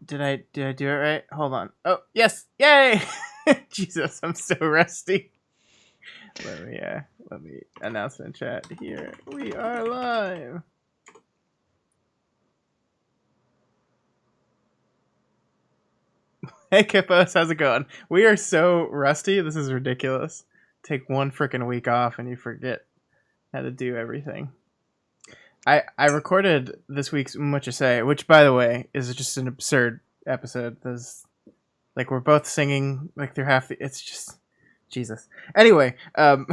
Did I do it right? Hold on. Oh, yes. Yay! Jesus, I'm so rusty. Let me announce in chat here. We are live. Hey Kippos, how's it going? We are so rusty. This is ridiculous. Take one freaking week off and you forget how to do everything. I recorded this week's What You Say, which, by the way, is just an absurd episode. There's, like, we're both singing like they're half. It's just Jesus. Anyway, I'm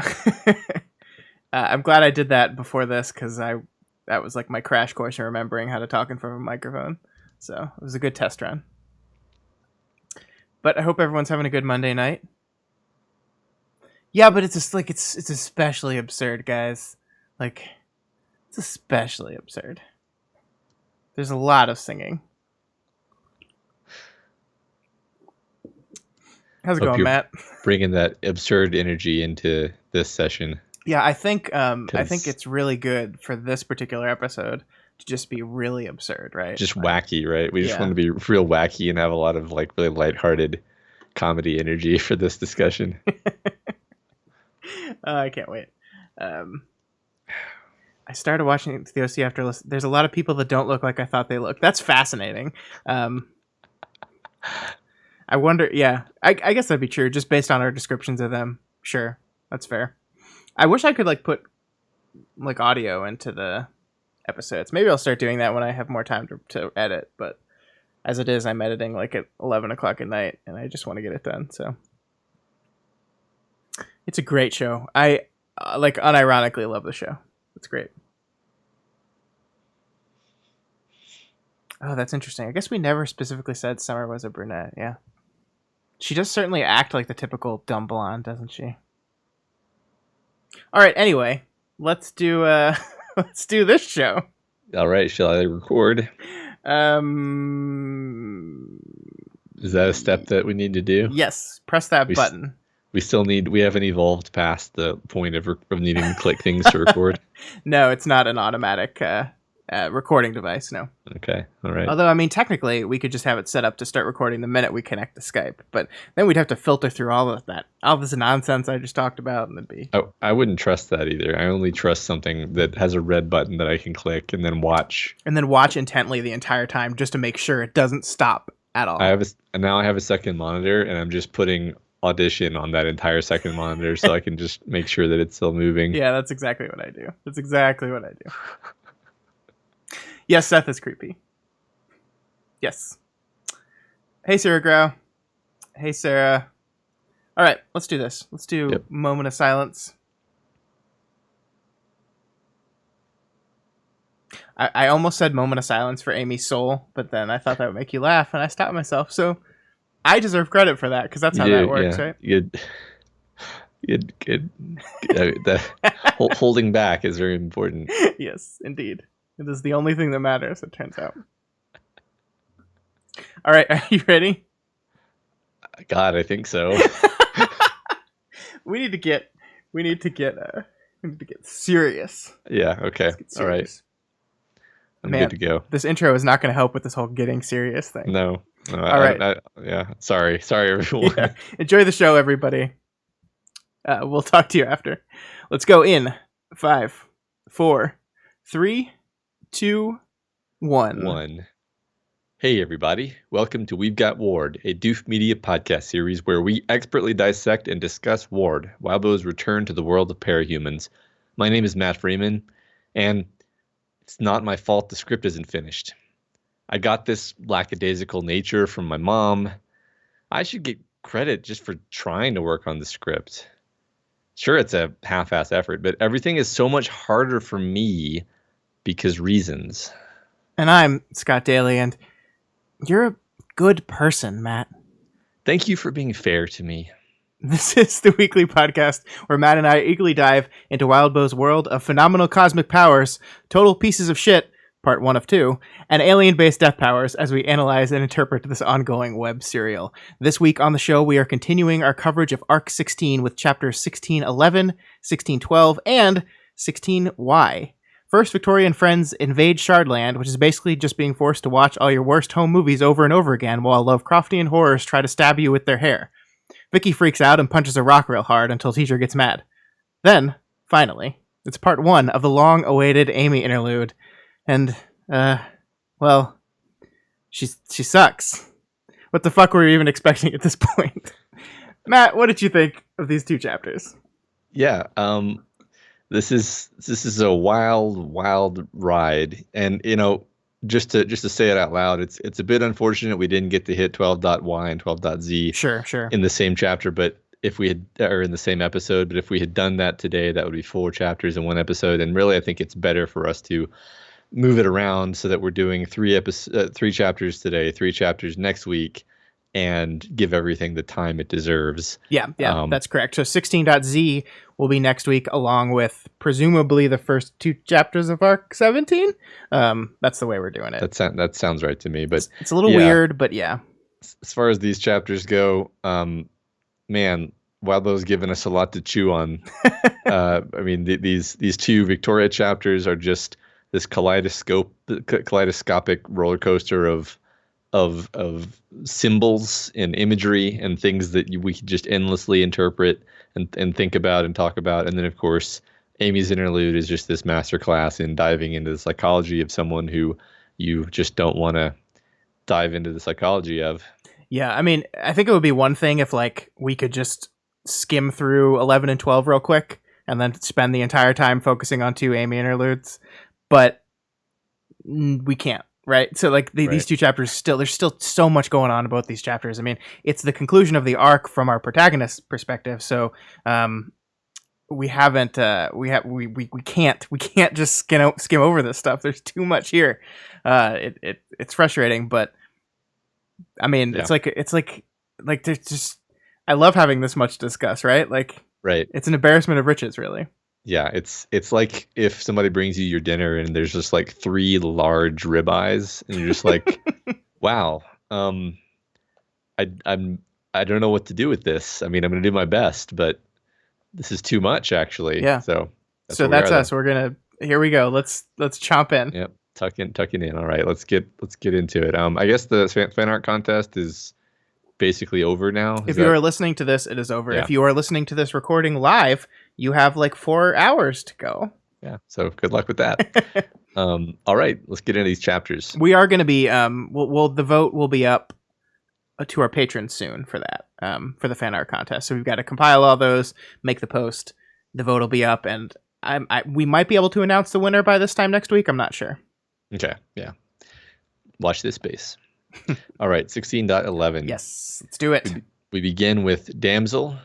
glad I did that before this because that was like my crash course in remembering how to talk in front of a microphone. So it was a good test run. But I hope everyone's having a good Monday night. Yeah, but it's just like it's especially absurd, guys. Like. It's especially absurd. There's a lot of singing. How's it going, Matt? Bringing that absurd energy into this session. Yeah, I think it's really good for this particular episode to just be really absurd, right? Just wacky, right? We just want to be real wacky and have a lot of like really lighthearted comedy energy for this discussion. I can't wait. I started watching the OC after listening. There's a lot of people that don't look like I thought they looked. That's fascinating. I wonder, yeah. I guess that'd be true, just based on our descriptions of them. Sure, that's fair. I wish I could like put like audio into the episodes. Maybe I'll start doing that when I have more time to edit. But as it is, I'm editing like at 11 o'clock at night, and I just want to get it done. So it's a great show. I like unironically love the show. It's great. Oh, that's interesting. I guess we never specifically said Summer was a brunette. Yeah. She does certainly act like the typical dumb blonde, doesn't she? All right. Anyway, let's do this show. All right. Shall I record? Is that a step that we need to do? Yes. Press that button. We haven't evolved past the point of needing to click things to record. No, it's not an automatic recording device. No. Okay. All right. Although, I mean, technically, we could just have it set up to start recording the minute we connect to Skype. But then we'd have to filter through all this nonsense I just talked about, and it'd be. Oh, I wouldn't trust that either. I only trust something that has a red button that I can click and then watch. And then watch intently the entire time just to make sure it doesn't stop at all. Now I have a second monitor, and I'm just putting Audition on that entire second monitor so I can just make sure that it's still moving. Yeah, that's exactly what I do. Yes, Seth is creepy. Yes. Hey, Sarah Grau. Hey, Sarah. All right, let's do this. Let's do Moment of Silence. I almost said Moment of Silence for Amy Soul, but then I thought that would make you laugh, and I stopped myself. So I deserve credit for that because that's how that works, right? Good. Holding back is very important. Yes, indeed. It is the only thing that matters, it turns out. All right, are you ready? God, I think so. We need to get serious. Yeah. Okay. All right. I'm good to go. This intro is not going to help with this whole getting serious thing. No. All right. Sorry, everyone. Yeah. Enjoy the show, everybody. We'll talk to you after. Let's go in 5, 4, 3, 2, 1. Hey, everybody. Welcome to We've Got Ward, a Doof Media podcast series where we expertly dissect and discuss Ward, Wildbow's return to the world of parahumans. My name is Matt Freeman, and it's not my fault the script isn't finished. I got this lackadaisical nature from my mom. I should get credit just for trying to work on the script. Sure, it's a half-ass effort, but everything is so much harder for me because reasons. And I'm Scott Daly, and you're a good person, Matt. Thank you for being fair to me. This is the weekly podcast where Matt and I eagerly dive into Wildbow's world of phenomenal cosmic powers, total pieces of shit, part 1 of 2, and alien-based death powers as we analyze and interpret this ongoing web serial. This week on the show, we are continuing our coverage of Arc 16 with chapters 1611, 1612, and 16Y. First, Victoria and friends invade Shardland, which is basically just being forced to watch all your worst home movies over and over again while Lovecraftian horrors try to stab you with their hair. Vicky freaks out and punches a rock real hard until teacher gets mad. Then, finally, it's part 1 of the long-awaited Amy interlude. And, well, she sucks. What the fuck were we even expecting at this point? Matt, what did you think of these 2 chapters? Yeah, this is a wild ride, and just to say it out loud, it's a bit unfortunate we didn't get to hit 12.y and 12.z Sure in the same chapter, but if we had, or in the same episode, but if we had done that today, that would be 4 chapters in one episode, and really I think it's better for us to move it around so that we're doing 3 chapters today, 3 chapters next week, and give everything the time it deserves. Yeah, that's correct. So 16.z will be next week, along with presumably the first 2 chapters of arc 17. That's the way we're doing it. That sounds right to me. But it's a little weird, but yeah. As far as these chapters go, man, Wildbow's given us a lot to chew on. I mean, these 2 Victoria chapters are just this kaleidoscopic roller coaster of symbols and imagery and things that we could just endlessly interpret and think about and talk about. And then, of course, Amy's interlude is just this masterclass in diving into the psychology of someone who you just don't want to dive into the psychology of. Yeah, I mean, I think it would be one thing if, like, we could just skim through 11 and 12 real quick and then spend the entire time focusing on 2 Amy interludes. But we can't. Right. So like these 2 chapters there's still so much going on about these chapters. I mean, it's the conclusion of the arc from our protagonist's perspective. So we haven't we can't just skim over this stuff. There's too much here. It's frustrating, but I mean, it's like there's just, I love having this much to discuss, right? Like, right. It's an embarrassment of riches, really. Yeah, it's like if somebody brings you your dinner and there's just like 3 large ribeyes and you're just like, wow, I don't know what to do with this. I mean, I'm gonna do my best, but this is too much, actually. Yeah. So that's us. We're here we go. Let's chomp in. Yep. Tucking in. All right, let's get into it. I guess the fan art contest is basically over now. If you are listening to this, it is over. Yeah. If you are listening to this recording live, you have like 4 hours to go. Yeah. So good luck with that. All right, let's get into these chapters. We are going to be, the vote will be up to our patrons soon for that, for the fan art contest. So we've got to compile all those, make the post. The vote will be up, and we might be able to announce the winner by this time next week. I'm not sure. Okay. Yeah. Watch this space. All right, 16.11. Yes, let's do it. We begin with Damsel.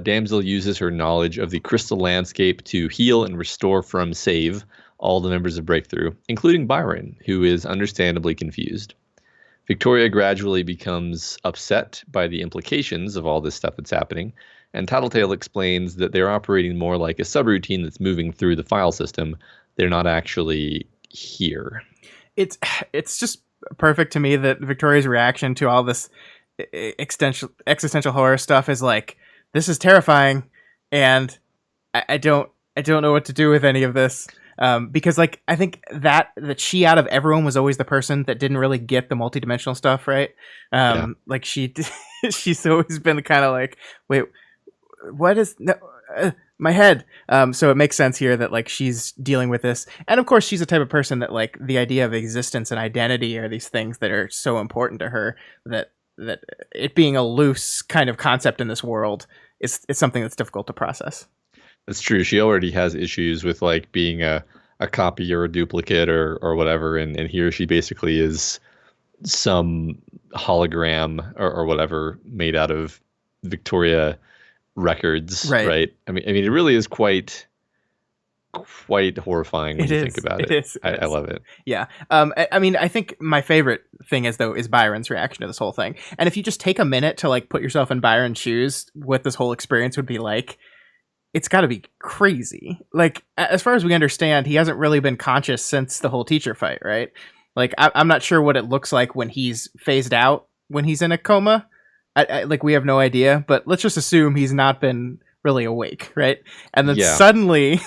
Damsel uses her knowledge of the crystal landscape to heal and restore from save all the members of Breakthrough, including Byron, who is understandably confused. Victoria gradually becomes upset by the implications of all this stuff that's happening, and Tattletale explains that they're operating more like a subroutine that's moving through the file system. They're not actually here. It's just perfect to me that Victoria's reaction to all this existential horror stuff is like, this is terrifying, and I don't know what to do with any of this, because like I think that she out of everyone was always the person that didn't really get the multidimensional stuff, right? Like she's always been kind of like, wait, what is my head? So it makes sense here that like she's dealing with this, and of course she's the type of person that like the idea of existence and identity are these things that are so important to her that it being a loose kind of concept in this world is something that's difficult to process. That's true. She already has issues with like being a copy or a duplicate or whatever, and here she basically is some hologram or whatever made out of Victoria records, right? I mean, it really is quite horrifying when you think about it. I love it. Yeah. I mean, I think my favorite thing is Byron's reaction to this whole thing. And if you just take a minute to like put yourself in Byron's shoes, what this whole experience would be like, it's got to be crazy. Like, as far as we understand, he hasn't really been conscious since the whole teacher fight, right? Like, I'm not sure what it looks like when he's phased out, when he's in a coma. Like, we have no idea, but let's just assume he's not been really awake, right? And then Yeah. suddenly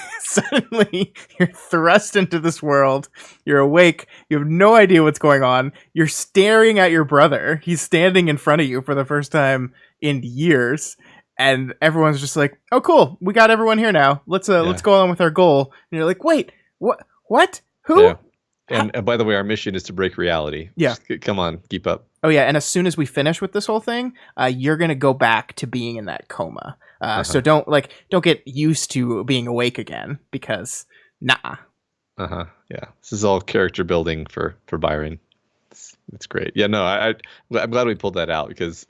you're thrust into this world. You're awake. You have no idea what's going on. You're staring at your brother. He's standing in front of you for the first time in years. And everyone's just like, "Oh, cool! We got everyone here now. Let's go on with our goal." And you're like, "Wait, what? What? Who?" Yeah. And by the way, our mission is to break reality. Yeah. Come on, keep up. Oh yeah, and as soon as we finish with this whole thing, you're gonna go back to being in that coma. So don't get used to being awake again, because nah. Yeah. This is all character building for Byron. It's great. Yeah. No, I'm glad we pulled that out, because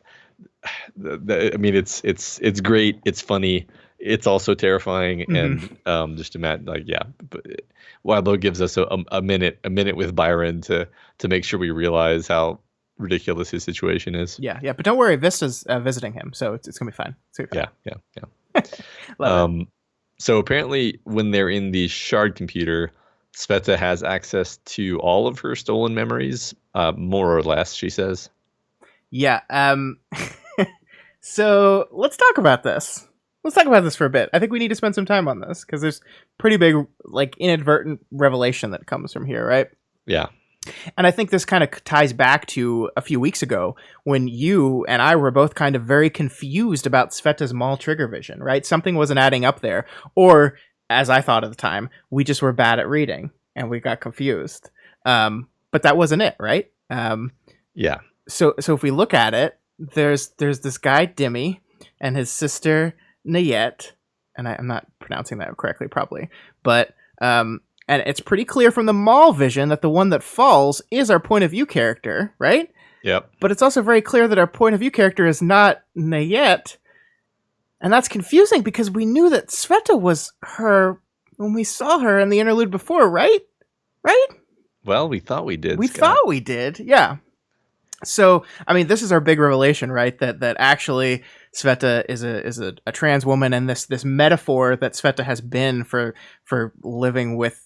I mean, it's great. It's funny. It's also terrifying, and just imagine, like, yeah. But Wildbow gives us a minute with Byron to make sure we realize how ridiculous his situation is. Yeah, but don't worry, Vista's visiting him, so it's gonna be fine. Yeah. So apparently, when they're in the shard computer, Sveta has access to all of her stolen memories, more or less, she says. Yeah. So let's talk about this. Let's talk about this for a bit. I think we need to spend some time on this, because there's pretty big, like, inadvertent revelation that comes from here, right? Yeah. And I think this kind of ties back to a few weeks ago when you and I were both kind of very confused about Sveta's Maul trigger vision, right? Something wasn't adding up there. Or, as I thought at the time, we just were bad at reading and we got confused. But that wasn't it, right? Yeah. So if we look at it, there's this guy, Dimmy, and his sister, Nayet. And I'm not pronouncing that correctly, probably. But... and it's pretty clear from the Maul vision that the one that falls is our point of view character, right? Yep. But it's also very clear that our point of view character is not Nayet. And that's confusing, because we knew that Sveta was her when we saw her in the interlude before, right? Right? Well, we thought we did. We thought we did, yeah. So, I mean, this is our big revelation, right? That actually Sveta is a trans woman, and this metaphor that Sveta has been for living with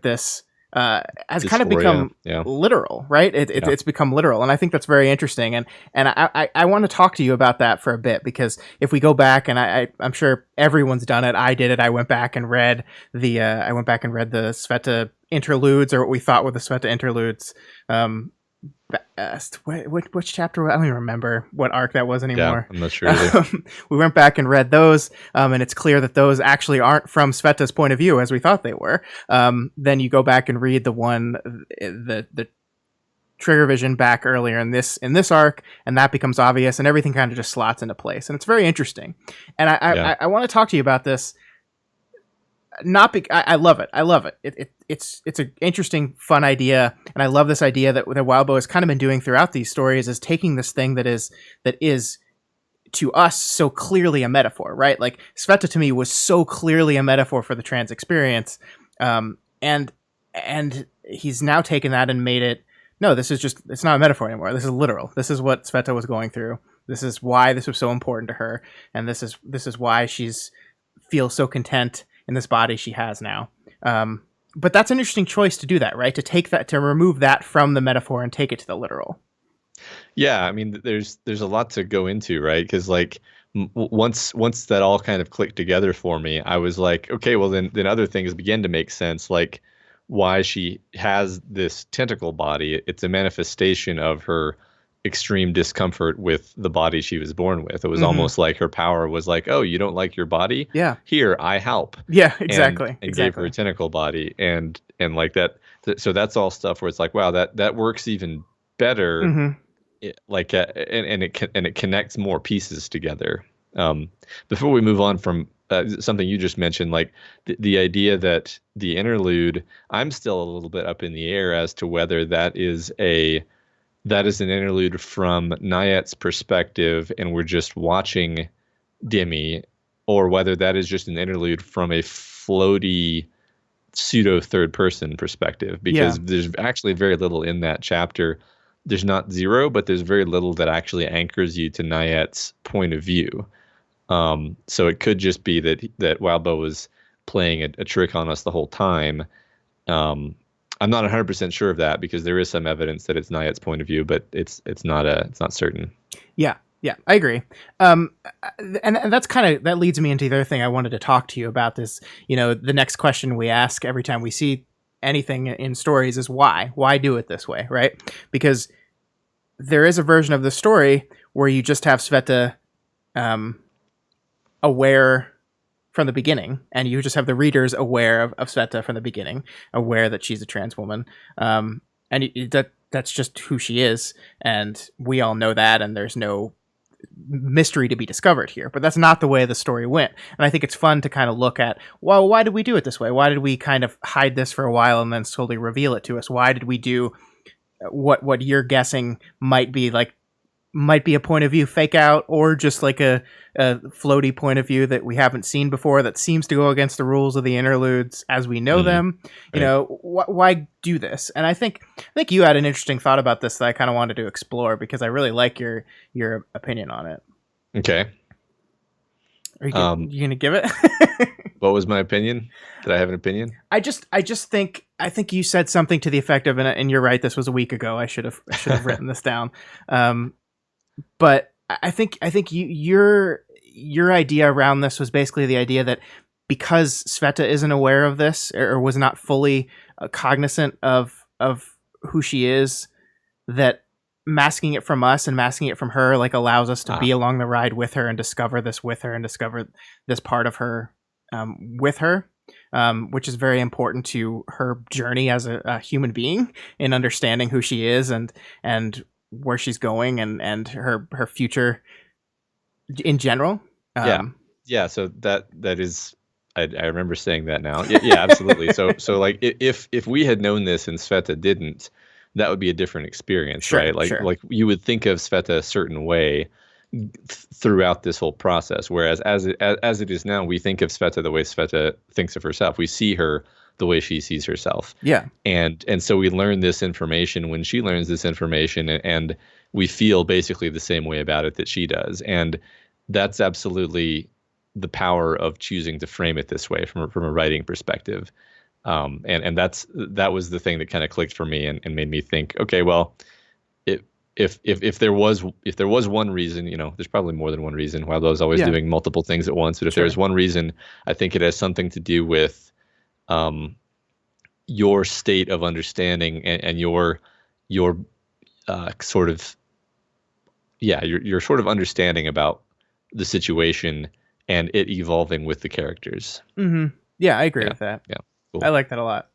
this has kind of become literal, right? It's become literal, and I think that's very interesting. And I want to talk to you about that for a bit, because if we go back, and I'm sure everyone's done it. I did it. I went back and read the Sveta interludes, or what we thought were the Sveta interludes. Which chapter? I don't even remember what arc that was anymore. Yeah, I'm not sure either. We went back and read those, and it's clear that those actually aren't from Sveta's point of view as we thought they were. Then you go back and read the trigger vision back earlier in this arc, and that becomes obvious, and everything kind of just slots into place, and it's very interesting. And I want to talk to you about this. I love it. It's an interesting, fun idea, and I love this idea that Wildbow has kind of been doing throughout these stories, is taking this thing that is to us so clearly a metaphor, right? Like, Sveta to me was so clearly a metaphor for the trans experience, and he's now taken that and made it, no, it's not a metaphor anymore. This is literal. This is what Sveta was going through. This is why this was so important to her, and this is why she's feels so content in this body she has now. But that's an interesting choice to do that, right? To take that, to remove that from the metaphor and take it to the literal. Yeah, I mean, there's a lot to go into, right? Because, like, once that all kind of clicked together for me, I was like, okay, well then other things began to make sense, like why she has this tentacle body. It's a manifestation of her extreme discomfort with the body she was born with. It was almost like her power was like, oh, you don't like your body? Yeah. Here, I help. Yeah, exactly. And gave her a tentacle body, and like that. So that's all stuff where it's like, wow, that works even better. And it connects more pieces together. Before we move on from something you just mentioned, like the idea that the interlude, I'm still a little bit up in the air as to whether that is an interlude from Nayet's perspective and we're just watching Dimmy, or whether that is just an interlude from a floaty pseudo third person perspective, because there's actually very little in that chapter. There's not zero, but there's very little that actually anchors you to Nayet's point of view. So it could just be that Wildbow was playing a trick on us the whole time. I'm not 100% sure of that, because there is some evidence that it's Nayet's point of view, but it's not certain. Yeah. Yeah, I agree. And that's that leads me into the other thing I wanted to talk to you about. This, the next question we ask every time we see anything in stories is why? Why do it this way, right? Because there is a version of the story where you just have Sveta aware from the beginning, and you just have the readers aware of Sveta from the beginning, aware that she's a trans woman, that's just who she is, and we all know that, and there's no mystery to be discovered here. But that's not the way the story went, and I think it's fun to kind of look at, well, why did we do it this way? Why did we kind of hide this for a while and then slowly reveal it to us? Why did we do what you're guessing might be a point of view fake out, or just like a floaty point of view that we haven't seen before, that seems to go against the rules of the interludes as we know them. Right. Why do this? And I think you had an interesting thought about this that I kind of wanted to explore, because I really like your opinion on it. Okay. Are you gonna give it? What was my opinion? Did I have an opinion? I think you said something to the effect of, and you're right, this was a week ago. I should have written this down. But I think your idea around this was basically the idea that because Sveta isn't aware of this, or was not fully cognizant of who she is, that masking it from us and masking it from her allows us to be along the ride with her and discover this with her and discover this part of her with her, which is very important to her journey as a human being in understanding who she is and where she's going and her future in general. Yeah. So that is, I remember saying that now. Yeah, absolutely. So if we had known this and Sveta didn't, that would be a different experience, sure, right? Sure. Like you would think of Sveta a certain way throughout this whole process, whereas as it is now, we think of Sveta the way Sveta thinks of herself. We see her the way she sees herself. Yeah. And so we learn this information when she learns this information, and we feel basically the same way about it that she does. And that's absolutely the power of choosing to frame it this way from a writing perspective. And that was the thing that kind of clicked for me and made me think, okay, well, if there was one reason, there's probably more than one reason. Wildbow's always doing multiple things at once, but if there's one reason, I think it has something to do with your state of understanding and your sort of your sort of understanding about the situation and it evolving with the characters. Mm-hmm. Yeah, I agree with that. Yeah, cool. I like that a lot.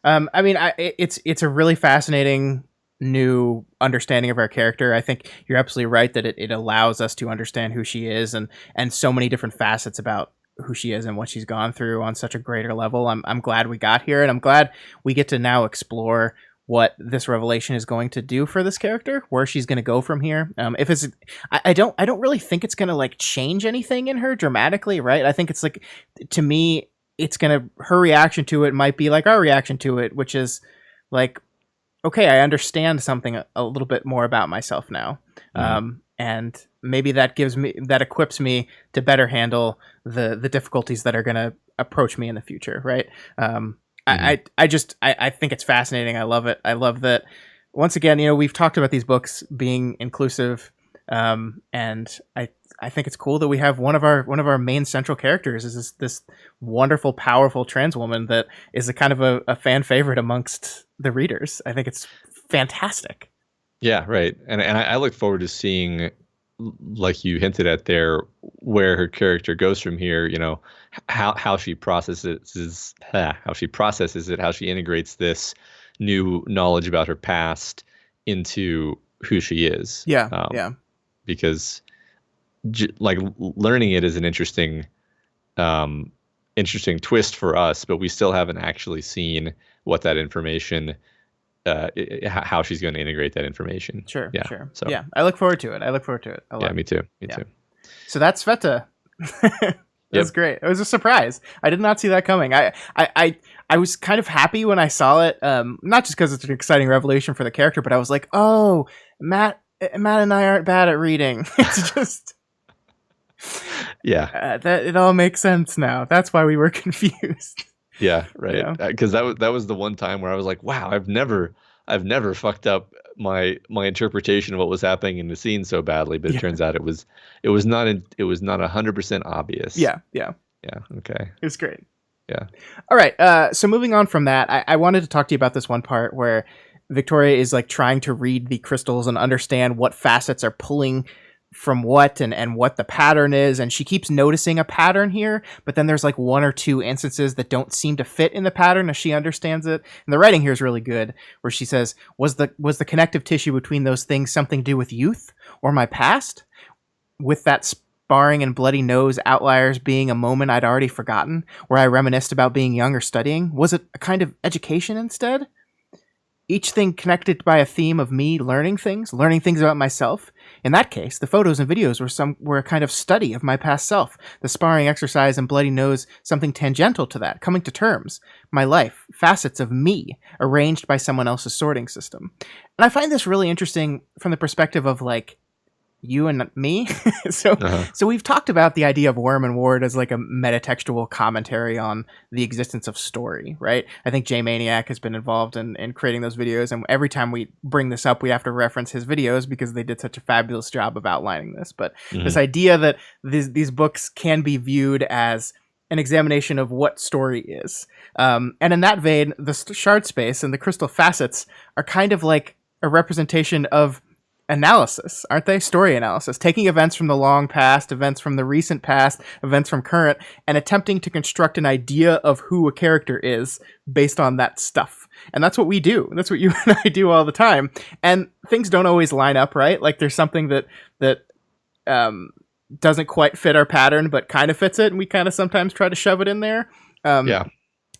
I mean, it's a really fascinating new understanding of our character. I think you're absolutely right that it allows us to understand who she is and so many different facets about who she is and what she's gone through on such a greater level. I'm glad we got here, and I'm glad we get to now explore what this revelation is going to do for this character, where she's going to go from here. I don't really think it's going to change anything in her dramatically, right? I think it's to me, it's her reaction to it might be like our reaction to it, which is okay, I understand something a little bit more about myself now. Mm-hmm. And maybe that equips me to better handle the difficulties that are going to approach me in the future. Right. Mm-hmm. I think it's fascinating. I love it. I love that. Once again, we've talked about these books being inclusive. And I think it's cool that we have one of our main central characters is this wonderful, powerful trans woman that is a kind of a fan favorite amongst the readers. I think it's fantastic. Yeah, right. And I look forward to seeing, like you hinted at there, where her character goes from here. How she processes it, how she integrates this new knowledge about her past into who she is. Yeah. Because learning it is an interesting twist for us, but we still haven't actually seen what that information, how she's going to integrate that information. Sure. So yeah, I look forward to it. A lot. Yeah, me too. So that's Sveta. That's great. It was a surprise. I did not see that coming. I was kind of happy when I saw it, not just because it's an exciting revelation for the character, but I was like, oh, Matt and I aren't bad at reading. It's just, that it all makes sense now. That's why we were confused. Yeah, right. Because that was the one time where I was like, wow, I've never fucked up my interpretation of what was happening in the scene so badly, but it Yeah. turns out it was not 100% obvious. Yeah. Yeah. Yeah. Okay. It was great. Yeah. All right. So moving on from that, I wanted to talk to you about this one part where Victoria is like trying to read the crystals and understand what facets are pulling from what and what the pattern is. And she keeps noticing a pattern here, but then there's like one or two instances that don't seem to fit in the pattern as she understands it. And the writing here is really good, where she says, was the connective tissue between those things something to do with youth or my past? With that sparring and bloody nose outliers being a moment I'd already forgotten, where I reminisced about being young or studying? Was it a kind of education instead? Each thing connected by a theme of me learning things about myself. In that case, the photos and videos were a kind of study of my past self. The sparring exercise and bloody nose, something tangential to that, coming to terms. My life, facets of me, arranged by someone else's sorting system. And I find this really interesting from the perspective of like you and me. so Uh-huh. so we've talked about the idea of Worm and Ward as like a metatextual commentary on the existence of story, right? I think J Maniac has been involved in creating those videos, and every time we bring this up, we have to reference his videos because they did such a fabulous job of outlining this. But this idea that these books can be viewed as an examination of what story is. And in that vein, the shard space and the crystal facets are kind of like a representation of analysis, aren't they? Story analysis, taking events from the long past, events from the recent past, events from current, and attempting to construct an idea of who a character is based on that stuff. And that's what we do. That's what you and I do all the time. And things don't always line up, right? Like there's something that doesn't quite fit our pattern, but kind of fits it, and we kind of sometimes try to shove it in there. Yeah.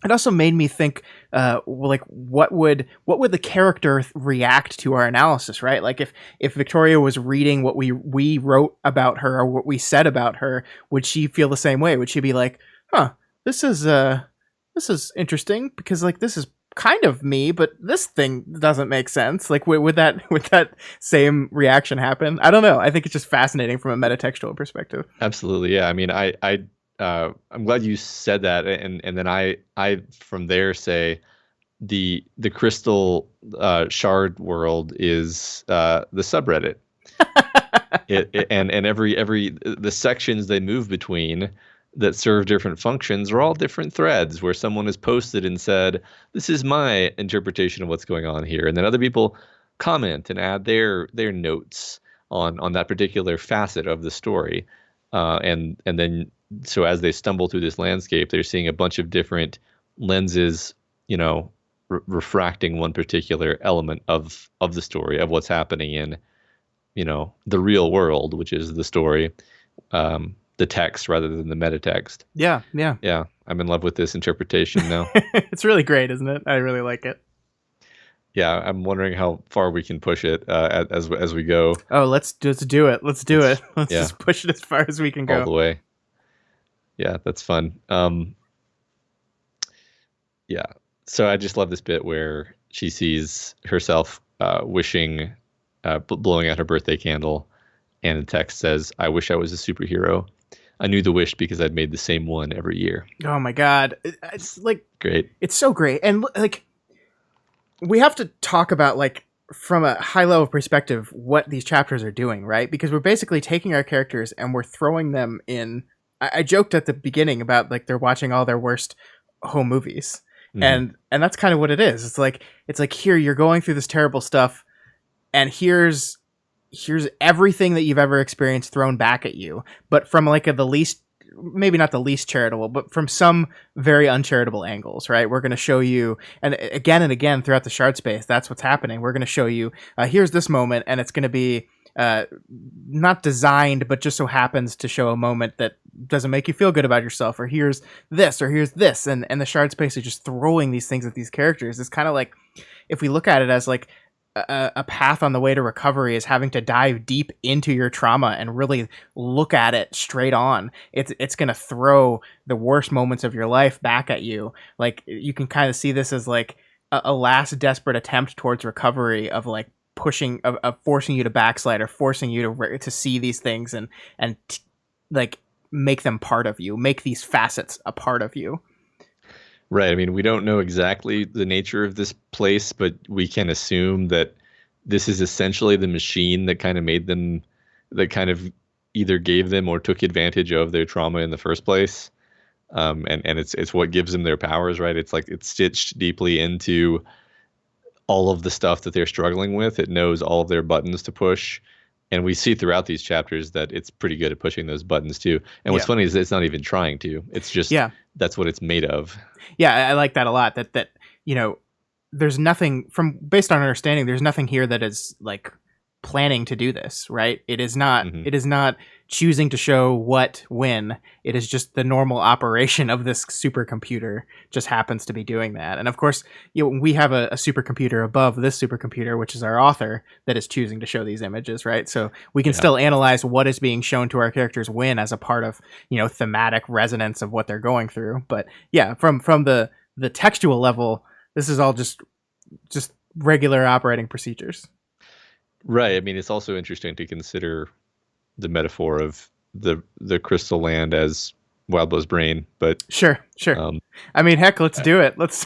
It also made me think, like, what would the character react to our analysis, right? Like, if Victoria was reading what we wrote about her or what we said about her, would she feel the same way? Would she be like, "Huh, this is interesting because like this is kind of me, but this thing doesn't make sense." Like, would that same reaction happen? I don't know. I think it's just fascinating from a metatextual perspective. Absolutely. Yeah. I mean, I'm glad you said that, and then I from there say the crystal shard world is the subreddit. And every the sections they move between that serve different functions are all different threads where someone has posted and said, "This is my interpretation of what's going on here," and then other people comment and add their notes on that particular facet of the story, and then. So as they stumble through this landscape, they're seeing a bunch of different lenses, refracting one particular element of the story, of what's happening in, the real world, which is the story, the text rather than the metatext. Yeah. Yeah, I'm in love with this interpretation now. It's really great, isn't it? I really like it. Yeah, I'm wondering how far we can push it as we go. Oh, let's do it. Let's do it. Let's just push it as far as we can go. All the way. Yeah, that's fun. Yeah. So I just love this bit where she sees herself wishing, blowing out her birthday candle, and the text says, "I wish I was a superhero. I knew the wish because I'd made the same one every year." Oh my God. It's like great. It's so great. And like, we have to talk about like from a high level perspective, what these chapters are doing, right? Because we're basically taking our characters and we're throwing them in. I joked at the beginning about like they're watching all their worst home movies, and that's kind of what it is. It's like here you're going through this terrible stuff, and here's everything that you've ever experienced thrown back at you, but from like the least, maybe not the least charitable, but from some very uncharitable angles, right? We're going to show you, and again throughout the shard space, that's what's happening. We're going to show you, here's this moment, and it's going to be not designed, but just so happens to show a moment that doesn't make you feel good about yourself, or here's this, and the shard space is just throwing these things at these characters. It's kind of like, if we look at it as like a path on the way to recovery, is having to dive deep into your trauma and really look at it straight on. It's going to throw the worst moments of your life back at you. Like, you can kind of see this as like a last desperate attempt towards recovery, of like pushing, of forcing you to backslide, or forcing you to see these things and like make them part of you, make these facets a part of you. Right. I mean, we don't know exactly the nature of this place, but we can assume that this is essentially the machine that kind of made them, that kind of either gave them or took advantage of their trauma in the first place. And it's what gives them their powers, right? It's like it's stitched deeply into all of the stuff that they're struggling with. It knows all of their buttons to push. And we see throughout these chapters that it's pretty good at pushing those buttons too. And what's Yeah. funny is it's not even trying to. It's just Yeah. that's what it's made of. Yeah, I like that a lot. That you know, there's nothing from based on understanding. There's nothing here that is like planning to do this, right? It is not. Hmm. It is not choosing to show what when. It is just the normal operation of this supercomputer. Just happens to be doing that. And of course, we have a supercomputer above this supercomputer, which is our author, that is choosing to show these images, right? So we can still analyze what is being shown to our characters when as a part of thematic resonance of what they're going through. But yeah, from the textual level, this is all just regular operating procedures. Right. I mean, it's also interesting to consider the metaphor of the crystal land as Wildbow's brain, but Sure. um, I mean, heck, let's do it. Let's.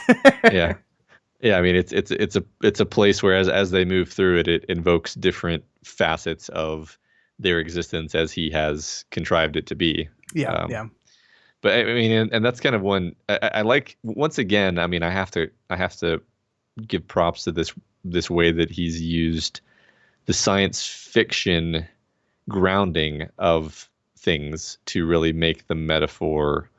yeah, yeah. I mean, it's a place where as they move through it, it invokes different facets of their existence as he has contrived it to be. Yeah. Yeah. But I mean, and that's kind of one I like. Once again, I mean, I have to give props to this way that he's used the science fiction grounding of things to really make the metaphor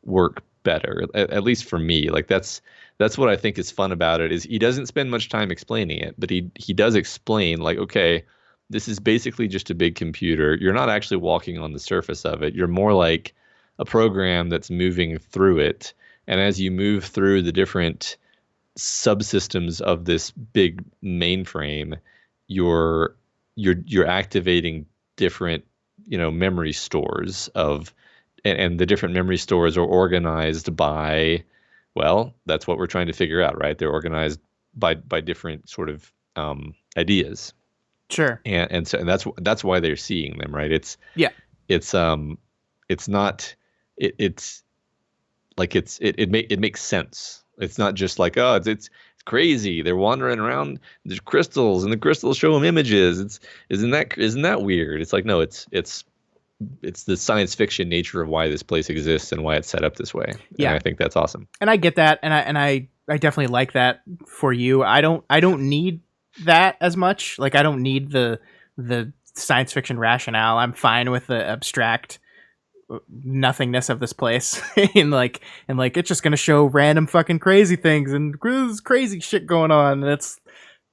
work better, at least for me. Like that's what I think is fun about it, is he doesn't spend much time explaining it, but he does explain, like, okay, this is basically just a big computer. You're not actually walking on the surface of it. You're more like a program that's moving through it. And as you move through the different subsystems of this big mainframe, you're activating different memory stores of, and the different memory stores are organized by, well, that's what we're trying to figure out, right? They're organized by different sort of ideas. Sure. And that's why they're seeing them, right? It's not it's like it makes sense. It's not just like, oh, it's crazy. They're wandering around. There's crystals, and the crystals show them images. Isn't that weird? It's like, no, it's the science fiction nature of why this place exists and why it's set up this way. Yeah, and I think that's awesome. And I get that, and I definitely like that for you. I don't need that as much. Like, I don't need the science fiction rationale. I'm fine with the abstract nothingness of this place and like it's just gonna show random fucking crazy things and crazy shit going on, and it's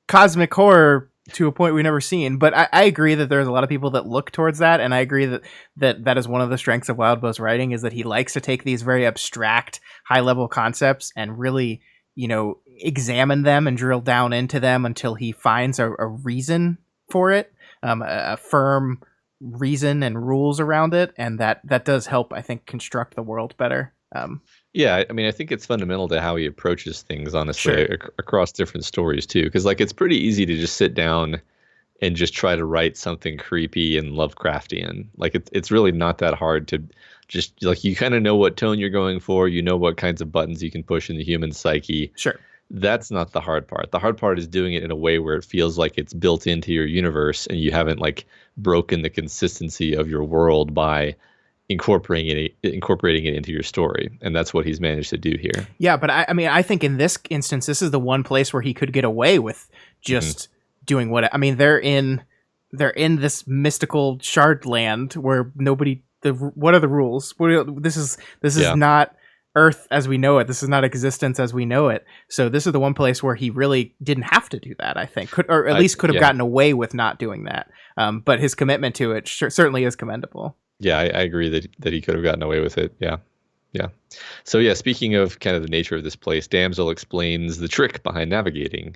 cosmic horror to a point we've never seen. But I agree that there's a lot of people that look towards that, and I agree that is one of the strengths of Wildbow's writing, is that he likes to take these very abstract, high level concepts and really examine them and drill down into them until he finds a reason for it, a firm reason and rules around it, and that does help, I think, construct the world better. Yeah, I mean, I think it's fundamental to how he approaches things, honestly, Sure. Across different stories too. Because like, it's pretty easy to just sit down and just try to write something creepy and Lovecraftian. Like, it's really not that hard to just, like, you kind of know what tone you're going for. You know what kinds of buttons you can push in the human psyche. Sure. That's not the hard part. The hard part is doing it in a way where it feels like it's built into your universe and you haven't like broken the consistency of your world by incorporating it into your story. And that's what he's managed to do here. Yeah, but I mean, I think in this instance, this is the one place where he could get away with just doing what, I mean, they're in this mystical shard land where nobody, what are the rules? This is not Earth as we know it. This is not existence as we know it. So this is the one place where he really didn't have to do that, I think, or at least could have gotten away with not doing that. But his commitment to it certainly is commendable. Yeah, I agree that he could have gotten away with it. Yeah. So yeah, speaking of kind of the nature of this place, Damsel explains the trick behind navigating.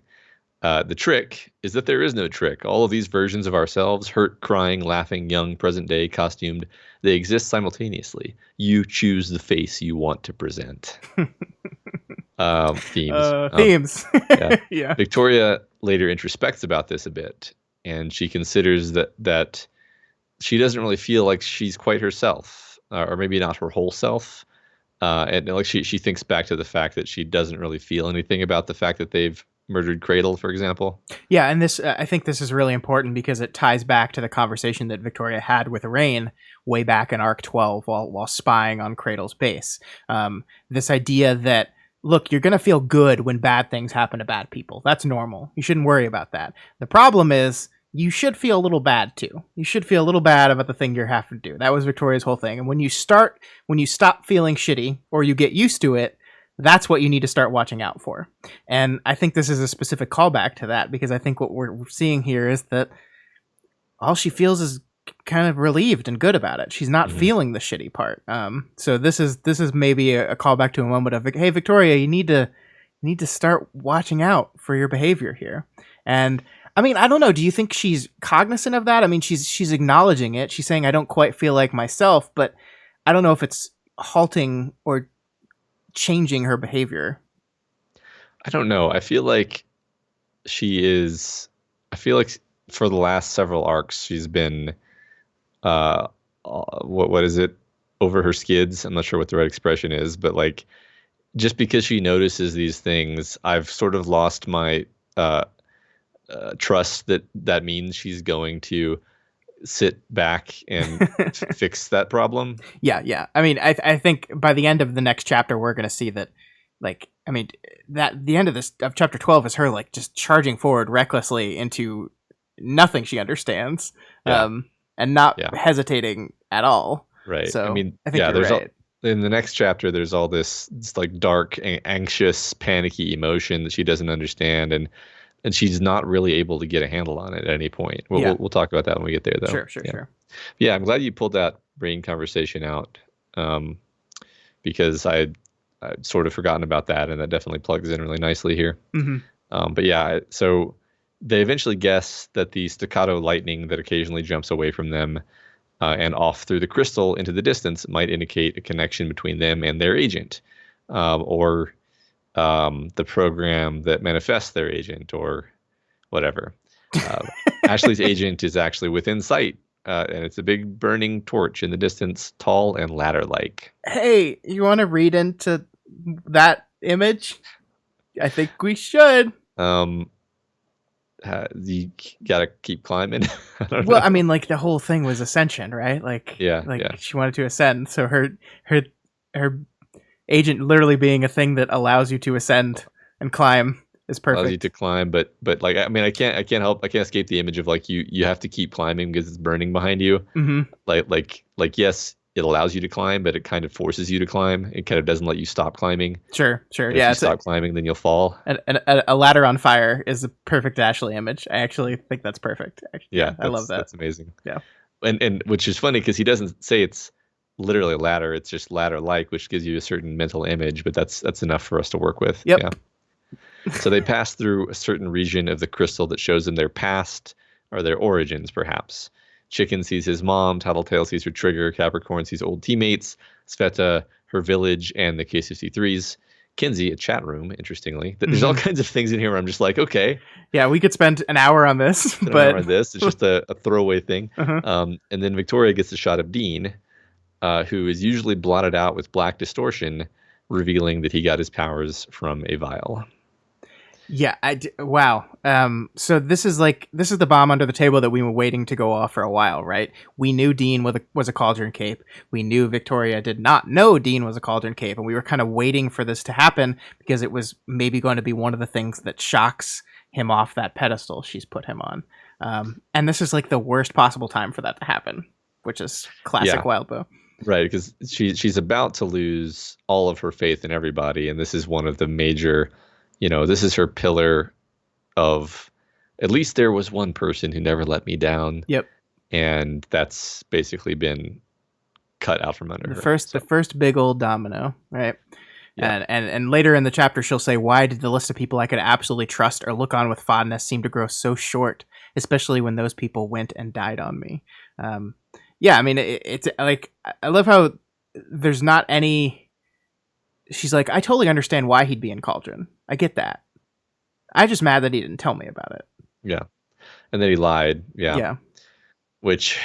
The trick is that there is no trick. All of these versions of ourselves, hurt, crying, laughing, young, present day, costumed, they exist simultaneously. You choose the face you want to present. Themes. Themes. Yeah. Yeah. Victoria later introspects about this a bit, and she considers that she doesn't really feel like she's quite herself, or maybe not her whole self. And like she thinks back to the fact that she doesn't really feel anything about the fact that they've murdered Cradle, for example. Yeah, and this I think this is really important because it ties back to the conversation that Victoria had with Rain way back in Arc 12 while spying on Cradle's base. This idea that look, you're going to feel good when bad things happen to bad people. That's normal. You shouldn't worry about that. The problem is you should feel a little bad too. You should feel a little bad about the thing you're having to do. That was Victoria's whole thing. And when you stop feeling shitty or you get used to it, that's what you need to start watching out for. And I think this is a specific callback to that because I think what we're seeing here is that all she feels is kind of relieved and good about it. She's not feeling the shitty part. So this is maybe a callback to a moment of, hey, Victoria, you need to start watching out for your behavior here. And I mean, I don't know. Do you think she's cognizant of that? I mean, she's acknowledging it. She's saying, I don't quite feel like myself, but I don't know if it's halting or changing her behavior. I don't know. I feel like for the last several arcs, she's been, what is it? Over her skids. I'm not sure what the right expression is, but like, just because she notices these things, I've sort of lost my, trust that means she's going to sit back and fix that problem. Yeah. I mean, I think by the end of the next chapter, we're going to see that, like, I mean, that the end of chapter 12 is her like just charging forward recklessly into nothing she understands, and not hesitating at all. Right. So I mean, I think you're right. In the next chapter, there's all this like dark, anxious, panicky emotion that she doesn't understand, and she's not really able to get a handle on it at any point. We'll talk about that when we get there, though. Sure. Yeah, I'm glad you pulled that brain conversation out, because I'd sort of forgotten about that, and that definitely plugs in really nicely here. But yeah, so they eventually guess that the staccato lightning that occasionally jumps away from them and off through the crystal into the distance might indicate a connection between them and their agent, or the program that manifests their agent, or whatever. Ashley's agent is actually within sight, and it's a big burning torch in the distance, tall and ladder-like. Hey, you want to read into that image? I think we should. You gotta keep climbing. I mean, like the whole thing was ascension, right? Like, she wanted to ascend, so her agent literally being a thing that allows you to ascend and climb is perfect. Allows you to climb, but like, I mean, I can't escape the image of like you have to keep climbing because it's burning behind you. Like yes, it allows you to climb, but it kind of forces you to climb. It kind of doesn't let you stop climbing. Sure. If you stop climbing, then you'll fall. A ladder on fire is a perfect Ashley image. I actually think that's perfect. I love that. That's amazing. Yeah. And which is funny because he doesn't say it's literally a ladder. It's just ladder-like, which gives you a certain mental image, but that's enough for us to work with. Yep. Yeah. So they pass through a certain region of the crystal that shows them their past or their origins, perhaps. Chicken sees his mom, Tattletale sees her trigger, Capricorn sees old teammates, Sveta, her village, and the K63s. Kinsey, a chat room, interestingly. There's all kinds of things in here where I'm just like, okay. Yeah, we could spend an hour on this. It's just a throwaway thing. And then Victoria gets a shot of Dean, who is usually blotted out with black distortion, revealing that he got his powers from a vial. Yeah, wow. So this is the bomb under the table that we were waiting to go off for a while, right? We knew Dean was a Cauldron Cape. We knew Victoria did not know Dean was a Cauldron Cape, and we were kind of waiting for this to happen because it was maybe going to be one of the things that shocks him off that pedestal she's put him on. And this is like the worst possible time for that to happen, which is classic Wildbow. Right, because she's about to lose all of her faith in everybody, and this is one of the major... this is her pillar of, at least there was one person who never let me down. Yep. And that's basically been cut out from under her. The first big old domino, right? Yeah. And later in the chapter, she'll say, why did the list of people I could absolutely trust or look on with fondness seem to grow so short, especially when those people went and died on me? Yeah, I mean, it's like, I love how there's not any... She's like, I totally understand why he'd be in Cauldron. I get that. I'm just mad that he didn't tell me about it. Yeah. And then he lied. Yeah. Yeah. Which,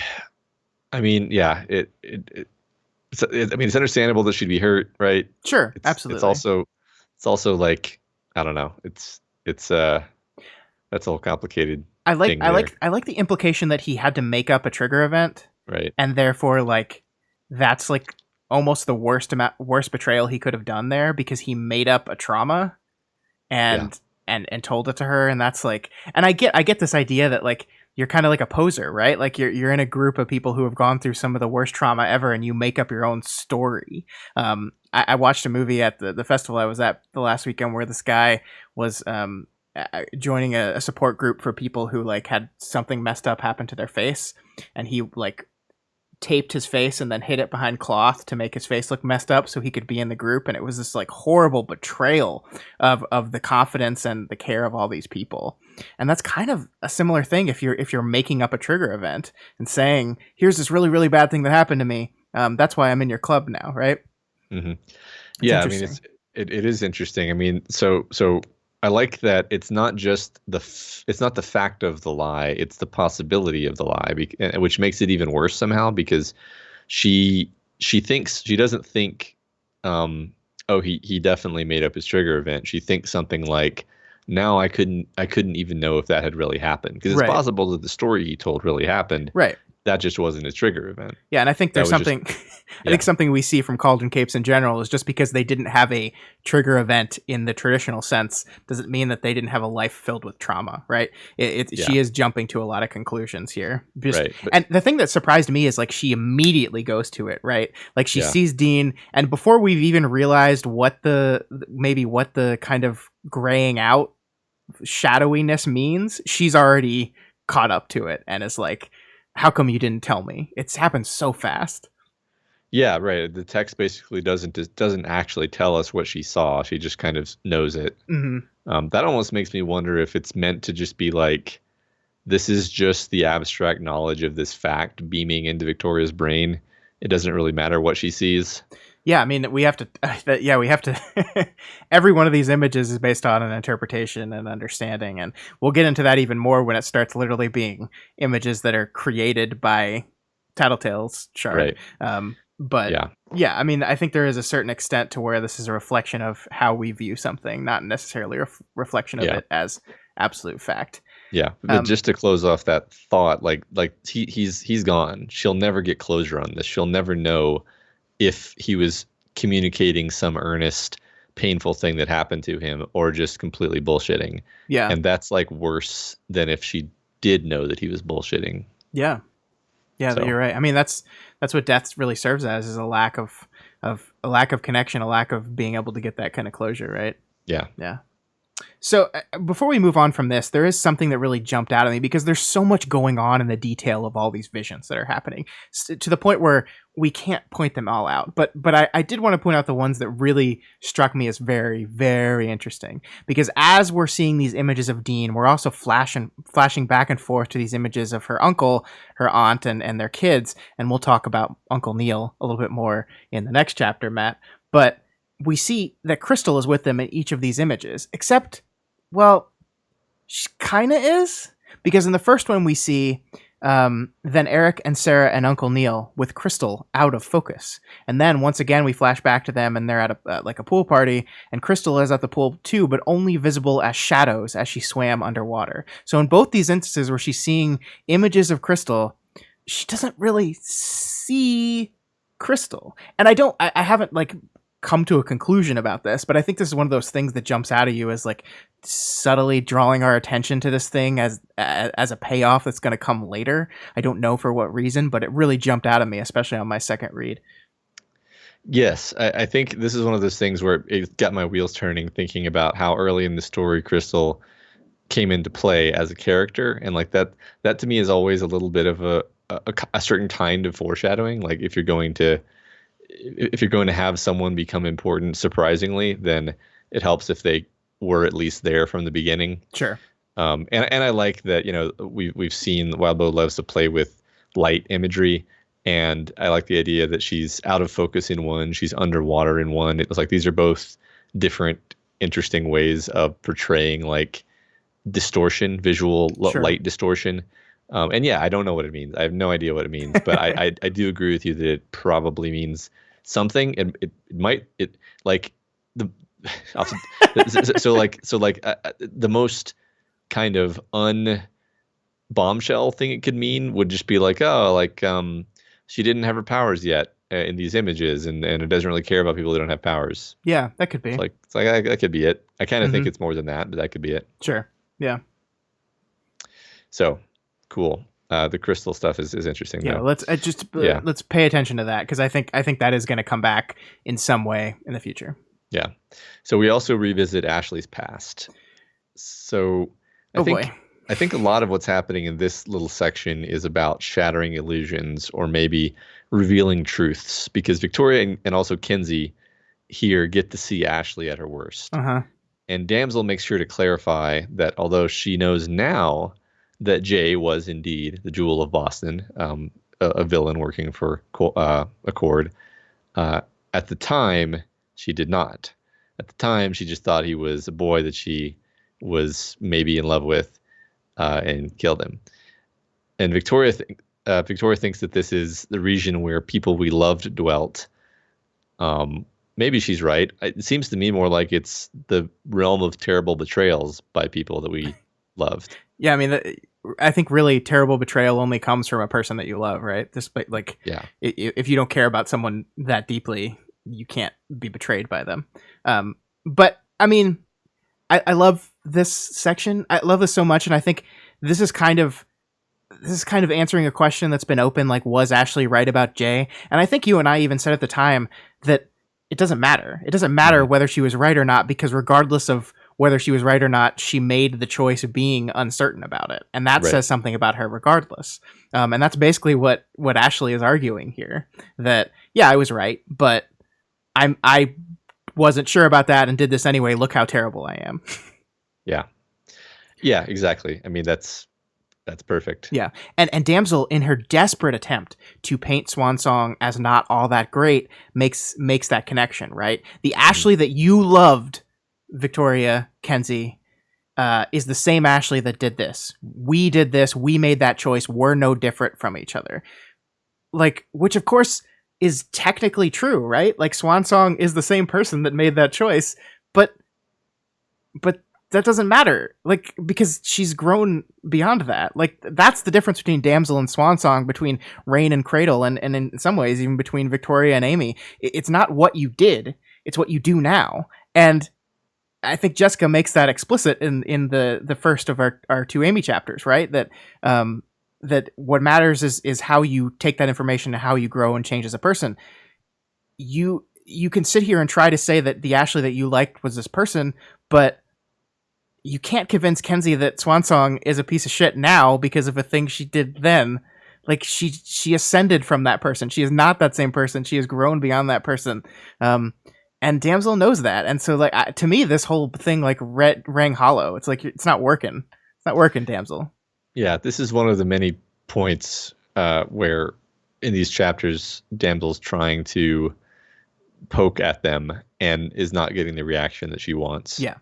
I mean, yeah, it's understandable that she'd be hurt, right? Sure. Absolutely. It's also like, I don't know. It's It's that's a whole complicated I like thing I there, like I like the implication that he had to make up a trigger event, right? and therefore like that's like almost the worst betrayal he could have done there, because he made up a trauma Yeah, and and told it to her. And that's like, and I get this idea that like you're kind of like a poser, right? Like you're in a group of people who have gone through some of the worst trauma ever, and you make up your own story. I watched a movie at the festival I was at the last weekend where this guy was joining a support group for people who like had something messed up happen to their face, and he like taped his face and then hid it behind cloth to make his face look messed up so he could be in the group. And it was this like horrible betrayal of the confidence and the care of all these people. And that's kind of a similar thing if you're making up a trigger event and saying, here's this really really bad thing that happened to me, that's why I'm in your club now, right? hmm It's yeah. I mean, interesting. it is interesting. I mean, so I like that it's not just it's not the fact of the lie, it's the possibility of the lie, which makes it even worse somehow because she she doesn't think, um, oh, he definitely made up his trigger event. She thinks something like, now I couldn't even know if that had really happened, because it's Right. possible that the story he told really happened. Right. That just wasn't his trigger event. Yeah, and I think That there's was just something. I think yeah, something we see from Cauldron Capes in general is just because they didn't have a trigger event in the traditional sense doesn't mean that they didn't have a life filled with trauma, right? yeah, She is jumping to a lot of conclusions here. right. But And the thing that surprised me is like she immediately goes to it, right? Like she yeah, sees Dean, and before we've even realized what the kind of graying out shadowiness means, she's already caught up to it and is like, how come you didn't tell me? It's happened so fast. yeah, right. The text basically doesn't actually tell us what she saw. She just kind of knows it. Hmm. That almost makes me wonder if it's meant to just be like, this is just the abstract knowledge of this fact beaming into Victoria's brain. It doesn't really matter what she sees. Yeah, I mean, we have to. Yeah, we have to. Every one of these images is based on an interpretation and understanding, and we'll get into that even more when it starts literally being images that are created by Tattletale's shard. Right. But Yeah. yeah, I mean, I think there is a certain extent to where this is a reflection of how we view something, not necessarily a reflection of Yeah. it as absolute fact. Yeah. But Um, just to close off that thought, like he's gone. She'll never get closure on this. She'll never know if he was communicating some earnest, painful thing that happened to him or just completely bullshitting. yeah, And that's like worse than if she did know that he was bullshitting. yeah. Yeah, So, you're right. I mean, that's what death really serves as, is a lack of connection, a lack of being able to get that kind of closure, right? yeah. Yeah. So before we move on from this, there is something that really jumped out at me, because there's so much going on in the detail of all these visions that are happening, to the point where we can't point them all out. But I did want to point out the ones that really struck me as very, very interesting, because as we're seeing these images of Dean, we're also flashing back and forth to these images of her uncle, her aunt, and their kids. And we'll talk about Uncle Neil a little bit more in the next chapter, Matt. But we see that Crystal is with them in each of these images, except, well, she kind of is, because in the first one we see then Eric and Sarah and Uncle Neil with Crystal out of focus, and then once again we flash back to them and they're at like a pool party, and Crystal is at the pool too, but only visible as shadows as she swam underwater. So in both these instances where she's seeing images of Crystal, she doesn't really see Crystal. And I haven't like come to a conclusion about this, but I think this is one of those things that jumps out at you as like subtly drawing our attention to this thing as a payoff that's going to come later. I don't know for what reason, but it really jumped out at me, especially on my second read. Yes, I think this is one of those things where it got my wheels turning, thinking about how early in the story Crystal came into play as a character, and like that to me is always a little bit of a certain kind of foreshadowing. Like if you're going to have someone become important surprisingly, then it helps if they were at least there from the beginning. Sure. And I like that, we've seen Wildbow loves to play with light imagery, and I like the idea that she's out of focus in one, she's underwater in one. It was like these are both different, interesting ways of portraying like distortion, visual Sure. light distortion. And yeah, I don't know what it means. I have no idea what it means, but I do agree with you that it probably means something. And it might like The most kind of bombshell thing it could mean would just be like, oh, like she didn't have her powers yet in these images, and it doesn't really care about people who don't have powers. Yeah, that could be. That could be it. I kind of think Mhm. it's more than that, but that could be it. Sure. Yeah. So cool. The crystal stuff is interesting. Yeah. Though. Let's pay attention to that, because I think that is going to come back in some way in the future. Yeah. So we also revisit Ashley's past. So I think a lot of what's happening in this little section is about shattering illusions, or maybe revealing truths, because Victoria and also Kenzie here get to see Ashley at her worst. Uh-huh. And Damsel makes sure to clarify that although she knows now that Jay was indeed the Jewel of Boston, a villain working for Accord, at the time she did not. At the time, she just thought he was a boy that she was maybe in love with, and killed him. And Victoria thinks that this is the region where people we loved dwelt. Maybe she's right. It seems to me more like it's the realm of terrible betrayals by people that we loved. Yeah, I mean, I think really terrible betrayal only comes from a person that you love, right? Yeah. If you don't care about someone that deeply, you can't be betrayed by them. But I mean, I love this section. I love this so much, and I think this is kind of answering a question that's been open, like, was Ashley right about Jay? And I think you and I even said at the time that it doesn't matter. It doesn't matter whether she was right or not, because regardless of whether she was right or not, she made the choice of being uncertain about it. And that says something about her regardless. And that's basically what Ashley is arguing here. That, yeah, I was right, but I wasn't sure about that and did this anyway. Look how terrible I am. Yeah. Yeah, exactly. I mean, that's perfect. Yeah. And Damsel, in her desperate attempt to paint Swansong as not all that great, makes that connection, right? The Ashley that you loved, Victoria, Kenzie, is the same Ashley that did this. We did this. We made that choice. We're no different from each other. Like, which of course is technically true, right? Like, Swansong is the same person that made that choice, but that doesn't matter, like, because she's grown beyond that. Like, that's the difference between Damsel and Swansong, between Rain and Cradle, and in some ways even between Victoria and Amy. It's not what you did, it's what you do now. And I think Jessica makes that explicit in the first of our two Amy chapters, right? That that what matters is how you take that information and how you grow and change as a person. You can sit here and try to say that the Ashley that you liked was this person, but you can't convince Kenzie that Swansong is a piece of shit now because of a thing she did then. Like, she ascended from that person. She is not that same person. She has grown beyond that person. And Damsel knows that. And so, like, to me, this whole thing, like, rang hollow. It's like, it's not working. It's not working, Damsel. Yeah, this is one of the many points where in these chapters, Damsel's trying to poke at them and is not getting the reaction that she wants. Yeah.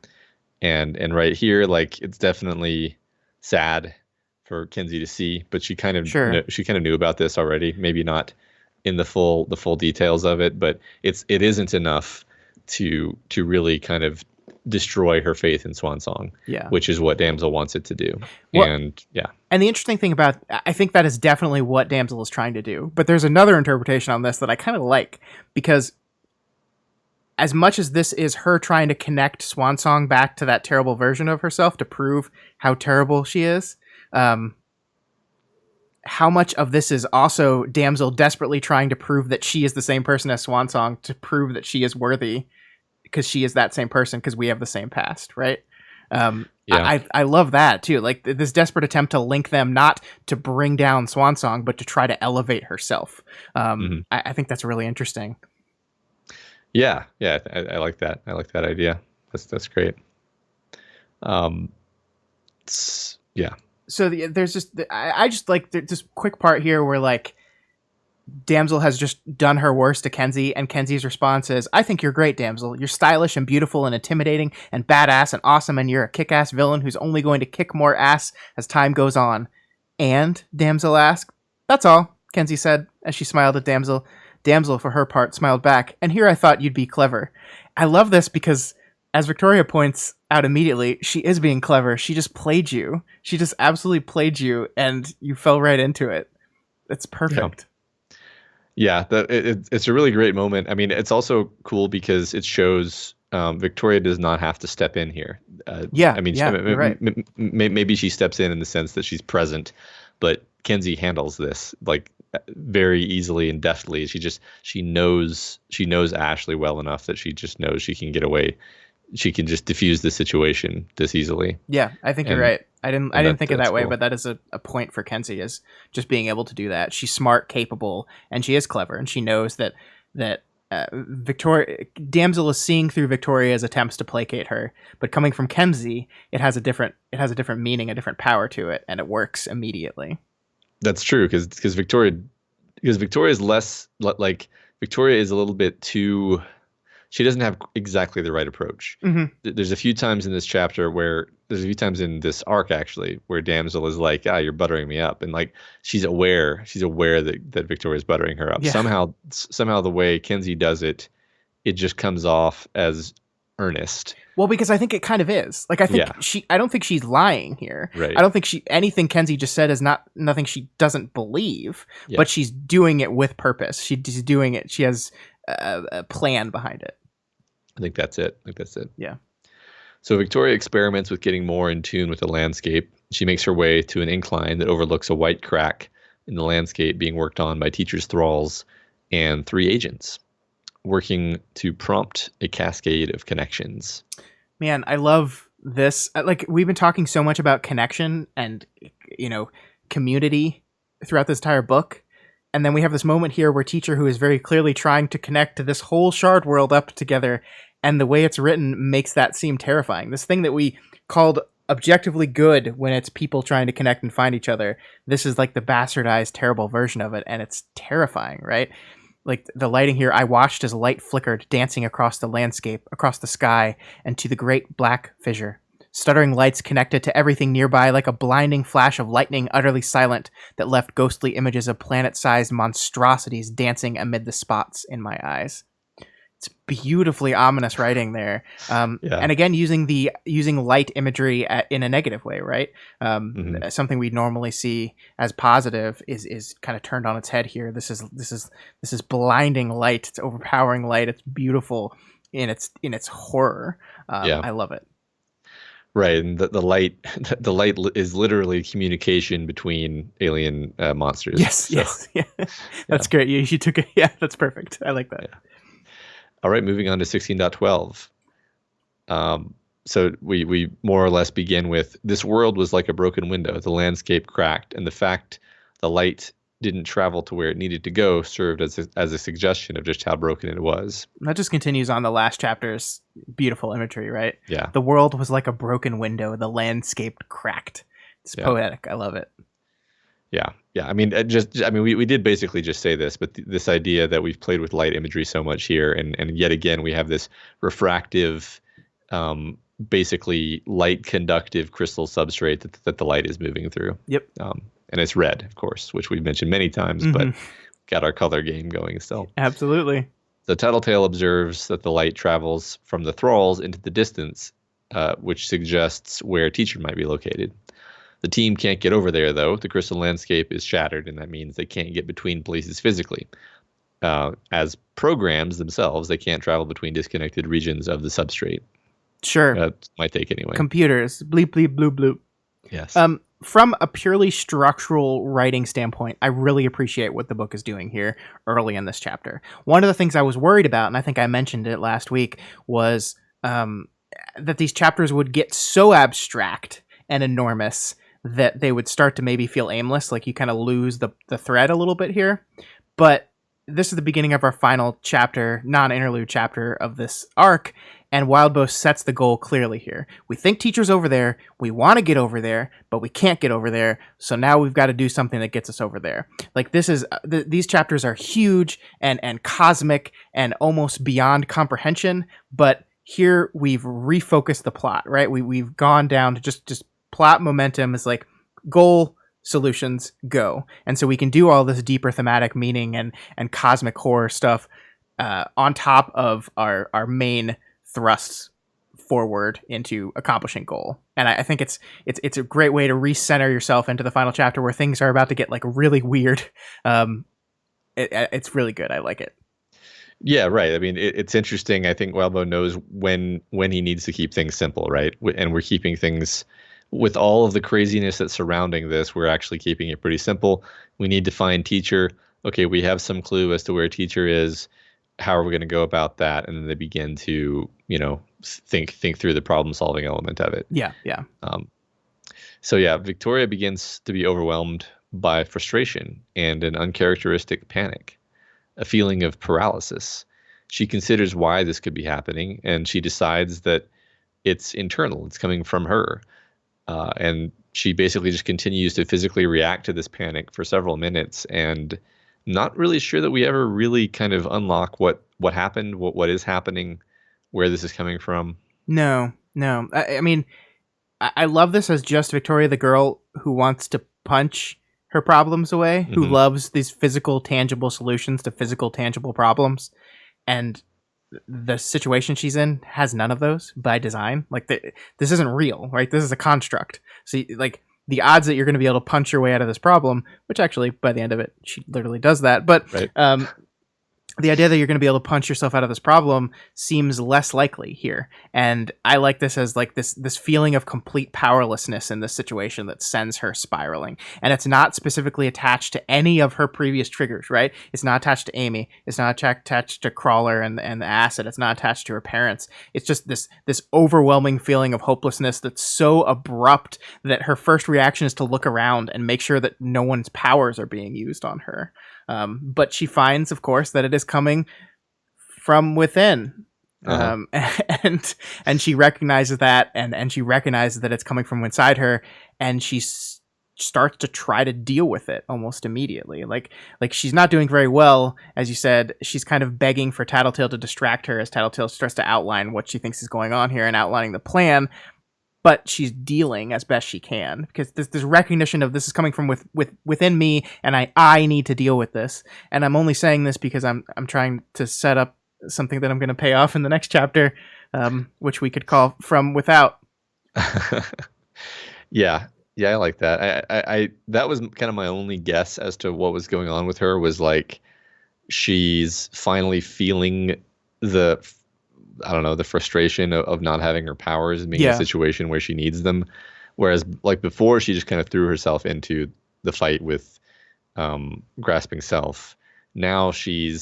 And right here, like, it's definitely sad for Kenzie to see, but she kind of knew about this already. Maybe not in the full details of it, but it isn't enough to really kind of destroy her faith in Swansong. Yeah, which is what Damsel wants it to do. Well, and the interesting thing about, I think that is definitely what Damsel is trying to do. But there's another interpretation on this that I kind of like, because as much as this is her trying to connect Swansong back to that terrible version of herself to prove how terrible she is, how much of this is also Damsel desperately trying to prove that she is the same person as Swansong, to prove that she is worthy because she is that same person, because we have the same past, right? I love that too. Like, this desperate attempt to link them, not to bring down Swansong, but to try to elevate herself. I think that's really interesting. Yeah, I like that. I like that idea. That's great. Yeah. So there's just, I just like this quick part here where, like, Damsel has just done her worst to Kenzie, and Kenzie's response is, "I think you're great, Damsel. You're stylish and beautiful and intimidating and badass and awesome, and you're a kick-ass villain who's only going to kick more ass as time goes on." And Damsel asked. "That's all," Kenzie said as she smiled at Damsel. Damsel, for her part, smiled back. "And here I thought you'd be clever." I love this because as Victoria points out immediately, she is being clever. She just played you. She just absolutely played you, and you fell right into it. It's perfect. Yeah, it's a really great moment. I mean, it's also cool because it shows Victoria does not have to step in here. Yeah, I mean, yeah, you're right. maybe she steps in the sense that she's present, but Kenzie handles this like very easily and deftly. She knows Ashley well enough that she just knows she can get away. She can just diffuse the situation this easily. Yeah, I think you're And right. I didn't think of that's that way, cool. but that is a point for Kenzie, is just being able to do that. She's smart, capable, and she is clever, and she knows that Victoria Damsel is seeing through Victoria's attempts to placate her, but coming from Kenzie, it has a different meaning, a different power to it, and it works immediately. That's true because Victoria is less like Victoria is a little bit too. She doesn't have exactly the right approach. Mm-hmm. There's a few times in this chapter there's a few times in this arc actually where Damsel is like, you're buttering me up, and like she's aware that Victoria's buttering her up. Yeah. Somehow the way Kenzie does it just comes off as earnest. Well, because I think it kind of is. Like, I think I don't think she's lying here. Right. I don't think anything Kenzie just said is nothing she doesn't believe, but she's doing it with purpose. She's doing it. She has a plan behind it. I think that's it. Yeah. So Victoria experiments with getting more in tune with the landscape. She makes her way to an incline that overlooks a white crack in the landscape being worked on by teacher's thralls and 3 agents, working to prompt a cascade of connections. Man, I love this. Like, we've been talking so much about connection and, community throughout this entire book. And then we have this moment here where teacher, who is very clearly trying to connect to this whole shard world up together, and the way it's written makes that seem terrifying. This thing that we called objectively good when it's people trying to connect and find each other, this is like the bastardized, terrible version of it, and it's terrifying, right? Like, the lighting here, I watched as light flickered, dancing across the landscape, across the sky, and to the great black fissure. Stuttering lights connected to everything nearby like a blinding flash of lightning, utterly silent, that left ghostly images of planet-sized monstrosities dancing amid the spots in my eyes. It's beautifully ominous writing there. And again, using light imagery in a negative way, right? Something we normally see as positive is kind of turned on its head here. This is blinding light. It's overpowering light. It's beautiful in its horror. I love it. Right, and the light is literally communication between alien monsters. Yes, that's great. You took it. Yeah, that's perfect. I like that. Yeah. All right, moving on to 16.12. So we more or less begin with, this world was like a broken window. The landscape cracked, and the fact the light didn't travel to where it needed to go served as a suggestion of just how broken it was. That just continues on the last chapter's beautiful imagery, right? Yeah. The world was like a broken window. The landscape cracked. It's poetic. I love it. Yeah. I mean, we did basically just say this, but this idea that we've played with light imagery so much here, and yet again we have this refractive, basically light conductive crystal substrate that the light is moving through. Yep. And it's red, of course, which we've mentioned many times, but got our color game going still. Absolutely. The Tattletale observes that the light travels from the thralls into the distance, which suggests where teacher might be located. The team can't get over there, though. The crystal landscape is shattered, and that means they can't get between places physically. As programs themselves, they can't travel between disconnected regions of the substrate. Sure. That's my take anyway. Computers. Bleep, bleep, bloop, bloop. Yes. From a purely structural writing standpoint, I really appreciate what the book is doing here early in this chapter. One of the things I was worried about, and I think I mentioned it last week, was that these chapters would get so abstract and enormous that they would start to maybe feel aimless, like you kind of lose the thread a little bit here. But this is the beginning of our final chapter, non-interlude chapter of this arc, and Wildbow sets the goal clearly here. We think teacher's over there, we want to get over there, but we can't get over there, so now we've got to do something that gets us over there. Like, this is these chapters are huge and cosmic and almost beyond comprehension, but here we've refocused the plot, right? We've gone down to just plot momentum is like goal, solutions, go. And so we can do all this deeper thematic meaning and cosmic horror stuff on top of our main thrusts forward into accomplishing goal. And I think it's a great way to recenter yourself into the final chapter where things are about to get like really weird. It's really good. I like it. Yeah, right. I mean, it's interesting. I think Wildbow knows when he needs to keep things simple, right? And we're keeping things with all of the craziness that's surrounding this. We're actually keeping it pretty simple. We need to find teacher. Okay, we have some clue as to where teacher is. How are we going to go about that? And then they begin to, think through the problem solving element of it. Yeah, yeah. So yeah, Victoria begins to be overwhelmed by frustration and an uncharacteristic panic, a feeling of paralysis. She considers why this could be happening, and she decides that it's internal. It's coming from her. And she basically just continues to physically react to this panic for several minutes, and not really sure that we ever really kind of unlock what happened, what is happening, where this is coming from. No. I mean, I love this as just Victoria, the girl who wants to punch her problems away, who loves these physical, tangible solutions to physical, tangible problems. And the situation she's in has none of those by design. Like, this isn't real, right? This is a construct. So, like, the odds that you're going to be able to punch your way out of this problem, which actually, by the end of it, she literally does that. But right. The idea that you're going to be able to punch yourself out of this problem seems less likely here. And I like this as like this feeling of complete powerlessness in this situation that sends her spiraling. And it's not specifically attached to any of her previous triggers, right? It's not attached to Amy. It's not attached to Crawler and the acid. It's not attached to her parents. It's just this overwhelming feeling of hopelessness that's so abrupt that her first reaction is to look around and make sure that no one's powers are being used on her. But she finds, of course, that it is coming from within. And she recognizes that, and she recognizes that it's coming from inside her, and she starts to try to deal with it almost immediately. Like she's not doing very well, as you said. She's kind of begging for Tattletale to distract her as Tattletale starts to outline what she thinks is going on here and outlining the plan. But she's dealing as best she can because there's recognition of this is coming from within me, and I need to deal with this. And I'm only saying this because I'm trying to set up something that I'm going to pay off in the next chapter, which we could call From Without. Yeah, I like that. I that was kind of my only guess as to what was going on with her, was like she's finally feeling the frustration of not having her powers and being in a situation where she needs them. Whereas like before, she just kind of threw herself into the fight with grasping self. Now she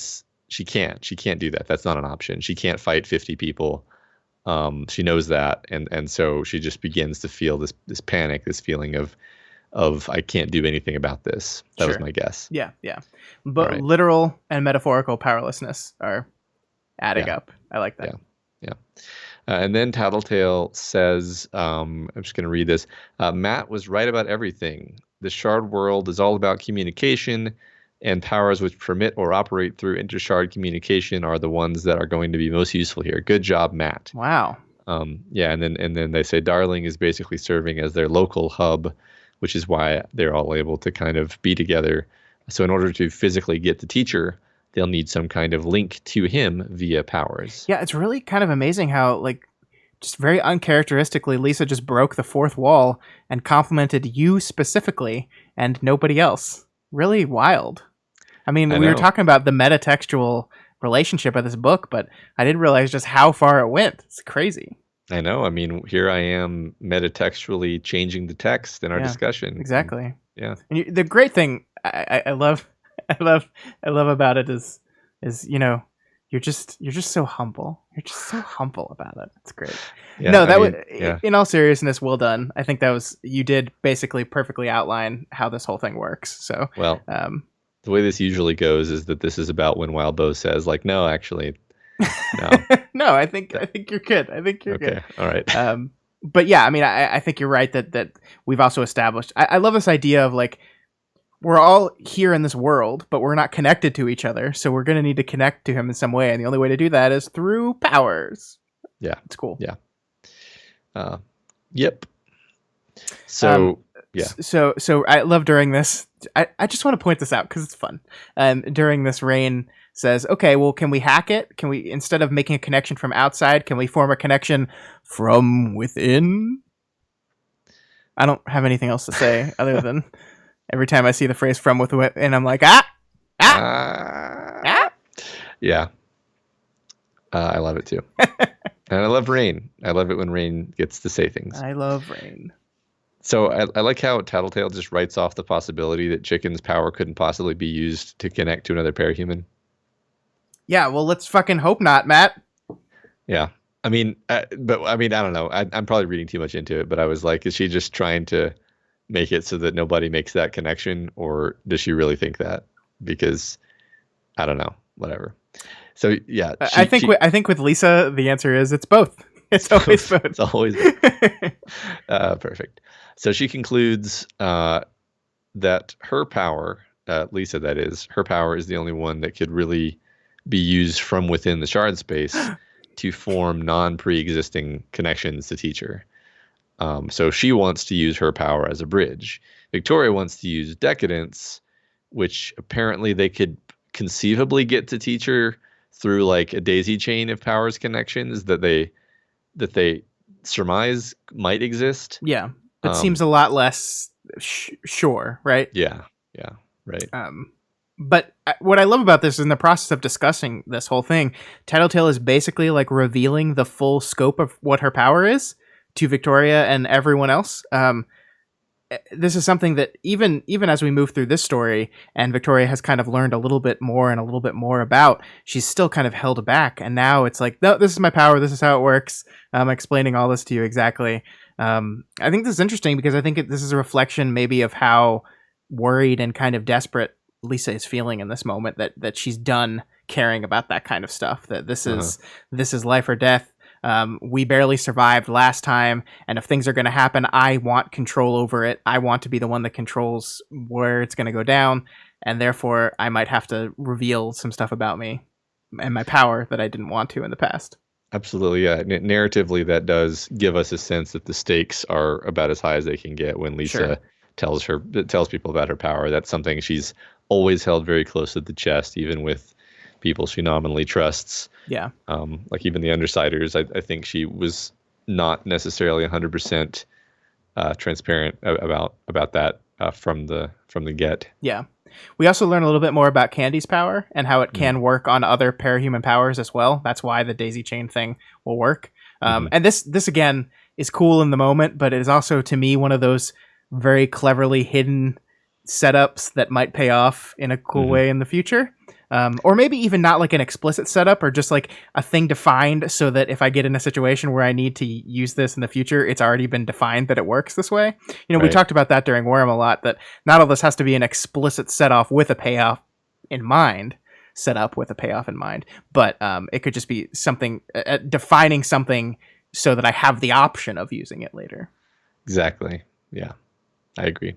can't do that. That's not an option. She can't fight 50 people. She knows that. And so she just begins to feel this panic, this feeling of I can't do anything about this. That was my guess. Yeah. But literal and metaphorical powerlessness are adding up. I like that. Yeah. And then Tattletale says, I'm just going to read this. Matt was right about everything. The shard world is all about communication, and powers which permit or operate through inter-shard communication are the ones that are going to be most useful here. Good job, Matt. Wow. And then they say Darling is basically serving as their local hub, which is why they're all able to kind of be together. So in order to physically get the teacher, they'll need some kind of link to him via powers. Yeah, it's really kind of amazing how, like, just very uncharacteristically, Lisa just broke the fourth wall and complimented you specifically and nobody else. Really wild. I mean, we were talking about the metatextual relationship of this book, but I didn't realize just how far it went. It's crazy. I know. I mean, here I am metatextually changing the text in our discussion. Exactly. Yeah. And the great thing I love about it is you're just so humble. You're just so humble about it. It's great. Yeah, No, in all seriousness, well done. I think you did basically perfectly outline how this whole thing works. So the way this usually goes is that this is about when Wildbow says like, no, actually, no. No, I think you're good. I think you're good. All right. But yeah, I mean, I think you're right that we've also established. I love this idea of like, we're all here in this world, but we're not connected to each other. So we're going to need to connect to him in some way. And the only way to do that is through powers. Yeah. It's cool. Yeah. Yep. So, yeah. So I love during this, I just want to point this out because it's fun. During this reign, says, okay, well, can we hack it? Can we, instead of making a connection from outside, can we form a connection from within? I don't have anything else to say other than every time I see the phrase "from within," I'm like, ah, ah. Yeah. I love it too. And I love Rain. I love it when Rain gets to say things. I love Rain. So I like how Tattletale just writes off the possibility that Chicken's power couldn't possibly be used to connect to another parahuman. Yeah, well, let's fucking hope not, Matt. Yeah. I mean, I don't know. I'm probably reading too much into it, but I was like, is she just trying to make it so that nobody makes that connection, or does she really think that? Because I don't know. Whatever. So yeah, I think with Lisa, the answer is it's both. It's always both. It's always perfect. So she concludes that her power, Lisa, that is, her power is the only one that could really be used from within the shard space to form non-pre-existing connections to teacher. So she wants to use her power as a bridge. Victoria wants to use decadence, which apparently they could conceivably get to teacher through like a daisy chain of powers connections that they surmise might exist. Yeah, but seems a lot less sure, right? Yeah, right. But what I love about this is in the process of discussing this whole thing, Tattletale is basically like revealing the full scope of what her power is to Victoria and everyone else. This is something that even as we move through this story and Victoria has kind of learned a little bit more about, she's still kind of held back. And now it's like, no, this is my power. This is how it works. I'm explaining all this to you exactly. I think this is interesting because I think this is a reflection maybe of how worried and kind of desperate Lisa is feeling in this moment, that she's done caring about that kind of stuff, that this is life or death. We barely survived last time, and if things are going to happen, I want control over it. I want to be the one that controls where it's going to go down, and therefore I might have to reveal some stuff about me and my power that I didn't want to in the past. Absolutely, yeah. Narratively, that does give us a sense that the stakes are about as high as they can get when Lisa tells people about her power. That's something she's always held very close to the chest, even with people she nominally trusts. Yeah. Like even the Undersiders, I think she was not necessarily 100% transparent about that from the get. Yeah. We also learn a little bit more about Candy's power and how it can work on other parahuman powers as well. That's why the daisy chain thing will work. And this again is cool in the moment, but it is also, to me, one of those very cleverly hidden setups that might pay off in a cool way in the future. Or maybe even not like an explicit setup, or just like a thing defined so that if I get in a situation where I need to use this in the future, it's already been defined that it works this way. You know, we talked about that during Worm a lot, that not all this has to be an explicit set off with a payoff in mind, set up with a payoff in mind, but it could just be something, defining something so that I have the option of using it later. Exactly. Yeah, I agree.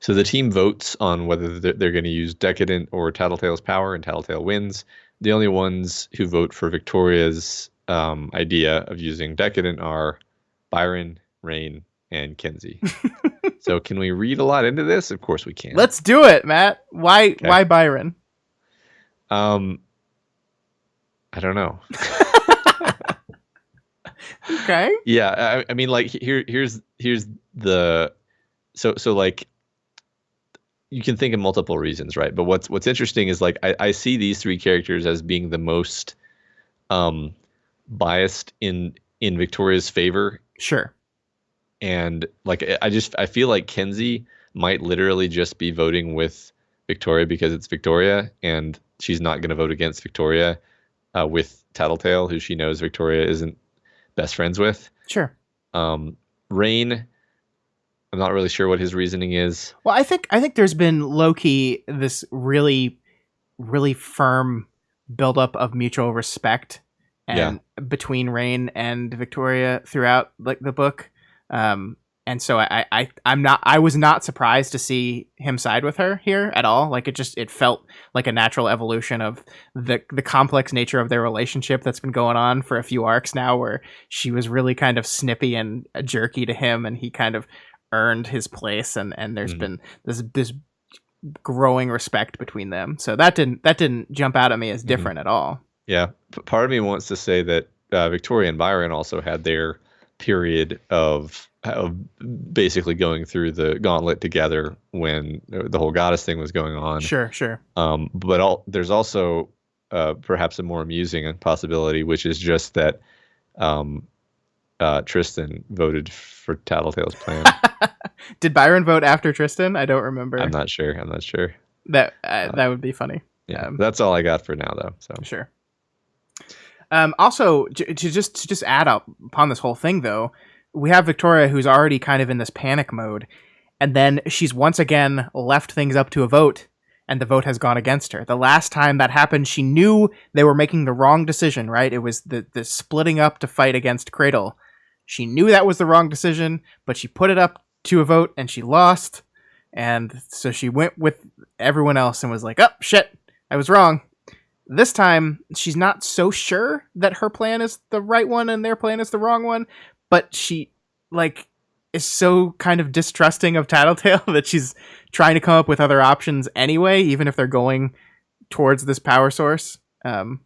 So the team votes on whether they're going to use Decadent or Tattletale's power, and Tattletale wins. The only ones who vote for Victoria's idea of using Decadent are Byron, Rain, and Kenzie. So can we read a lot into this? Of course we can. Let's do it, Matt. Why Byron? I don't know. Okay. Yeah, I mean, like here's the so like, you can think of multiple reasons, right? But what's interesting is like I see these three characters as being the most biased in Victoria's favor. Sure. And like I feel like Kenzie might literally just be voting with Victoria because it's Victoria, and she's not going to vote against Victoria with Tattletale, who she knows Victoria isn't best friends with. Sure. Rain, I'm not really sure what his reasoning is. Well, I think there's been low-key this really, really firm buildup of mutual respect between Rain and Victoria throughout like the book. And so I was not surprised to see him side with her here at all. Like it felt like a natural evolution of the complex nature of their relationship that's been going on for a few arcs now, where she was really kind of snippy and jerky to him, and he kind of earned his place, and there's been this growing respect between them. So that didn't jump out at me as different at all. Yeah, part of me wants to say that Victoria and Byron also had their period of basically going through the gauntlet together when the whole goddess thing was going on. Sure. But there's also perhaps a more amusing possibility, which is just that Tristan voted for Tattletale's plan. Did Byron vote after Tristan? I don't remember. I'm not sure. That would be funny. Yeah, that's all I got for now, though. So sure. Also, to just add up upon this whole thing, though, we have Victoria, who's already kind of in this panic mode, and then she's once again left things up to a vote, and the vote has gone against her. The last time that happened, she knew they were making the wrong decision, right? It was the splitting up to fight against Cradle. She knew that was the wrong decision, but she put it up to a vote, and she lost, and so she went with everyone else and was like, oh, shit, I was wrong. This time, she's not so sure that her plan is the right one and their plan is the wrong one, but she, is so kind of distrusting of Tattletale that she's trying to come up with other options anyway, even if they're going towards this power source. And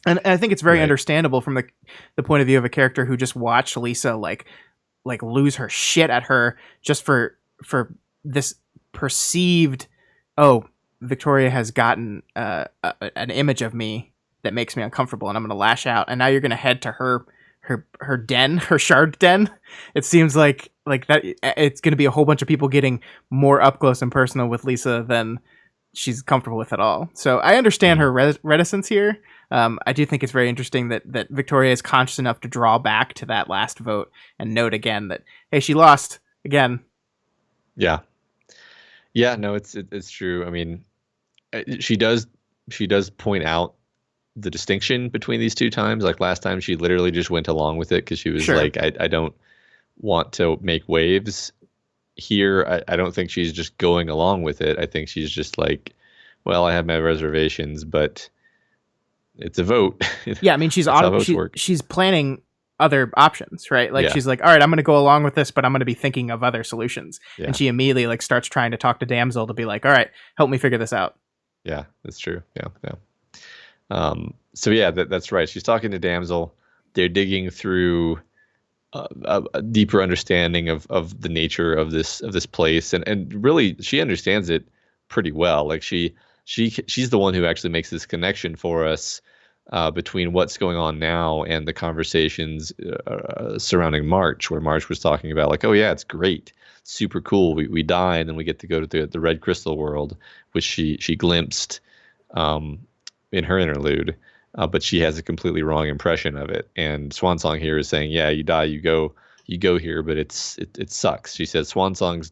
I think it's very understandable from the point of view of a character who just watched Lisa, lose her shit at her just for this perceived, Victoria has gotten an image of me that makes me uncomfortable, and I'm going to lash out. And now you're going to head to her den, her shard den. It seems like that it's going to be a whole bunch of people getting more up close and personal with Lisa than she's comfortable with at all. So I understand her reticence here. I do think it's very interesting that Victoria is conscious enough to draw back to that last vote and note again that, hey, she lost again. Yeah. Yeah, no, it's true. I mean, she does point out the distinction between these two times. Like last time, she literally just went along with it because she was like, I don't want to make waves. Here, I don't think she's just going along with it. I think she's just like, well, I have my reservations, but it's a vote. Yeah, I mean, she's planning other options, right? She's like, all right, I'm going to go along with this, but I'm going to be thinking of other solutions. Yeah. And she immediately starts trying to talk to Damsel to be like, all right, help me figure this out. Yeah, that's true. Yeah. So yeah, that's right. She's talking to Damsel. They're digging through a deeper understanding of the nature of this place, and really she understands it pretty well. She's the one who actually makes this connection for us between what's going on now and the conversations surrounding March, where March was talking about oh yeah, it's great, super cool. We die and then we get to go to the red crystal world, which she glimpsed in her interlude, but she has a completely wrong impression of it. And Swansong here is saying, yeah, you die, you go here, but it sucks. She says Swansong's.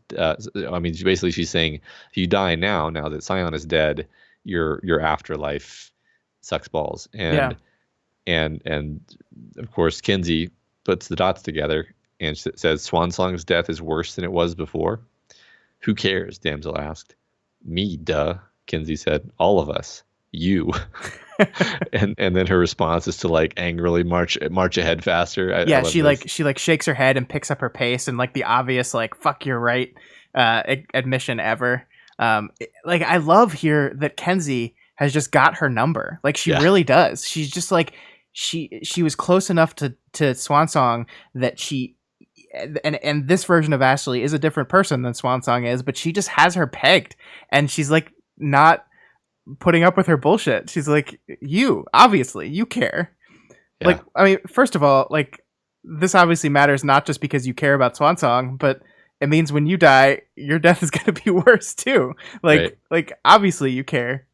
She's saying if you die now that Scion is dead, your afterlife sucks balls. And of course Kinsey puts the dots together and says Swansong's death is worse than it was before. Who cares? Damsel asked. Me, duh. Kinsey said. All of us. You. and then her response is to angrily march ahead faster. She shakes her head and picks up her pace and the obvious fuck you're right admission ever. I love here that Kenzie has just got her number. She really does. She's just she was close enough to Swansong that she and this version of Ashley is a different person than Swansong is, but she just has her pegged and she's not putting up with her bullshit. She's like, you obviously you care. Yeah. First of all, this obviously matters not just because you care about Swansong, but it means when you die, your death is going to be worse too. Obviously you care.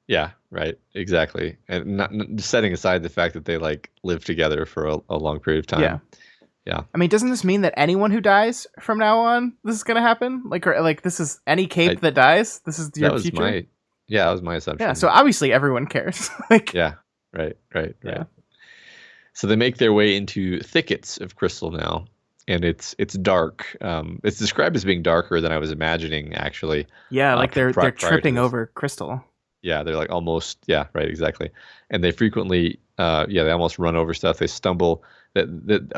Yeah, right. Exactly. And not setting aside the fact that they live together for a long period of time. Yeah. Yeah. Doesn't this mean that anyone who dies from now on, this is going to happen? This is any cape that dies? This is your future? That was my assumption. Yeah, so obviously everyone cares. Yeah, right. Yeah. So they make their way into thickets of crystal now, and it's dark. It's described as being darker than I was imagining, actually. Yeah, they're tripping over crystal. Yeah, they're almost, yeah, right, exactly. And they frequently, they almost run over stuff. They stumble.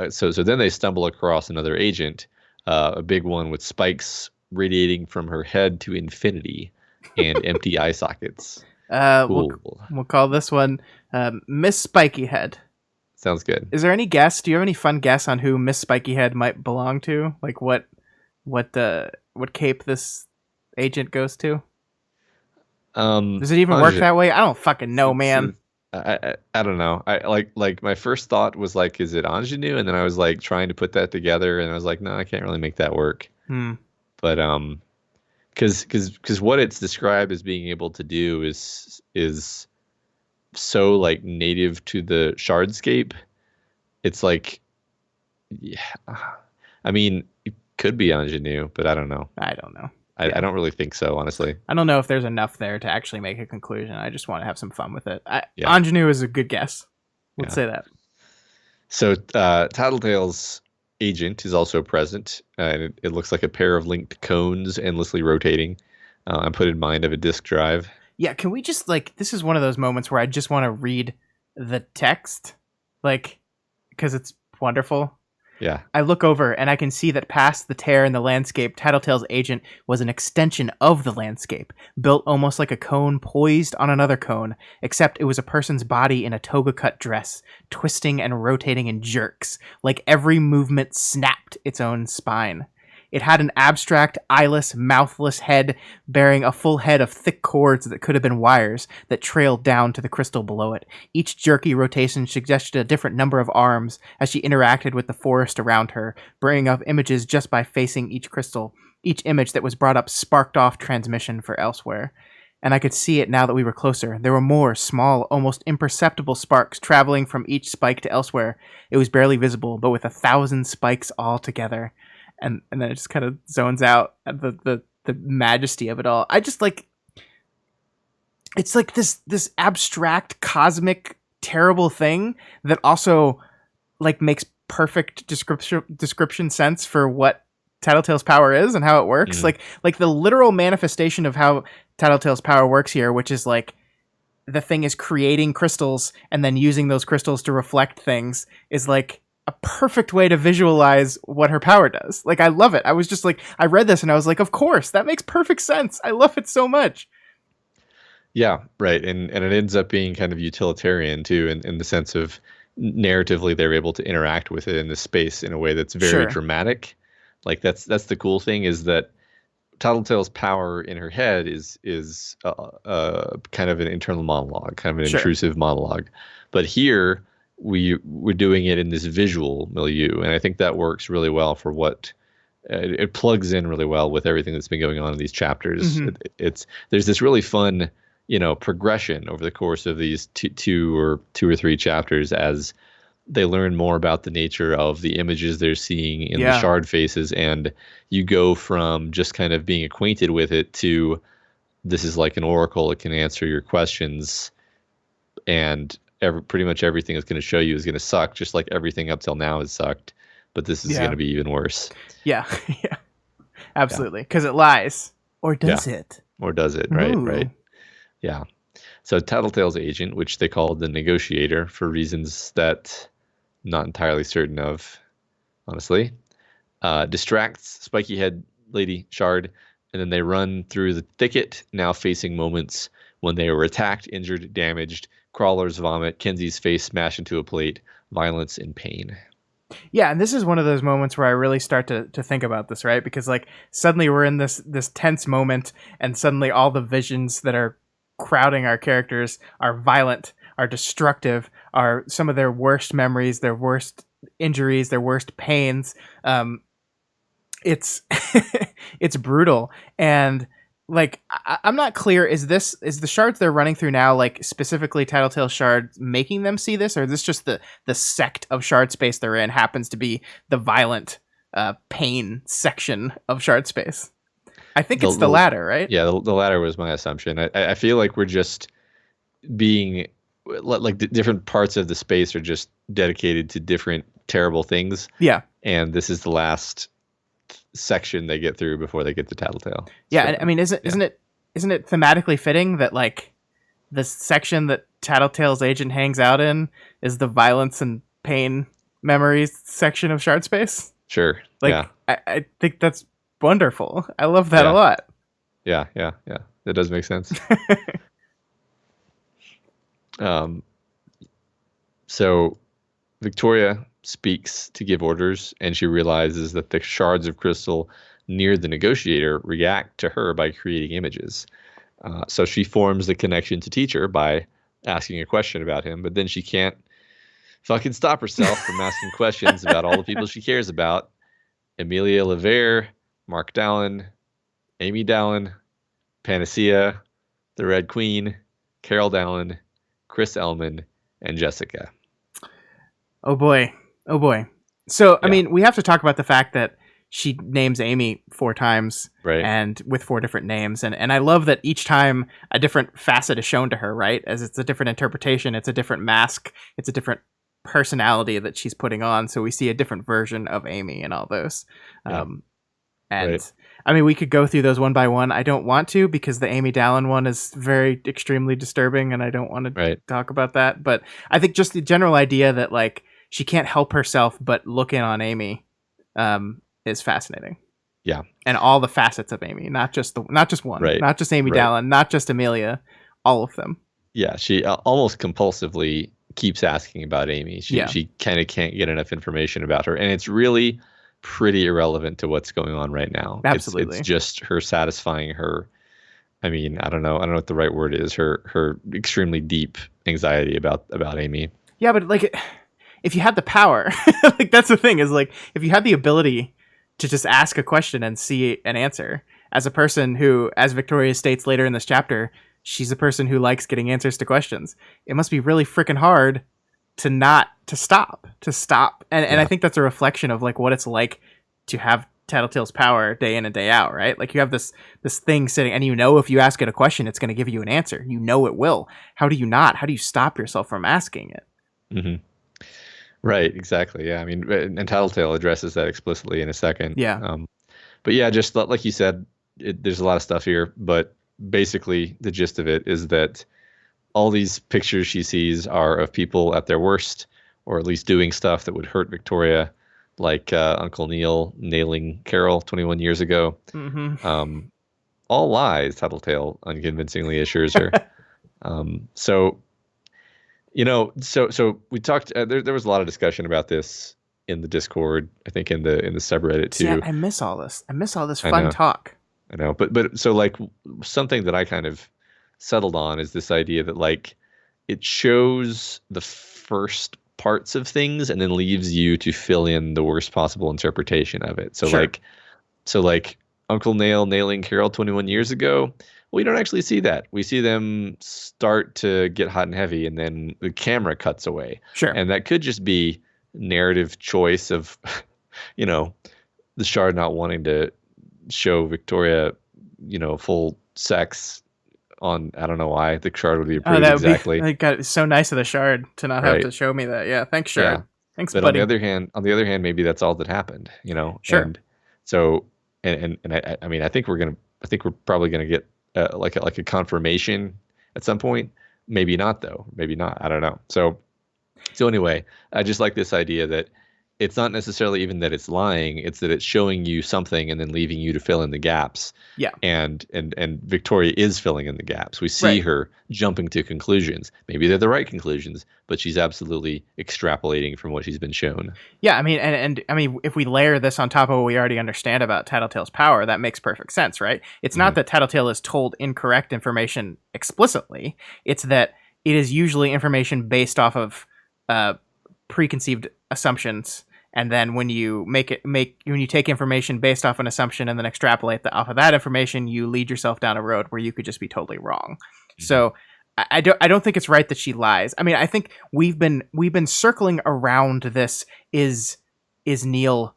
So then they stumble across another agent, a big one with spikes radiating from her head to infinity, and empty eye sockets. We'll Cool. call this one Miss Spiky Head. Sounds good. Is there any guess? Do you have any fun guess on who Miss Spiky Head might belong to? Like what cape this agent goes to? Does it even work that way? I don't fucking know, man. I don't know. I like my first thought was like, is it ingenue? And then I was like trying to put that together, and I was like, no, I can't really make that work. But because what it's described as being able to do is so like native to the Shardscape. It's like, yeah, I mean, it could be ingenue, but I don't know. I don't know. I don't really think so, honestly. I don't know if there's enough there to actually make a conclusion. I just want to have some fun with it. Ingenue is a good guess. Let's say that. So Tattletale's agent is also present, and it looks like a pair of linked cones endlessly rotating. I'm put in mind of a disk drive. Yeah, can we just, like, this is one of those moments where I just want to read the text, like, because it's wonderful. Yeah. I look over and I can see that past the tear in the landscape, Tattletale's agent was an extension of the landscape, built almost like a cone poised on another cone, except it was a person's body in a toga-cut dress, twisting and rotating in jerks, like every movement snapped its own spine. It had an abstract, eyeless, mouthless head bearing a full head of thick cords that could have been wires that trailed down to the crystal below it. Each jerky rotation suggested a different number of arms as she interacted with the forest around her, bringing up images just by facing each crystal. Each image that was brought up sparked off transmission for elsewhere. And I could see it now that we were closer. There were more small, almost imperceptible sparks traveling from each spike to elsewhere. It was barely visible, but with 1,000 spikes all together. And then it just kind of zones out at the majesty of it all. I just like, it's like this abstract, cosmic, terrible thing that also like makes perfect description sense for what Tattletale's power is and how it works. Like the literal manifestation of how Tattletale's power works here, which is like the thing is creating crystals and then using those crystals to reflect things, is like a perfect way to visualize what her power does. Like, I love it. I was just like, I read this and I was like, of course, that makes perfect sense. I love it so much. Yeah, right. And it ends up being kind of utilitarian too, in the sense of narratively they're able to interact with it in this space in a way that's very dramatic. Like that's the cool thing, is that Tattletale's power in her head is kind of an internal monologue, kind of an intrusive monologue. But here we're doing it in this visual milieu, and I think that works really well for what it plugs in really well with everything that's been going on in these chapters. There's this really fun, progression over the course of these two or three chapters as they learn more about the nature of the images they're seeing in the shard faces, and you go from just kind of being acquainted with it to this is like an oracle. It can answer your questions, and pretty much everything it's going to show you is going to suck, just like everything up till now has sucked. But this is going to be even worse. Yeah, absolutely, because it lies, or does it? Or does it? Right, right. Yeah. So Tattletale's agent, which they called the Negotiator for reasons that I'm not entirely certain of, honestly, distracts Spiky Head Lady Shard, and then they run through the thicket, now facing moments when they were attacked, injured, damaged, crawlers vomit, Kenzie's face smashed into a plate, violence and pain. Yeah, and this is one of those moments where I really start to think about this, right? Because like suddenly we're in this tense moment, and suddenly all the visions that are crowding our characters are violent, are destructive, are some of their worst memories, their worst injuries, their worst pains. It's it's brutal, and like I'm not clear. Is the shards they're running through now, like specifically Tattletale shards, making them see this, or is this just the sect of shard space they're in happens to be the violent pain section of shard space? I think it's the latter, right? Yeah, the latter was my assumption. I feel like we're just being like different parts of the space are just dedicated to different terrible things. Yeah, and this is the last section they get through before they get to Tattletale. Yeah, so, and I mean, isn't it thematically fitting that like the section that Tattletale's agent hangs out in is the violence and pain memories section of shard space? Sure. Like, I think that's wonderful. I love that a Yeah. lot. Yeah. That does make sense. Um, so Victoria speaks to give orders, and she realizes that the shards of crystal near the negotiator react to her by creating images. So she forms the connection to teacher by asking a question about him, but then she can't fucking stop herself from asking questions about all the people she cares about. Amelia Levere, Mark Dallin, Amy Dallin, Panacea, the Red Queen, Carol Dallin, Chris Ellman, and Jessica. Oh boy. Oh boy. So, I Yeah. mean, we have to talk about the fact that she names Amy 4 times Right. and with 4 different names. And I love that each time a different facet is shown to her, right? As it's a different interpretation, it's a different mask, it's a different personality that she's putting on. So we see a different version of Amy in all those. Yeah. And Right. I mean, we could go through those one by one. I don't want to because the Amy Dallin one is very extremely disturbing and I don't want to Right. talk about that. But I think just the general idea that like she can't help herself but look in on Amy is fascinating. Yeah. And all the facets of Amy, not just one, Right. not just Amy Right. Dallin, not just Amelia, all of them. Yeah. She almost compulsively keeps asking about Amy. She kind of can't get enough information about her. And it's really pretty irrelevant to what's going on right now. Absolutely. It's just her satisfying her. I mean, I don't know what the right word is. Her extremely deep anxiety about Amy. Yeah, but like, if you had the power, like that's the thing is like, if you had the ability to just ask a question and see an answer, as a person who, as Victoria states later in this chapter, she's a person who likes getting answers to questions. It must be really freaking hard to stop. And I think that's a reflection of like what it's like to have Tattletale's power day in and day out, right? Like you have this thing sitting and you know if you ask it a question, it's going to give you an answer. You know it will. How do you not? How do you stop yourself from asking it? Mm-hmm. Right, exactly. Yeah, I mean, and Tattletale addresses that explicitly in a second. Yeah. But yeah, just like you said, there's a lot of stuff here, but basically the gist of it is that all these pictures she sees are of people at their worst, or at least doing stuff that would hurt Victoria, like Uncle Neil nailing Carol 21 years ago. Mm-hmm. All lies, Tattletale unconvincingly assures her. So we talked. There was a lot of discussion about this in the Discord. I think in the subreddit too. See, I miss all this. I miss all this I fun know. talk. I know, but so like something that I kind of settled on is this idea that like it shows the first parts of things and then leaves you to fill in the worst possible interpretation of it. So Sure. like Uncle Nail nailing Carol 21 years ago. We don't actually see that. We see them start to get hot and heavy, and then the camera cuts away. Sure. And that could just be narrative choice of, the Shard not wanting to show Victoria, full sex on. I don't know why the Shard would be approved exactly. Be, God, it's so nice of the Shard to not have to show me that. Yeah, thanks, Shard. Yeah. Thanks, but buddy. on the other hand, maybe that's all that happened. Sure. And so, and I mean, I think we're probably gonna get like a confirmation at some point. Maybe not though. Maybe not. I don't know. So anyway, I just like this idea that it's not necessarily even that it's lying. It's that it's showing you something and then leaving you to fill in the gaps. Yeah. And Victoria is filling in the gaps. We see her jumping to conclusions. Maybe they're the right conclusions, but she's absolutely extrapolating from what she's been shown. Yeah, I mean, and I mean, if we layer this on top of what we already understand about Tattletale's power, that makes perfect sense, right? It's not that Tattletale is told incorrect information explicitly. It's that it is usually information based off of preconceived assumptions. And then when you when you take information based off an assumption and then extrapolate off of that information, you lead yourself down a road where you could just be totally wrong. Mm-hmm. So I don't think it's right that she lies. I mean, I think we've been circling around this is Neil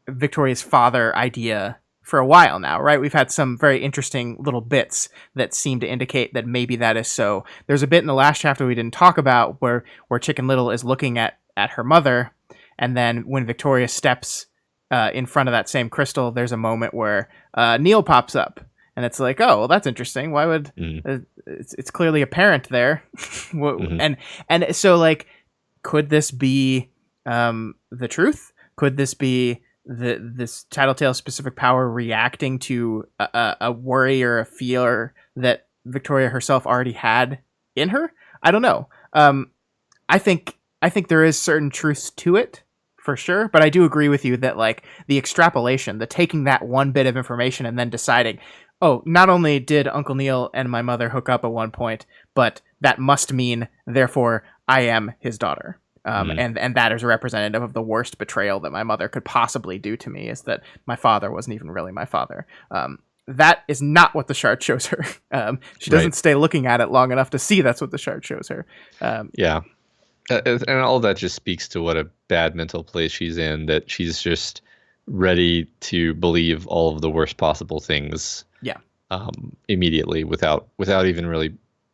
Victoria's father idea for a while now, right? We've had some very interesting little bits that seem to indicate that maybe that is so. There's a bit in the last chapter we didn't talk about where Chicken Little is looking at her mother. And then when Victoria steps in front of that same crystal, there's a moment where Neil pops up. And it's like, oh, well, that's interesting. Why would... it's clearly apparent there. And so, like, could this be the truth? Could this be this Tattletale specific power reacting to a worry or a fear that Victoria herself already had in her. I don't know. I think there is certain truths to it for sure, but I do agree with you that like the extrapolation, the taking that one bit of information and then deciding, oh, not only did Uncle Neil and my mother hook up at one point, but that must mean therefore I am his daughter. And that is representative of the worst betrayal that my mother could possibly do to me, is that my father wasn't even really my father. That is not what the shard shows her. She doesn't stay looking at it long enough to see that's what the shard shows her. Yeah. And all that just speaks to what a bad mental place she's in, that she's just ready to believe all of the worst possible things. Yeah. Immediately without even really.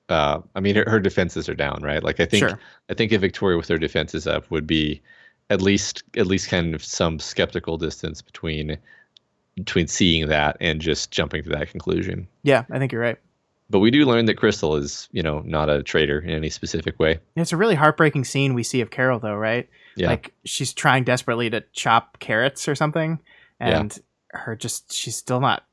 I mean, her defenses are down, right? Like I think if Victoria with her defenses up would be at least kind of some skeptical distance between seeing that and just jumping to that conclusion. Yeah, I think you're right. But we do learn that Crystal is, not a traitor in any specific way. It's a really heartbreaking scene we see of Carol, though, right? Yeah. Like she's trying desperately to chop carrots or something, and she's still not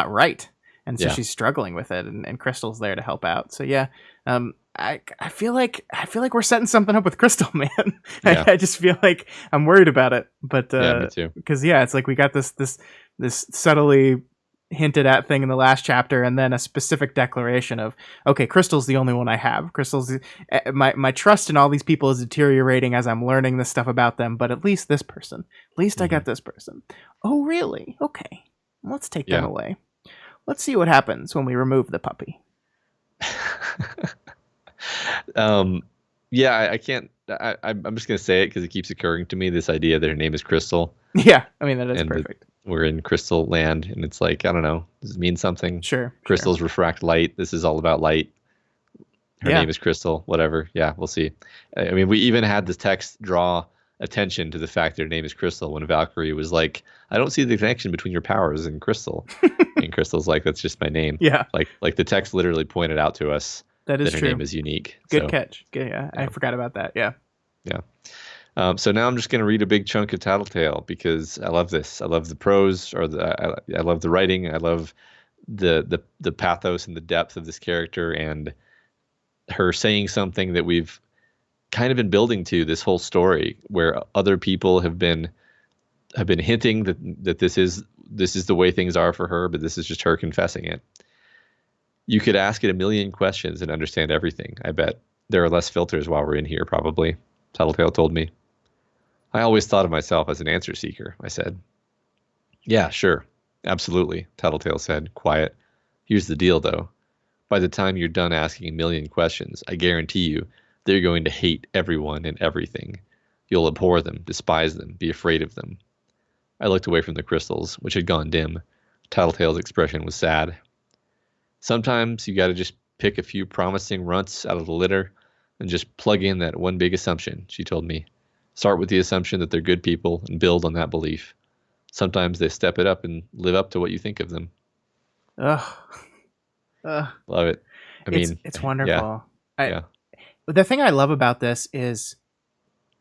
right, and so she's struggling with it, and Crystal's there to help out. So yeah, I feel like we're setting something up with Crystal, man. Yeah. I just feel like I'm worried about it, but me too. Because it's like we got this subtly hinted at thing in the last chapter, and then a specific declaration of, okay, Crystal's the only one I have. Crystal's my trust in all these people is deteriorating as I'm learning this stuff about them, but at least this person, I got this person. Oh really? Okay, let's take them away. Let's see what happens when we remove the puppy. I can't. I'm just gonna say it because it keeps occurring to me, this idea that her name is Crystal. Yeah, I mean that is perfect. We're in Crystal Land, and it's like, I don't know, does it mean something? Sure. Crystals refract light. This is all about light. Her name is Crystal. Whatever. Yeah, we'll see. I mean, we even had this text draw attention to the fact that her name is Crystal when Valkyrie was like, I don't see the connection between your powers and Crystal. And Crystal's like, that's just my name. Yeah. Like the text literally pointed out to us that her name is unique. Good catch. Yeah, I forgot about that. Yeah. Yeah. So now I'm just going to read a big chunk of Tattletale because I love this. I love the prose, or I love the writing. I love the pathos and the depth of this character, and her saying something that we've kind of been building to this whole story, where other people have been hinting that this is the way things are for her, but this is just her confessing it. You could ask it a million questions and understand everything. I bet there are less filters while we're in here, probably. Tattletale told me. I always thought of myself as an answer seeker, I said. Yeah, sure. Absolutely, Tattletale said, quiet. Here's the deal, though. By the time you're done asking a million questions, I guarantee you they're going to hate everyone and everything. You'll abhor them, despise them, be afraid of them. I looked away from the crystals, which had gone dim. Tattletale's expression was sad. Sometimes you got to just pick a few promising runts out of the litter and just plug in that one big assumption, she told me. Start with the assumption that they're good people and build on that belief. Sometimes they step it up and live up to what you think of them. Love it. I mean, it's wonderful. Yeah. The thing I love about this is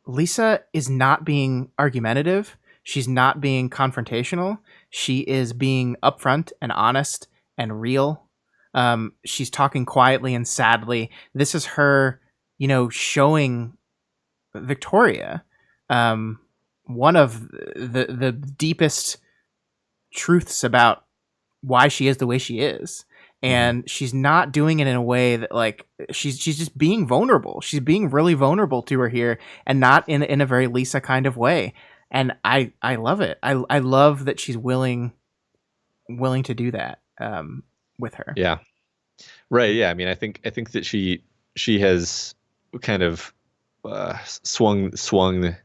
Lisa is not being argumentative. She's not being confrontational. She is being upfront and honest and real. She's talking quietly and sadly. This is her, showing Victoria one of the deepest truths about why she is the way she is. And she's not doing it in a way that, like, she's just being vulnerable. She's being really vulnerable to her here, and not in a very Lisa kind of way. And I love it. I love that she's willing to do that with her. Yeah. Right. Yeah. I mean, I think that she has kind of swung the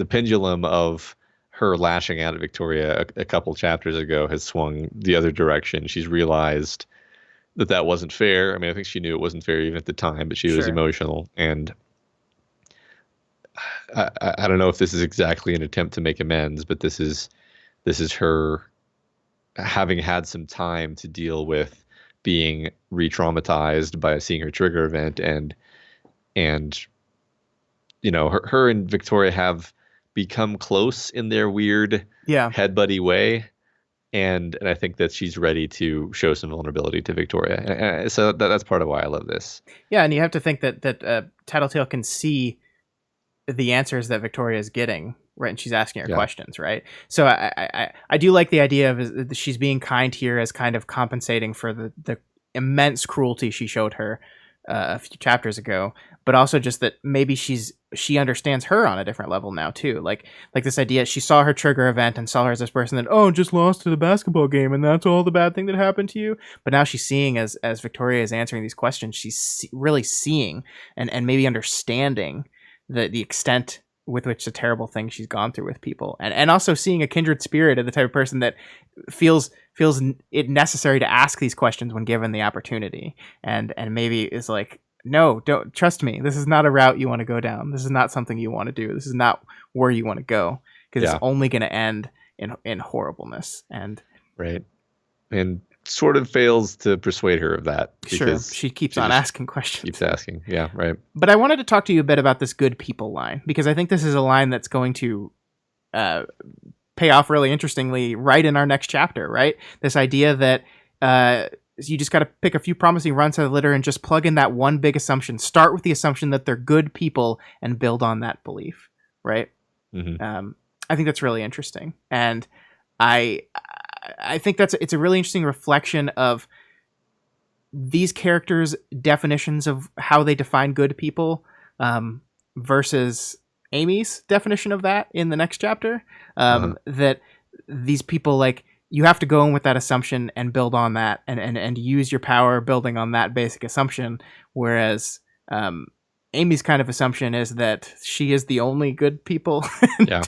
pendulum of her lashing out at Victoria a couple chapters ago has swung the other direction. She's realized that wasn't fair. I mean, I think she knew it wasn't fair even at the time, but she was emotional. And I don't know if this is exactly an attempt to make amends, but this is her having had some time to deal with being re-traumatized by seeing her trigger event, and her and Victoria have become close in their weird Yeah. head buddy way. And I think that she's ready to show some vulnerability to Victoria. So that's part of why I love this. Yeah, and you have to think that Tattletale can see the answers that Victoria is getting, right? And she's asking her questions, right? So I do like the idea of she's being kind here as kind of compensating for the immense cruelty she showed her a few chapters ago, but also just that maybe she understands her on a different level now too. Like this idea, she saw her trigger event and saw her as this person that just lost to the basketball game and that's all the bad thing that happened to you. But now she's seeing as Victoria is answering these questions, she's really seeing and maybe understanding the extent with which the terrible things she's gone through with people, and also seeing a kindred spirit of the type of person that feels it necessary to ask these questions when given the opportunity, and maybe is like, no, don't, trust me, this is not a route you want to go down, this is not something you want to do, this is not where you want to go, because it's only going to end in horribleness. And right, and sort of fails to persuade her of that because she keeps on asking questions. Keeps asking, yeah, right. But I wanted to talk to you a bit about this good people line, because I think this is a line that's going to pay off really interestingly right in our next chapter, right? This idea that you just got to pick a few promising runs out of the litter and just plug in that one big assumption. Start with the assumption that they're good people and build on that belief, right? Mm-hmm. I think that's really interesting, and I think it's a really interesting reflection of these characters' definitions of how they define good people versus Amy's definition of that in the next chapter. That these people, like, you have to go in with that assumption and build on that and use your power building on that basic assumption. Whereas Amy's kind of assumption is that she is the only good people and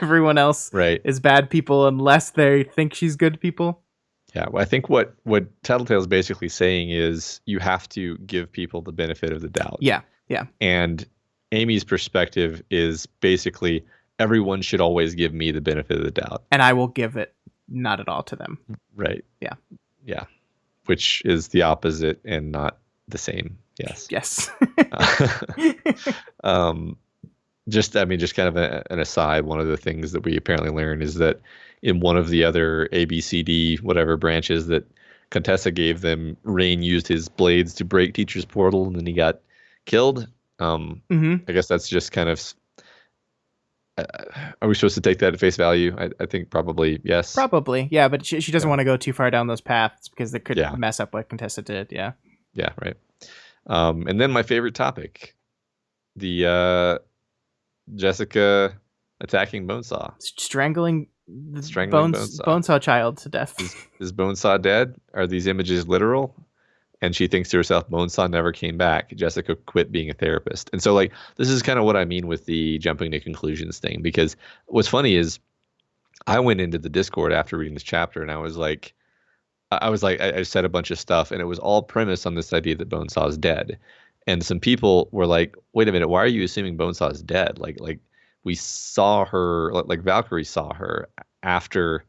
everyone else is bad people unless they think she's good people. Yeah, well, I think what Tattletale is basically saying is you have to give people the benefit of the doubt. Yeah. And Amy's perspective is basically everyone should always give me the benefit of the doubt. And I will give it not at all to them. Right. Yeah. Yeah. Which is the opposite and not the same. Yes. Just kind of an aside, one of the things that we apparently learned is that in one of the other ABCD whatever branches that Contessa gave them, Rain used his blades to break Teacher's portal and then he got killed. I guess that's just kind of are we supposed to take that at face value? I think probably yes. Probably, yeah, but she doesn't want to go too far down those paths because they could mess up what Contessa did. Yeah, right. And then my favorite topic, the Jessica attacking Bonesaw. Strangling Bonesaw child to death. Is Bonesaw dead? Are these images literal? And she thinks to herself, Bonesaw never came back. Jessica quit being a therapist. And so, like, this is kind of what I mean with the jumping to conclusions thing. Because what's funny is I went into the Discord after reading this chapter and I said a bunch of stuff and it was all premised on this idea that Bonesaw is dead. And some people were like, wait a minute, why are you assuming Bonesaw is dead? Like we saw her, like Valkyrie saw her after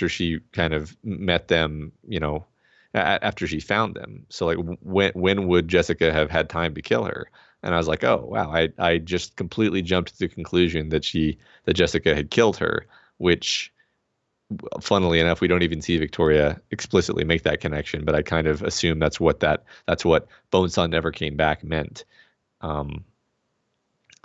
she kind of met them, after she found them. So like when would Jessica have had time to kill her? And I was like, oh wow, I just completely jumped to the conclusion that Jessica had killed her, which funnily enough, we don't even see Victoria explicitly make that connection, but I kind of assume that's what Bonesaw never came back meant. But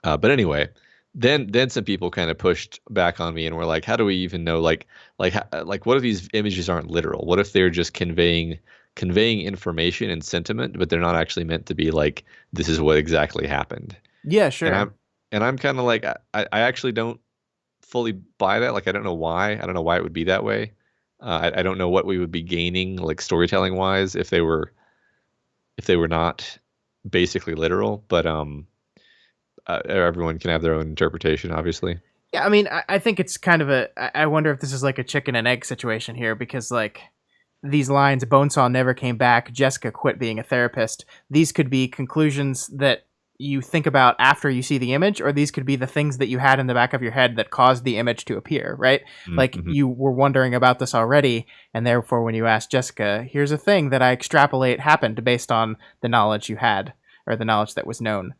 anyway, then some people kind of pushed back on me and were like, how do we even know, like what if these images aren't literal? What if they're just conveying information and sentiment, but they're not actually meant to be like, this is what exactly happened? Yeah, sure. And I'm kind of like, I actually don't fully buy that. Like, I don't know why it would be that way. I don't know what we would be gaining, like, storytelling wise, if they were not basically literal, but everyone can have their own interpretation, obviously. Yeah, I mean, I think it's kind of I wonder if this is like a chicken and egg situation here, because like these lines, Bonesaw never came back, Jessica quit being a therapist, these could be conclusions that you think about after you see the image, or these could be the things that you had in the back of your head that caused the image to appear, right? Mm-hmm. Like you were wondering about this already, and therefore when you ask Jessica, here's a thing that I extrapolate happened based on the knowledge you had, or the knowledge that was known.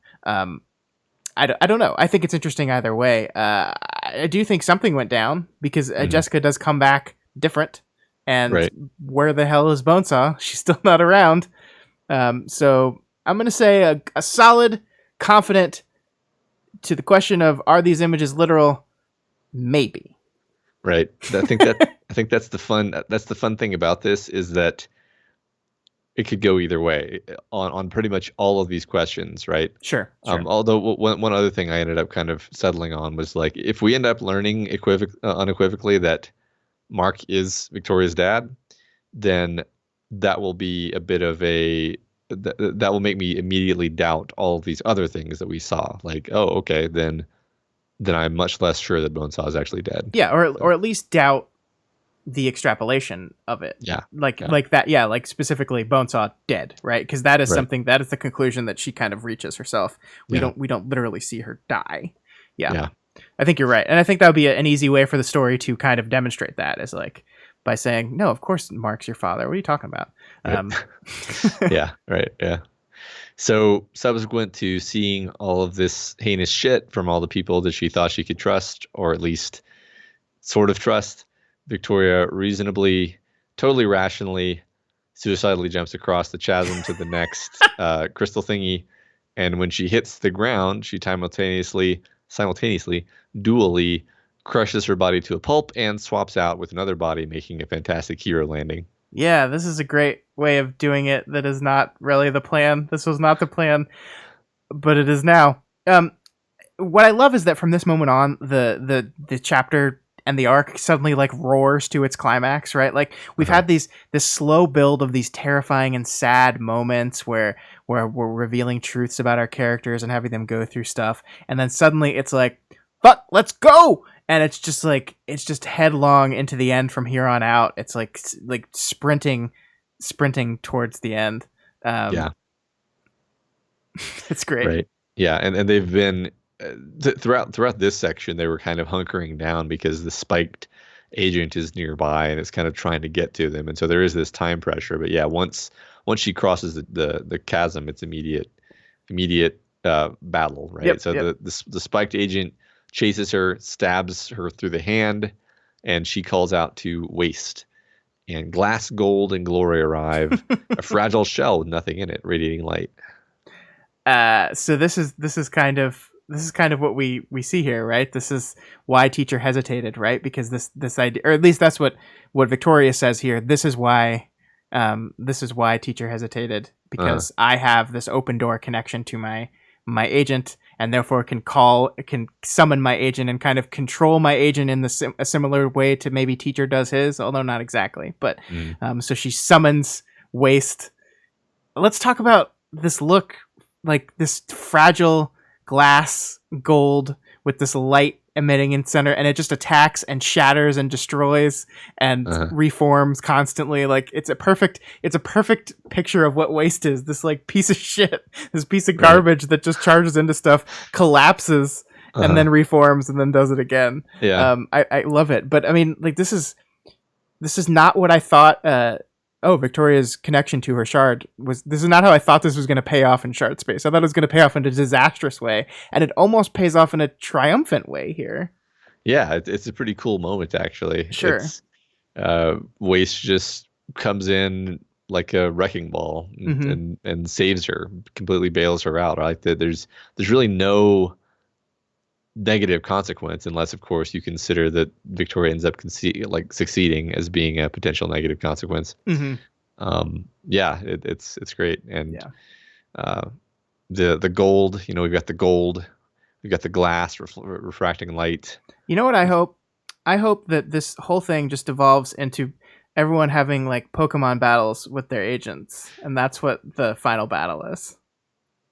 I don't know. I think it's interesting either way. I do think something went down because Jessica does come back different. And Right. where the hell is Bonesaw? She's still not around. So I'm going to say a solid, confident to the question of, are these images literal? Maybe. Right. I think that's the fun thing about this, is that it could go either way on pretty much all of these questions, right? Sure. Although one other thing I ended up kind of settling on was, like, if we end up learning unequivocally that Mark is Victoria's dad, then that will be a bit of that will make me immediately doubt all of these other things that we saw. Like, oh, okay, then I'm much less sure that Bonesaw is actually dead. Yeah, or at least doubt the extrapolation of it. Yeah. Like that. Yeah, like specifically Bonesaw dead, right? Because that is Right. something, that is the conclusion that she kind of reaches herself. We Yeah. don't literally see her die. Yeah. Yeah. I think you're right. And I think that would be an easy way for the story to kind of demonstrate that, is like by saying, no, of course Mark's your father. What are you talking about? Right. Yeah. Right. Yeah. So subsequent to seeing all of this heinous shit from all the people that she thought she could trust, or at least sort of trust, Victoria reasonably, totally rationally, suicidally jumps across the chasm to the next crystal thingy. And when she hits the ground, she simultaneously, dually crushes her body to a pulp and swaps out with another body, making a fantastic hero landing. Yeah, this is a great way of doing it. That is not really the plan. This was not the plan, but it is now. What I love is that from this moment on, the chapter and the arc suddenly like roars to its climax, right? Like we've had this slow build of these terrifying and sad moments where we're revealing truths about our characters and having them go through stuff, and then suddenly it's like, fuck, let's go. And it's just headlong into the end from here on out. It's like sprinting towards the end. Yeah. It's great. Right. Yeah. And they've been throughout this section, they were kind of hunkering down because the spiked agent is nearby and it's kind of trying to get to them. And so there is this time pressure. But yeah, once she crosses the chasm, it's immediate battle, right? Yep, so yep. The spiked agent chases her, stabs her through the hand, and she calls out to Waste. And glass, gold, and glory arrive. A fragile shell with nothing in it, radiating light. So this is kind of what we see here, right? This is why Teacher hesitated, right? Because this idea, or at least that's what Victoria says here. This is why Teacher hesitated, because I have this open door connection to my agent, and therefore can summon my agent and kind of control my agent in a similar way to maybe Teacher does his, although not exactly. But so she summons Waste. Let's talk about this look, like this fragile glass gold with this light emitting in center, and it just attacks and shatters and destroys and reforms constantly. Like it's a perfect picture of what Waste is. This like piece of shit, this piece of garbage that just charges into stuff, collapses, and then reforms and then does it again. Yeah. I love it. But I mean, like this is not what I thought Victoria's connection to her shard was. This is not how I thought this was going to pay off in Shard Space. I thought it was going to pay off in a disastrous way, and it almost pays off in a triumphant way here. Yeah, it's a pretty cool moment, actually. Sure. Waste just comes in like a wrecking ball and saves her, completely bails her out. Right? There's really no negative consequence, unless of course you consider that Victoria ends up succeeding as being a potential negative consequence. Yeah, it's great. And the gold, we've got the gold, we've got the glass refracting light. You know what I hope that this whole thing just evolves into everyone having like Pokemon battles with their agents, and that's what the final battle is.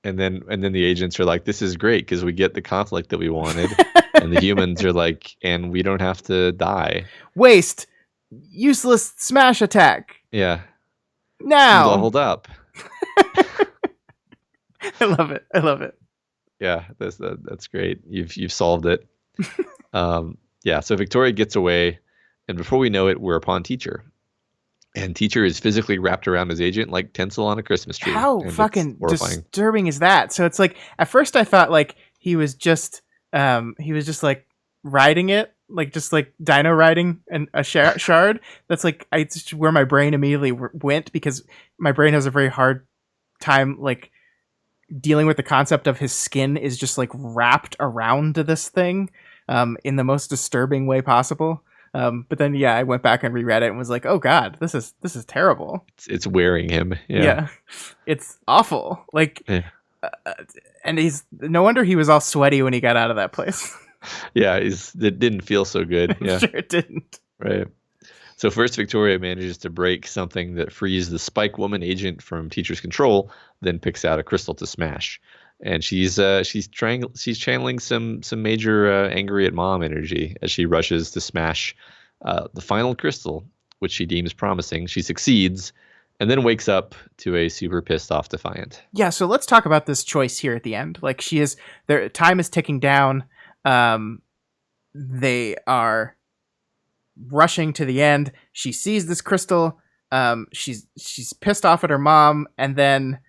And then the agents are like, this is great because we get the conflict that we wanted. And the humans are like, and we don't have to die. Waste. Useless smash attack. Yeah. Now. Leveled up. I love it. Yeah, that's great. You've solved it. Yeah, so Victoria gets away, and before we know it, we're upon Teacher. And Teacher is physically wrapped around his agent like tinsel on a Christmas tree. How fucking disturbing is that? So it's like, at first I thought like he was just like riding it, like just like dino riding and a shard. That's like it's where my brain immediately went, because my brain has a very hard time like dealing with the concept of his skin is just like wrapped around this thing in the most disturbing way possible. But then yeah, I went back and reread it and was like, oh god, this is terrible. It's wearing him. Yeah, it's awful. Like, Yeah. And he's no wonder he was all sweaty when he got out of that place. Yeah, it didn't feel so good. Yeah, Sure it didn't. right. So first, Victoria manages to break something that frees the Spike Woman agent from Teacher's control, then picks out a crystal to smash. And she's channeling some major angry at mom energy as she rushes to smash the final crystal, which she deems promising. She succeeds, and then wakes up to a super pissed off Defiant. Yeah, so let's talk about this choice here at the end. Like, their time is ticking down. They are rushing to the end. She sees this crystal. She's pissed off at her mom, and then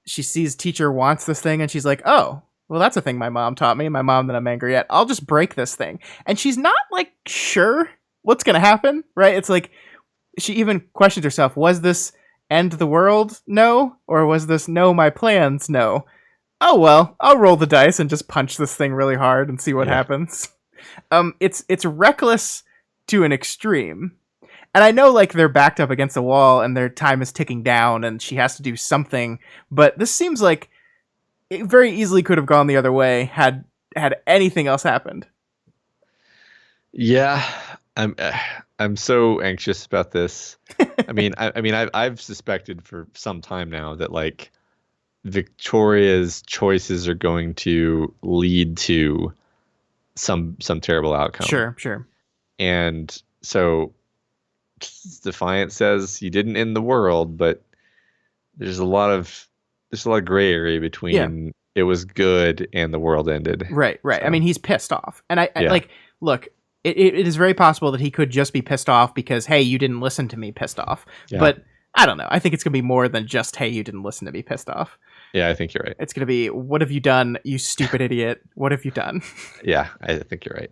she sees Teacher wants this thing, and she's like, oh, well, that's a thing my mom taught me, my mom that I'm angry at. I'll just break this thing. And she's not like sure what's gonna happen, right? It's like she even questions herself, was this end the world? No. Or was this no, my plans? No. Oh well, I'll roll the dice and just punch this thing really hard and see what happens. It's reckless to an extreme. And I know like they're backed up against the wall and their time is ticking down and she has to do something, but this seems like it very easily could have gone the other way had anything else happened. Yeah, I'm so anxious about this. I mean, I've suspected for some time now that like Victoria's choices are going to lead to some terrible outcome. Sure. And so Defiant says you didn't end the world, but there's a lot of gray area between it was good and the world ended. Right. So. I mean, he's pissed off. And I like, look, it is very possible that he could just be pissed off because, hey, you didn't listen to me, pissed off. Yeah. But I don't know. I think it's going to be more than just, hey, you didn't listen to me, pissed off. Yeah, I think you're right. It's going to be, what have you done, you stupid idiot? What have you done? Yeah, I think you're right.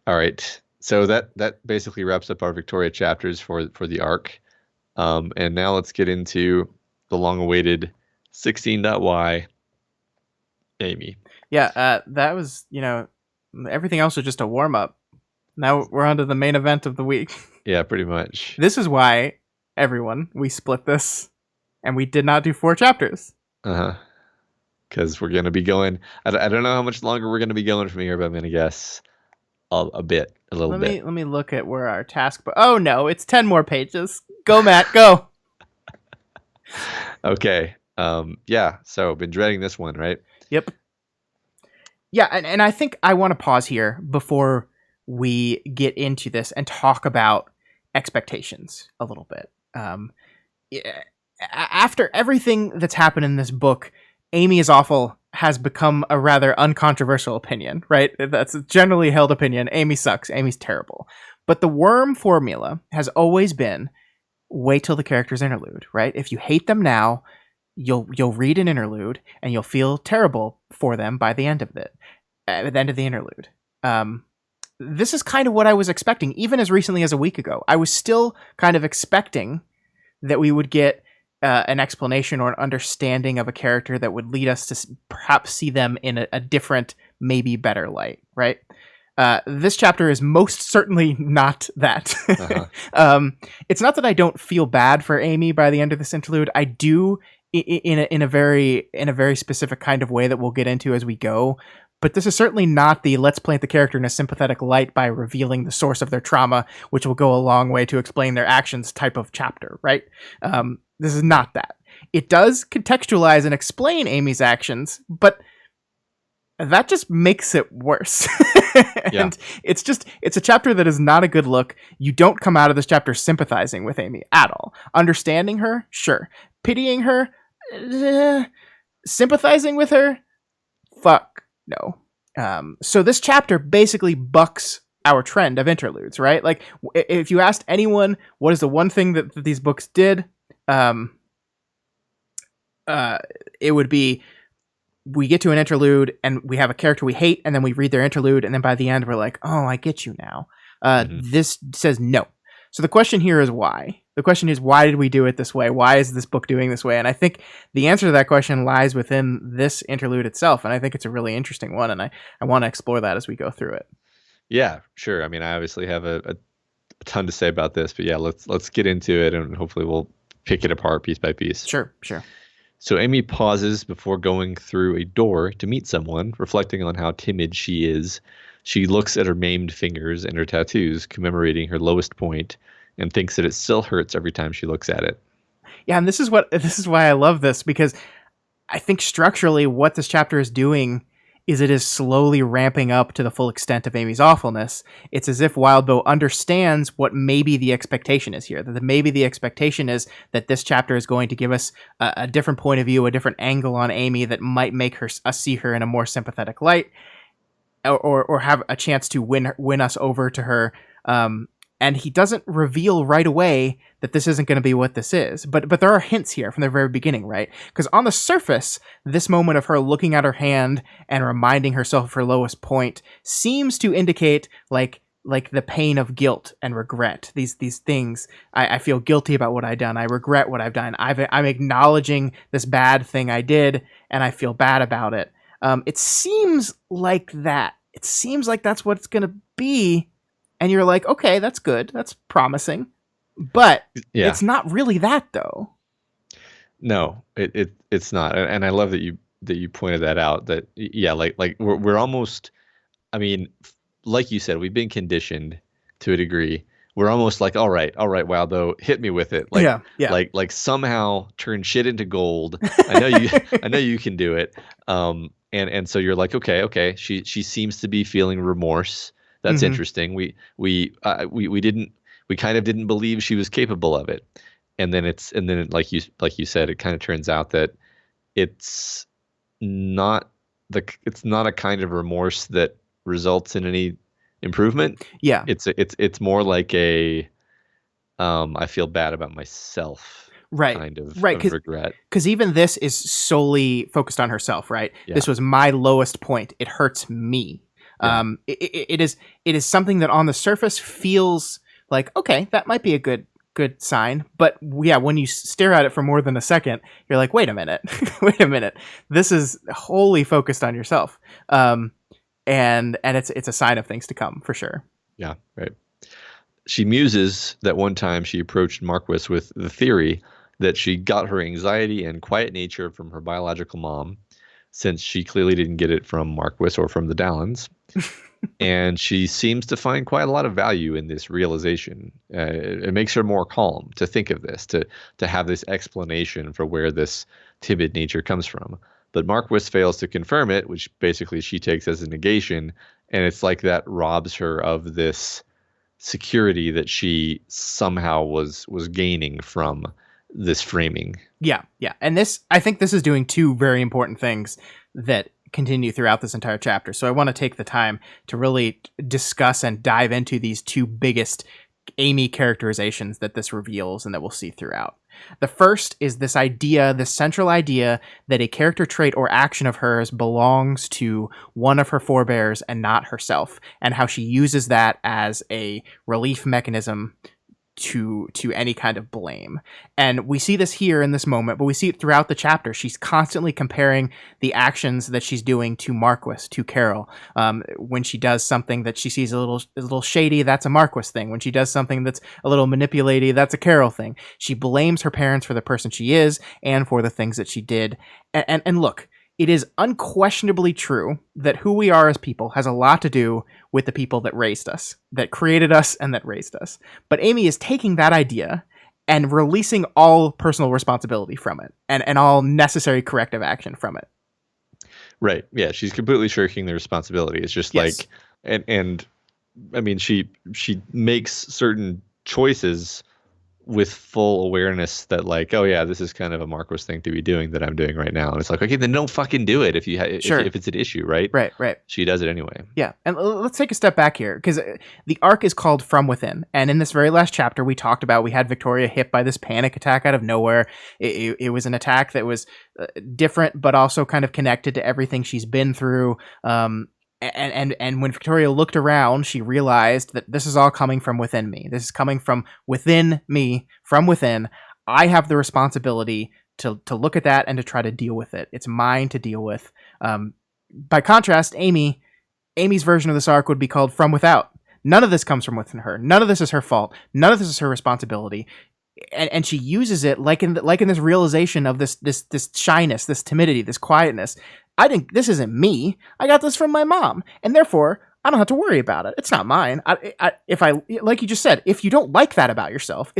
All right. So that basically wraps up our Victoria chapters for the arc. And now let's get into the long-awaited 16.y Amy. Yeah, that was, everything else was just a warm-up. Now we're on to the main event of the week. Yeah, pretty much. This is why, everyone, we split this, and we did not do 4 chapters. Uh-huh. Because we're going to be going... I don't know how much longer we're going to be going from here, but I'm going to guess a little bit. Let me look at where our task... Oh, no, it's 10 more pages. Go, Matt, go! Okay. Yeah, so been dreading this one, right? Yep. Yeah, and I think I want to pause here before we get into this and talk about expectations a little bit. After everything that's happened in this book, Amy is awful has become a rather uncontroversial opinion, right? That's a generally held opinion. Amy sucks. Amy's terrible. But the worm formula has always been wait till the character's interlude, right? If you hate them now, you'll read an interlude and you'll feel terrible for them by the end of it. At the end of the interlude. This is kind of what I was expecting, even as recently as a week ago. I was still kind of expecting that we would get an explanation or an understanding of a character that would lead us to perhaps see them in a different, maybe better light, right? This chapter is most certainly not that. Uh-huh. It's not that I don't feel bad for Amy by the end of this interlude. I do in a very specific kind of way that we'll get into as we go. But this is certainly not the let's paint the character in a sympathetic light by revealing the source of their trauma, which will go a long way to explain their actions type of chapter, right? This is not that. It does contextualize and explain Amy's actions, but that just makes it worse. And it's a chapter that is not a good look. You don't come out of this chapter sympathizing with Amy at all. Understanding her, sure. Pitying her, sympathizing with her, fuck no. So this chapter basically bucks our trend of interludes, right? Like, if you asked anyone what is the one thing that these books did, it would be we get to an interlude and we have a character we hate, and then we read their interlude, and then by the end we're like, oh, I get you now. This says no. So the question here is why. The question is, why did we do it this way? Why is this book doing this way? And I think the answer to that question lies within this interlude itself, and I think it's a really interesting one, and I want to explore that as we go through it. Yeah, sure. I mean, I obviously have a ton to say about this, but yeah, let's get into it, and hopefully we'll pick it apart piece by piece. Sure. So Amy pauses before going through a door to meet someone, reflecting on how timid she is. She looks at her maimed fingers and her tattoos, commemorating her lowest point, and thinks that it still hurts every time she looks at it. Yeah, and this is why I love this, because I think structurally what this chapter is doing is it is slowly ramping up to the full extent of Amy's awfulness. It's as if Wildbow understands what maybe the expectation is here. That maybe the expectation is that this chapter is going to give us a different point of view, a different angle on Amy that might make us see her in a more sympathetic light, or have a chance to win us over to her. And he doesn't reveal right away that this isn't going to be what this is. But there are hints here from the very beginning, right? Because on the surface, this moment of her looking at her hand and reminding herself of her lowest point seems to indicate like the pain of guilt and regret. These things, I feel guilty about what I've done. I regret what I've done. I'm acknowledging this bad thing I did, and I feel bad about it. It seems like that. It seems like that's what it's going to be. And you're like, okay, that's good. That's promising. But It's not really that, though. No, it's not. And I love that you pointed that out. That like we're almost. I mean, like you said, we've been conditioned to a degree. We're almost like, all right, Waldo, hit me with it. Like, yeah. Like somehow turn shit into gold. I know you can do it. And so you're like, okay. She seems to be feeling remorse. That's interesting. We kind of didn't believe she was capable of it, and then like you said, it kind of turns out that it's not a kind of remorse that results in any improvement. Yeah, it's more like a I feel bad about myself. Right. Kind of regret. Because even this is solely focused on herself, right? Yeah. This was my lowest point. It hurts me. Yeah. It is something that on the surface feels like, okay, that might be a good sign. But yeah, when you stare at it for more than a second, you're like, wait a minute. This is wholly focused on yourself. And it's a sign of things to come for sure. Yeah, right. She muses that one time she approached Marquis with the theory that she got her anxiety and quiet nature from her biological mom, since she clearly didn't get it from Marquis or from the Dallins. And she seems to find quite a lot of value in this realization. It makes her more calm to think of this, to have this explanation for where this timid nature comes from. But Marquis fails to confirm it, which basically she takes as a negation, and it's like that robs her of this security that she somehow was gaining from this framing. Yeah. And I think this is doing two very important things that continue throughout this entire chapter. So I want to take the time to really discuss and dive into these two biggest Amy characterizations that this reveals and that we'll see throughout. The first is this central idea that a character trait or action of hers belongs to one of her forebears and not herself, and how she uses that as a relief mechanism to any kind of blame. And we see this here in this moment, but we see it throughout the chapter. She's constantly comparing the actions that she's doing to Marquis, to Carol. When she does something that she sees a little shady, that's a Marquis thing. When she does something that's a little manipulative, that's a Carol thing. She blames her parents for the person she is and for the things that she did. And look, it is unquestionably true that who we are as people has a lot to do with the people that raised us, that created us, and that raised us. But Amy is taking that idea and releasing all personal responsibility from it and all necessary corrective action from it. Right. Yeah, she's completely shirking the responsibility. It's just like, and I mean, she makes certain choices with full awareness that like, oh yeah, this is kind of a Marquis thing to be doing that I'm doing right now. And it's like, okay, then don't fucking do it if Sure. if it's an issue, right? Right, right. She does it anyway. Yeah, and let's take a step back here, because the arc is called From Within, and in this very last chapter, we talked about we had Victoria hit by this panic attack out of nowhere. It was an attack that was different, but also kind of connected to everything she's been through. And when Victoria looked around, she realized that this is all coming from within me. This is coming from within me, from within. I have the responsibility to look at that and to try to deal with it. It's mine to deal with. By contrast, Amy's version of this arc would be called From Without. None of this comes from within her. None of this is her fault. None of this is her responsibility. And she uses it like in this realization of this shyness, this timidity, this quietness. I think this isn't me. I got this from my mom, and therefore I don't have to worry about it. It's not mine. If I, like you just said, if you don't like that about yourself,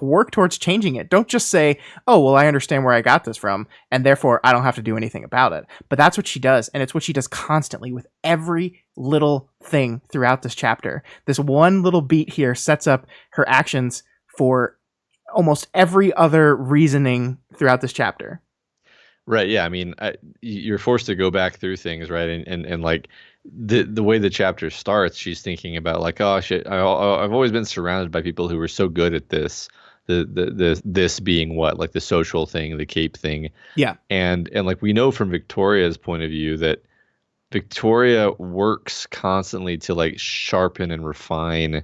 work towards changing it. Don't just say, oh, well, I understand where I got this from, and therefore I don't have to do anything about it. But that's what she does, and it's what she does constantly with every little thing throughout this chapter. This one little beat here sets up her actions for almost every other reasoning throughout this chapter. Right. Yeah. I mean, you're forced to go back through things, right? And like the way the chapter starts, she's thinking about like, oh shit, I've always been surrounded by people who were so good at this. This being what, like the social thing, the cape thing. Yeah. And like we know from Victoria's point of view that Victoria works constantly to like sharpen and refine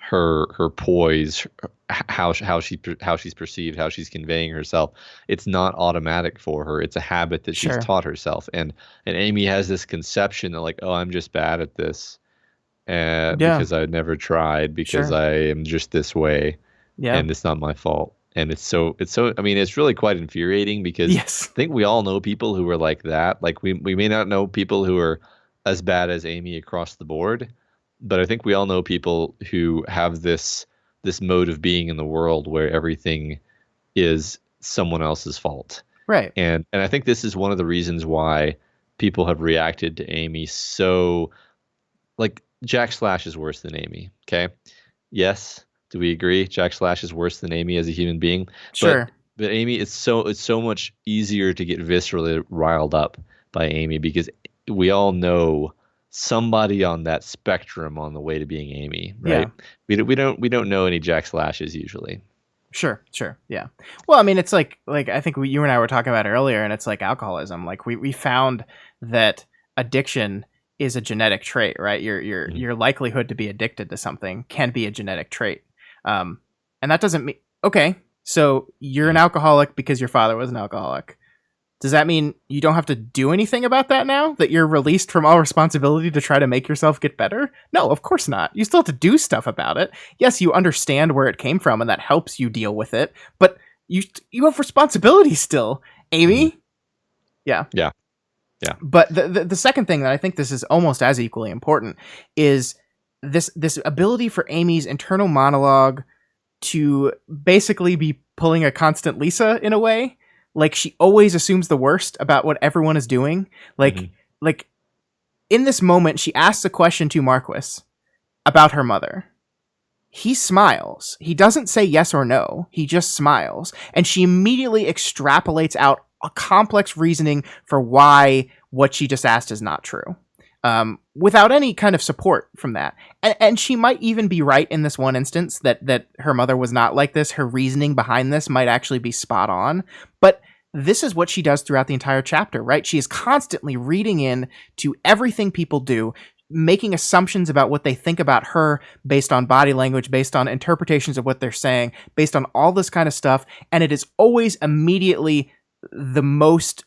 her poise, how she's perceived, how she's conveying herself. It's not automatic for her. It's a habit that she's taught herself. And Amy has this conception that like, oh, I'm just bad at this, because I never tried, because I am just this way, and it's not my fault. And it's so. I mean, it's really quite infuriating because I think we all know people who are like that. Like we may not know people who are as bad as Amy across the board, but I think we all know people who have this mode of being in the world where everything is someone else's fault. Right. And I think this is one of the reasons why people have reacted to Amy so, like, Jack Slash is worse than Amy. Okay. Yes. Do we agree? Jack Slash is worse than Amy as a human being. Sure. But Amy, it's so much easier to get viscerally riled up by Amy because we all know somebody on that spectrum on the way to being Amy, right? Yeah. We don't know any Jack Slashes usually. Sure. Yeah. Well, I mean, it's like I think you and I were talking about earlier, and it's like alcoholism. Like we found that addiction is a genetic trait, right? Your likelihood to be addicted to something can be a genetic trait. And that doesn't mean, okay, so you're an alcoholic because your father was an alcoholic. Does that mean you don't have to do anything about that now? That you're released from all responsibility to try to make yourself get better? No, of course not. You still have to do stuff about it. Yes, you understand where it came from and that helps you deal with it, but you have responsibility still, Amy. Yeah. But the second thing that I think this is almost as equally important is this ability for Amy's internal monologue to basically be pulling a constant Lisa in a way. Like she always assumes the worst about what everyone is doing. Like in this moment, she asks a question to Marquis about her mother. He smiles. He doesn't say yes or no. He just smiles. And she immediately extrapolates out a complex reasoning for why what she just asked is not true. Without any kind of support from that. And she might even be right in this one instance that her mother was not like this. Her reasoning behind this might actually be spot on. But this is what she does throughout the entire chapter, right? She is constantly reading in to everything people do, making assumptions about what they think about her based on body language, based on interpretations of what they're saying, based on all this kind of stuff. And it is always immediately the most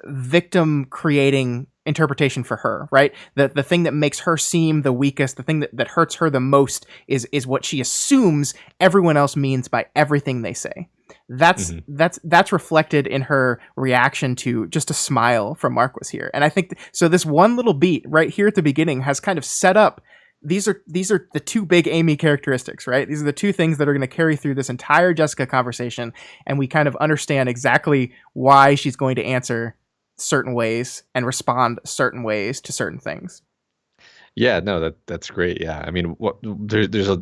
victim creating interpretation for her, right? The thing that makes her seem the weakest, the thing that hurts her the most is what she assumes everyone else means by everything they say. That's reflected in her reaction to just a smile from Marquis here. And I think so this one little beat right here at the beginning has kind of set up these are the two big Amy characteristics, right? These are the two things that are going to carry through this entire Jessica conversation, and we kind of understand exactly why she's going to answer certain ways and respond certain ways to certain things. Yeah, no, that's great. Yeah, I mean,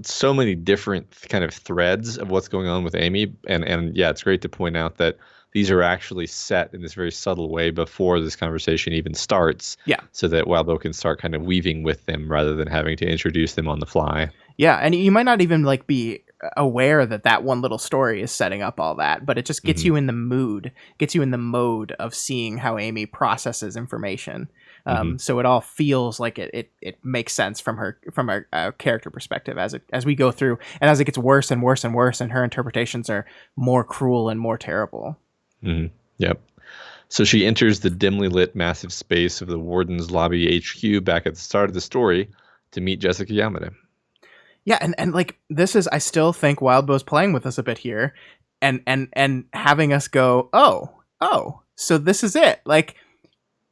so many different kind of threads of what's going on with Amy, and yeah, it's great to point out that these are actually set in this very subtle way before this conversation even starts, Yeah. so that Wildbow can start kind of weaving with them rather than having to introduce them on the fly. Yeah, and you might not even like be aware that that one little story is setting up all that, but it just gets Hmm. you in the mood, gets you in the mode of seeing how Amy processes information. Hmm. So it all feels like it makes sense from a character perspective as we go through, and as it gets worse and worse and worse, and her interpretations are more cruel and more terrible. Hmm. Yep. So she enters the dimly lit massive space of the Warden's Lobby HQ back at the start of the story to meet Jessica Yamada. Yeah, and like this is, I still think Wildbow's playing with us a bit here, and having us go, oh, so this is it. Like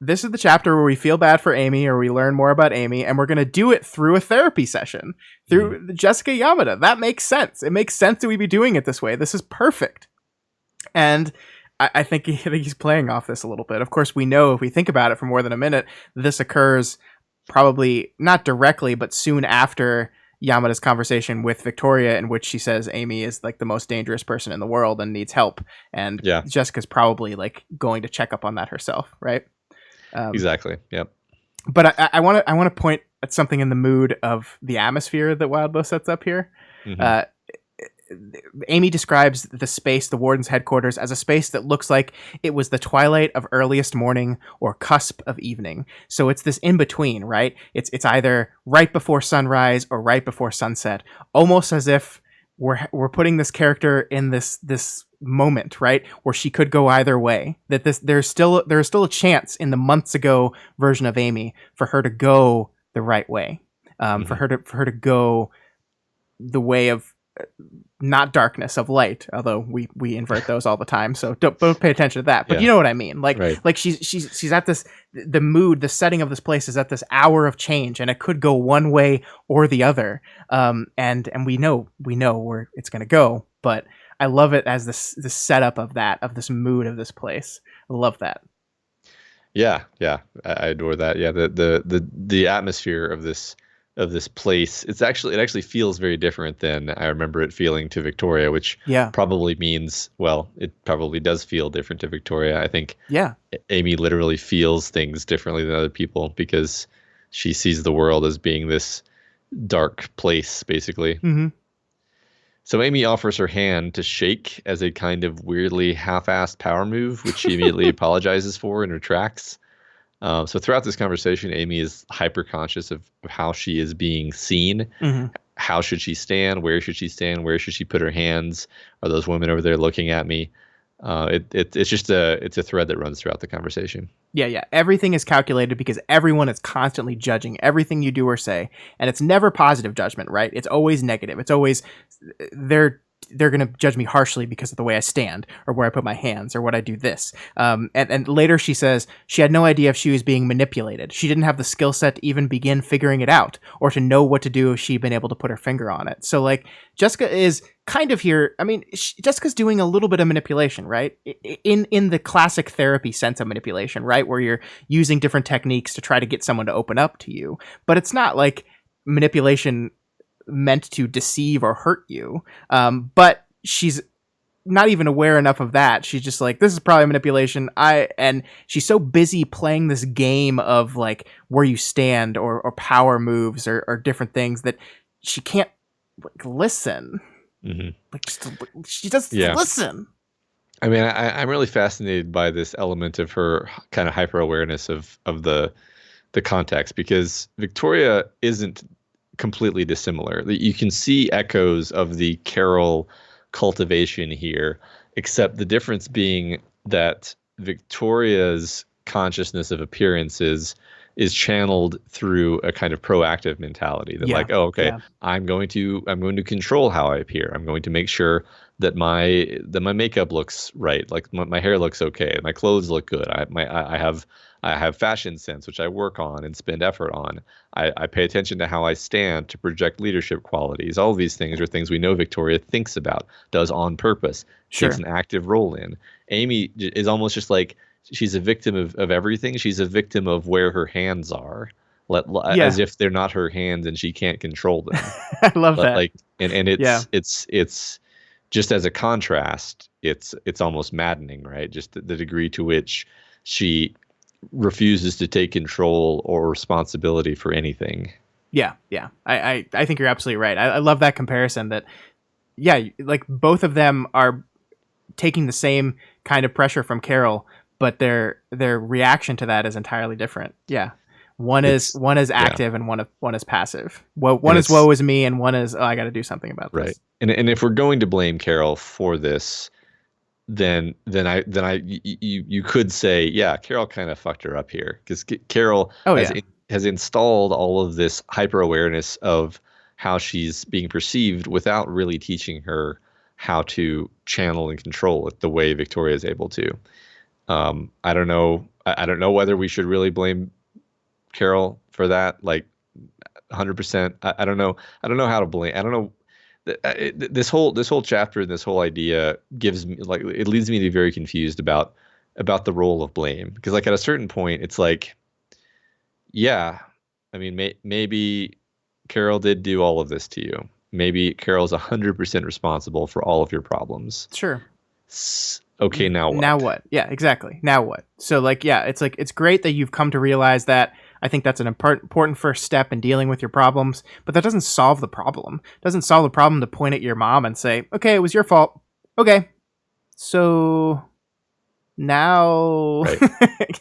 this is the chapter where we feel bad for Amy, or we learn more about Amy, and we're gonna do it through a therapy session through Jessica Yamada. That makes sense. It makes sense that we be doing it this way. This is perfect, and I think he's playing off this a little bit. Of course, we know if we think about it for more than a minute, this occurs probably not directly, but soon after Yamada's conversation with Victoria, in which she says Amy is like the most dangerous person in the world and needs help, and Yeah, Jessica's probably like going to check up on that herself, right? exactly. Yep. But I want to point at something in the mood of the atmosphere that Wildbow sets up here. Hmm. Uh, Amy describes the space, the warden's headquarters, as a space that looks like it was the twilight of earliest morning or cusp of evening. So it's this in between, right? It's either right before sunrise or right before sunset, almost as if we're putting this character in this moment, right, where she could go either way. That there's still a chance in the months ago version of Amy for her to go the right way, for her to go the way of not darkness, of light, although we invert those all the time, so don't pay attention to that, but Yeah. you know what I mean. Right. Like she's at this, the mood, the setting of this place is at this hour of change, and it could go one way or the other, and we know where it's going to go, but I love it as this setup of this mood of this place. I love that. Yeah, yeah, I adore that. Yeah, the atmosphere of this place. It actually feels very different than I remember it feeling to Victoria, which Yeah. probably means, well, it probably does feel different to Victoria. I think Yeah. Amy literally feels things differently than other people because she sees the world as being this dark place, basically. Mm-hmm. So Amy offers her hand to shake as a kind of weirdly half-assed power move, which she immediately apologizes for and retracts. So throughout this conversation, Amy is hyper conscious of how she is being seen. Mm-hmm. How should she stand? Where should she stand? Where should she put her hands? Are those women over there looking at me? It's just it's a thread that runs throughout the conversation. Yeah. Everything is calculated because everyone is constantly judging everything you do or say, and it's never positive judgment, right? It's always negative. It's always they're going to judge me harshly because of the way I stand or where I put my hands or what I do this. And later she says she had no idea if she was being manipulated. She didn't have the skill set to even begin figuring it out or to know what to do if she'd been able to put her finger on it. So like Jessica is kind of here. I mean, Jessica's doing a little bit of manipulation, right? In the classic therapy sense of manipulation, right? Where you're using different techniques to try to get someone to open up to you. But it's not like manipulation meant to deceive or hurt you, but she's not even aware enough of that. She's just like, this is probably manipulation. And she's so busy playing this game of like where you stand or power moves or different things that she can't like listen. Mm-hmm. Like she just listen. I mean, I'm really fascinated by this element of her kind of hyper awareness of the context, because Victoria isn't completely dissimilar. You can see echoes of the Carol cultivation here, except the difference being that Victoria's consciousness of appearances is channeled through a kind of proactive mentality that like, oh, okay, I'm going to control how I appear. I'm going to make sure that my makeup looks right, like my hair looks okay, my clothes look good. I have fashion sense, which I work on and spend effort on. I pay attention to how I stand to project leadership qualities. All of these things are things we know Victoria thinks about, does on purpose, takes an active role in. Amy is almost just like she's a victim of everything. She's a victim of where her hands are. Yeah. as if they're not her hands and she can't control them. I love that. Like, and Yeah. it's just as a contrast, it's almost maddening, right? Just the degree to which she refuses to take control or responsibility for anything. Yeah. Yeah. I think you're absolutely right. I love that comparison that, yeah, like both of them are taking the same kind of pressure from Carol, but their reaction to that is entirely different. Yeah. One is It's yeah, active and one is passive. Well, and one is woe is me and one is, oh, I got to do something about right. this. And if we're going to blame Carol for this, you could say, yeah, Carol kind of fucked her up here, because Carol Oh yeah. has installed all of this hyper awareness of how she's being perceived without really teaching her how to channel and control it the way Victoria is able to. I don't know. I don't know whether we should really blame Carol for that. Like 100%. I don't know. I don't know how to blame. I don't know. This whole chapter and this whole idea gives me, like, it leads me to be very confused about the role of blame, because like at a certain point it's like, yeah, I mean, maybe Carol did do all of this to you. Maybe Carol's 100% responsible for all of your problems. Sure. Okay, now what? Now what? Yeah, exactly. Now what? So like, yeah, it's like, it's great that you've come to realize that. I think that's an important first step in dealing with your problems, but that doesn't solve the problem. It doesn't solve the problem to point at your mom and say, okay, it was your fault. Okay. So now, Right.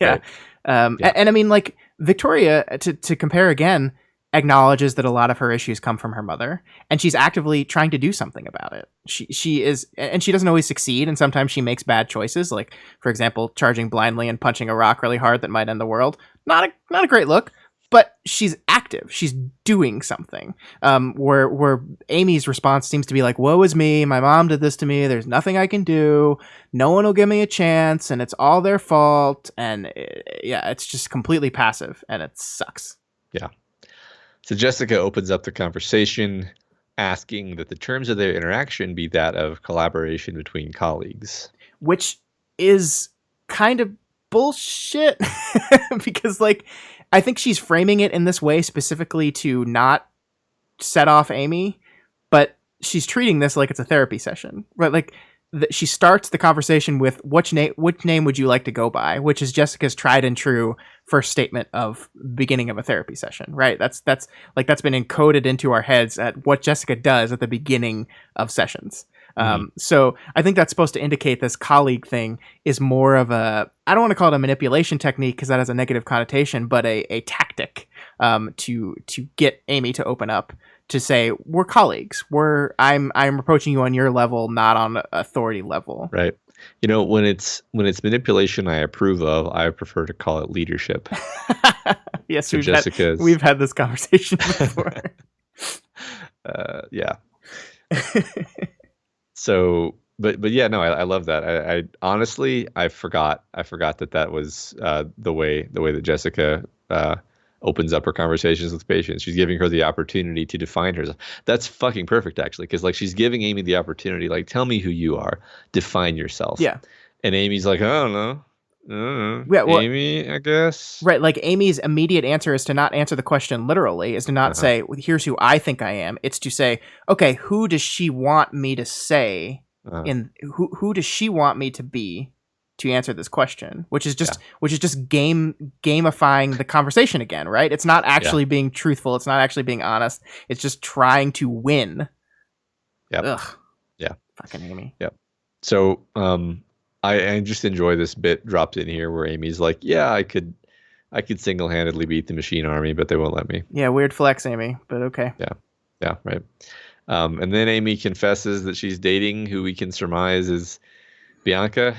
yeah. Right. Yeah. And I mean, like, Victoria, to compare again, acknowledges that a lot of her issues come from her mother, and she's actively trying to do something about it. She is, and she doesn't always succeed, and sometimes she makes bad choices, like, for example, charging blindly and punching a rock really hard that might end the world. Not a great look, but she's active. She's doing something. Where Amy's response seems to be like, woe is me, my mom did this to me, there's nothing I can do, no one will give me a chance, and it's all their fault, and yeah, it's just completely passive, and it sucks. Yeah. So Jessica opens up the conversation, asking that the terms of their interaction be that of collaboration between colleagues. Which is kind of bullshit, because, like, I think she's framing it in this way specifically to not set off Amy, but she's treating this like it's a therapy session, right? Like, she starts the conversation with, which name would you like to go by, which is Jessica's tried and true first statement of beginning of a therapy session, right? That's been encoded into our heads at what Jessica does at the beginning of sessions. So I think that's supposed to indicate this colleague thing is more of a, I don't want to call it a manipulation technique because that has a negative connotation, but a tactic to get Amy to open up, to say, we're colleagues. I'm approaching you on your level, not on authority level. Right. You know, when it's manipulation I approve of, I prefer to call it leadership. Yes, So we've had this conversation before. Yeah. So, but yeah, no, I love that. I honestly, I forgot that was the way that Jessica opens up her conversations with patients. She's giving her the opportunity to define herself. That's fucking perfect, actually, because like she's giving Amy the opportunity, like, tell me who you are, define yourself. Yeah. And Amy's like, I don't know. Yeah, well, Amy, I guess. Right, like Amy's immediate answer is to not answer the question literally, is to not say, well, here's who I think I am. It's to say, okay, who does she want me to say, in who does she want me to be to answer this question? Which is just gamifying the conversation again, right? It's not actually being truthful. It's not actually being honest. It's just trying to win. Yep. Ugh. Yeah. Fucking Amy. Yep. So, I just enjoy this bit dropped in here where Amy's like, yeah, I could single-handedly beat the machine army, but they won't let me. Yeah, weird flex, Amy, but okay. Yeah, right. And then Amy confesses that she's dating who we can surmise is Bianca.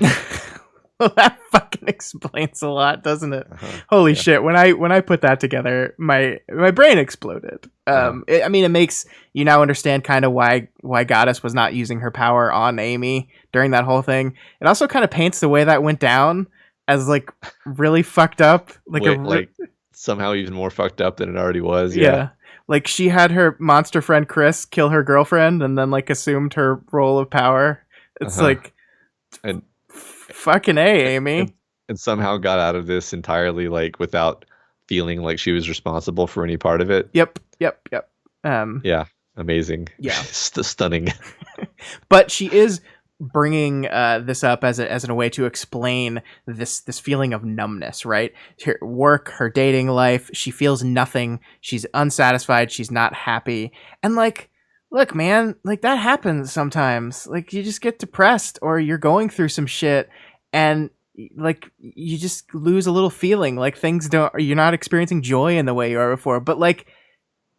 Well, that fucking explains a lot, doesn't it? Holy shit! When I put that together, my brain exploded. I mean, it makes you now understand kind of why Goddess was not using her power on Amy during that whole thing. It also kind of paints the way that went down as like really fucked up, like somehow even more fucked up than it already was. Yeah. Like she had her monster friend Chris kill her girlfriend and then like assumed her role of power. It's like, and fucking A, Amy. And somehow got out of this entirely, like, without feeling like she was responsible for any part of it. Yep. Yeah, amazing. Yeah. Stunning. But she is bringing this up as a way to explain this feeling of numbness, right? Her work, her dating life, she feels nothing. She's unsatisfied. She's not happy. And like, look, man, like that happens sometimes. Like you just get depressed or you're going through some shit and like you just lose a little feeling like you're not experiencing joy in the way you were before. But like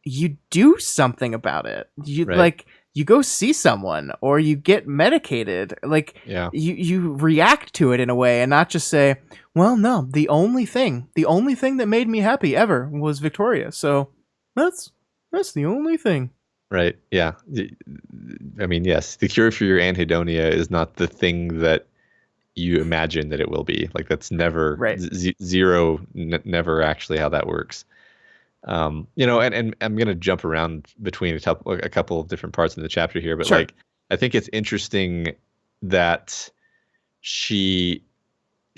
you do something about it. You Right. like you go see someone or you get medicated. Like Yeah. you react to it in a way and not just say, well, no, the only thing that made me happy ever was Victoria. So that's the only thing. Right. Yeah. I mean, yes, the cure for your anhedonia is not the thing that you imagine that it will be. Like that's never Right. zero, never actually how that works. You know, and I'm gonna jump around between a couple of different parts in the chapter here, but Sure. like I think it's interesting that she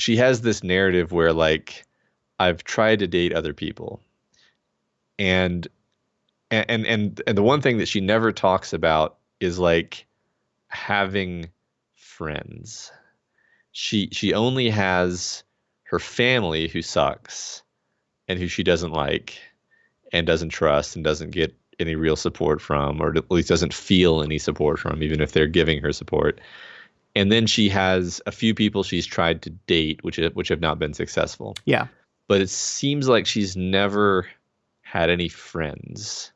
has this narrative where like I've tried to date other people, and the one thing that she never talks about is like having friends. She only has her family who sucks and who she doesn't like and doesn't trust and doesn't get any real support from, or at least doesn't feel any support from, even if they're giving her support. And then she has a few people she's tried to date, which have not been successful. Yeah. But it seems like she's never had any friends.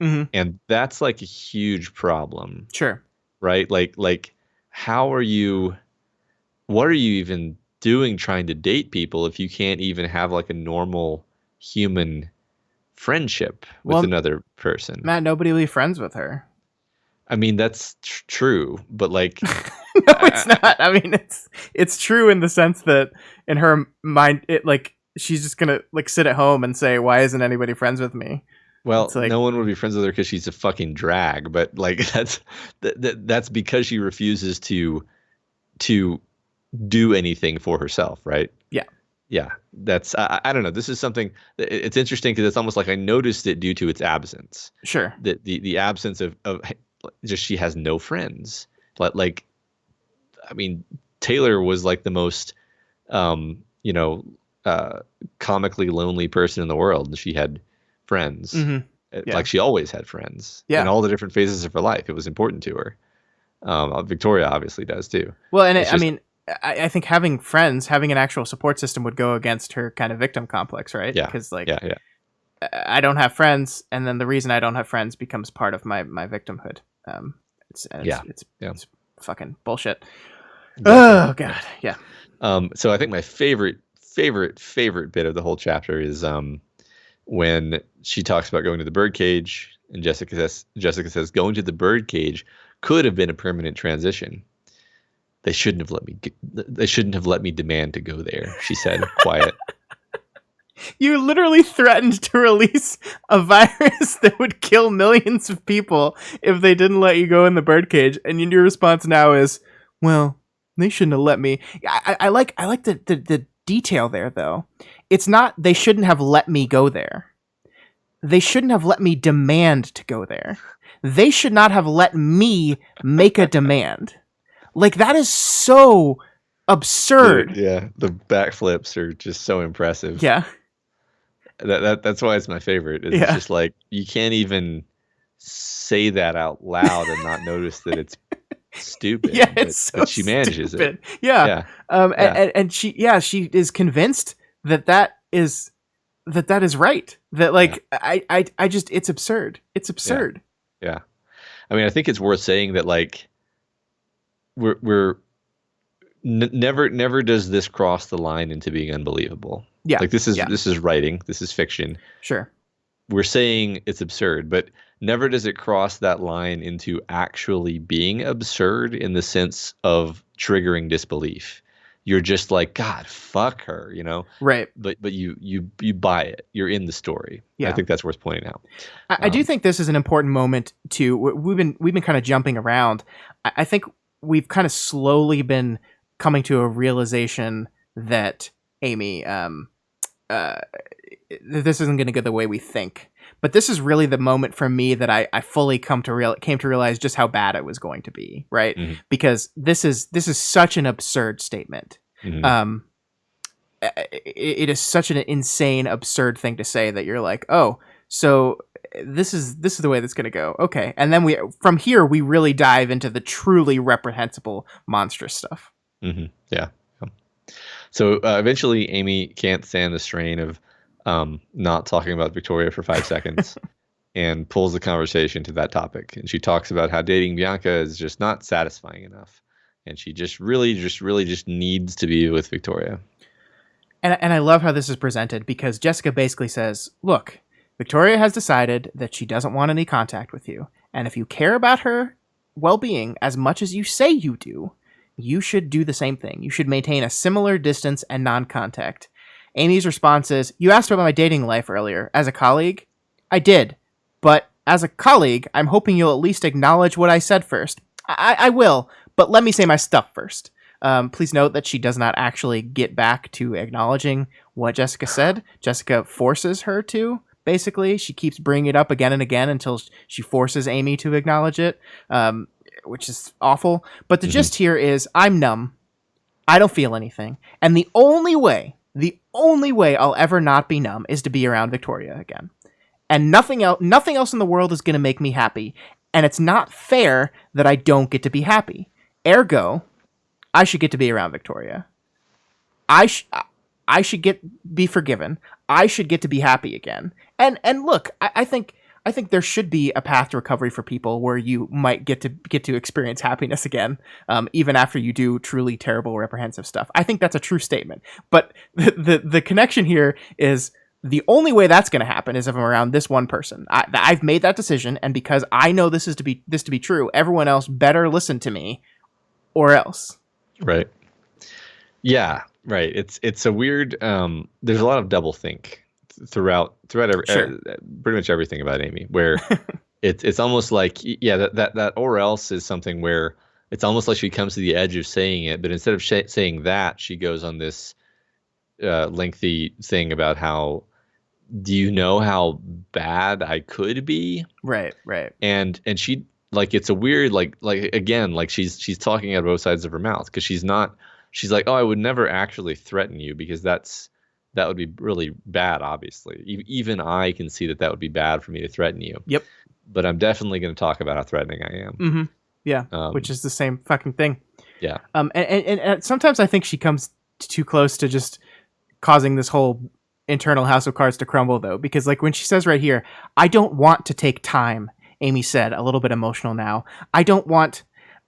Mm-hmm. And that's like a huge problem. Sure. Right? Like how are you, what are you even doing trying to date people if you can't even have like a normal human friendship with another person? Matt, nobody will be friends with her. I mean, that's true, but like no, it's not. I mean, it's true in the sense that in her mind, it like she's just gonna like sit at home and say, "Why isn't anybody friends with me?" Well, like, no one would be friends with her because she's a fucking drag. But like that's because she refuses to do anything for herself, right? Yeah. Yeah, that's I don't know. This is something. It's interesting because it's almost like I noticed it due to its absence. Sure. The absence of just she has no friends. Like, I mean, Taylor was like the most, you know, comically lonely person in the world, and she had friends. Mm-hmm. Yeah. Like she always had friends. Yeah. In all the different phases of her life, it was important to her. Victoria obviously does too. Well, and I mean, I think having friends, having an actual support system would go against her kind of victim complex, right? Yeah. Because like, yeah. I don't have friends, and then the reason I don't have friends becomes part of my victimhood. It's fucking bullshit. Exactly. Oh god, yeah. So I think my favorite bit of the whole chapter is when she talks about going to the birdcage, and Jessica says going to the birdcage could have been a permanent transition. They shouldn't have let me demand to go there, she said, quiet. You literally threatened to release a virus that would kill millions of people if they didn't let you go in the birdcage, and your response now is, well, they shouldn't have let me. I like the detail there, though. It's not they shouldn't have let me go there. They shouldn't have let me demand to go there. They should not have let me make a demand. Like, that is so absurd. Dude, yeah, the backflips are just so impressive. Yeah. That's why it's my favorite. It's just like you can't even say that out loud and not notice that it's stupid. Yeah, but she manages stupid. it. Yeah. And she is convinced that is right. That like I just it's absurd. It's absurd. Yeah. I mean, I think it's worth saying that like we're never does this cross the line into being unbelievable. Yeah. Like this is writing, this is fiction. Sure. We're saying it's absurd, but never does it cross that line into actually being absurd in the sense of triggering disbelief. You're just like, God, fuck her, you know? Right. But you buy it. You're in the story. Yeah. I think that's worth pointing out. I do think this is an important moment too. We've been kind of jumping around. I think we've kind of slowly been coming to a realization that Amy this isn't going to go the way we think. But this is really the moment for me that I fully came to realize just how bad it was going to be, right? Mm-hmm. Because this is such an absurd statement. Mm-hmm. It is such an insane, absurd thing to say that you're like, oh, so this is the way that's going to go. Okay, and then from here we really dive into the truly reprehensible, monstrous stuff. Mm-hmm. Yeah. So eventually, Amy can't stand the strain of not talking about Victoria for 5 seconds, and pulls the conversation to that topic. And she talks about how dating Bianca is just not satisfying enough, and she just really needs to be with Victoria. And I love how this is presented, because Jessica basically says, look, Victoria has decided that she doesn't want any contact with you. And if you care about her well-being as much as you say you do, you should do the same thing. You should maintain a similar distance and non-contact. Amy's response is, you asked about my dating life earlier. As a colleague? I did. But as a colleague, I'm hoping you'll at least acknowledge what I said first. I will, but let me say my stuff first. Please note that she does not actually get back to acknowledging what Jessica said. Jessica forces her to, basically. She keeps bringing it up again and again until she forces Amy to acknowledge it, which is awful. But the gist here is, I'm numb. I don't feel anything. And the only way I'll ever not be numb is to be around Victoria again. And nothing else in the world is going to make me happy. And it's not fair that I don't get to be happy. Ergo, I should get to be around Victoria. I should be forgiven. I should get to be happy again. And look, I think there should be a path to recovery for people where you might get to experience happiness again, even after you do truly terrible, reprehensive stuff. I think that's a true statement. But the connection here is, the only way that's going to happen is if I'm around this one person. I've made that decision, and because I know this to be true, everyone else better listen to me, or else. Right. Yeah. Right. It's a weird. There's a lot of doublethink throughout pretty much everything about Amy, where it's almost like, yeah, that or else is something where it's almost like she comes to the edge of saying it, but instead of saying that, she goes on this lengthy thing about how, do you know how bad I could be? Right. And she, like, it's a weird, like again, like she's talking out of both sides of her mouth, because she's like, oh, I would never actually threaten you, because that would be really bad, obviously. Even I can see that would be bad for me to threaten you. Yep. But I'm definitely going to talk about how threatening I am. Mm-hmm. Yeah, which is the same fucking thing. Yeah. And sometimes I think she comes too close to just causing this whole internal house of cards to crumble, though, because like when she says right here, I don't want to take time, Amy said, a little bit emotional now. I don't want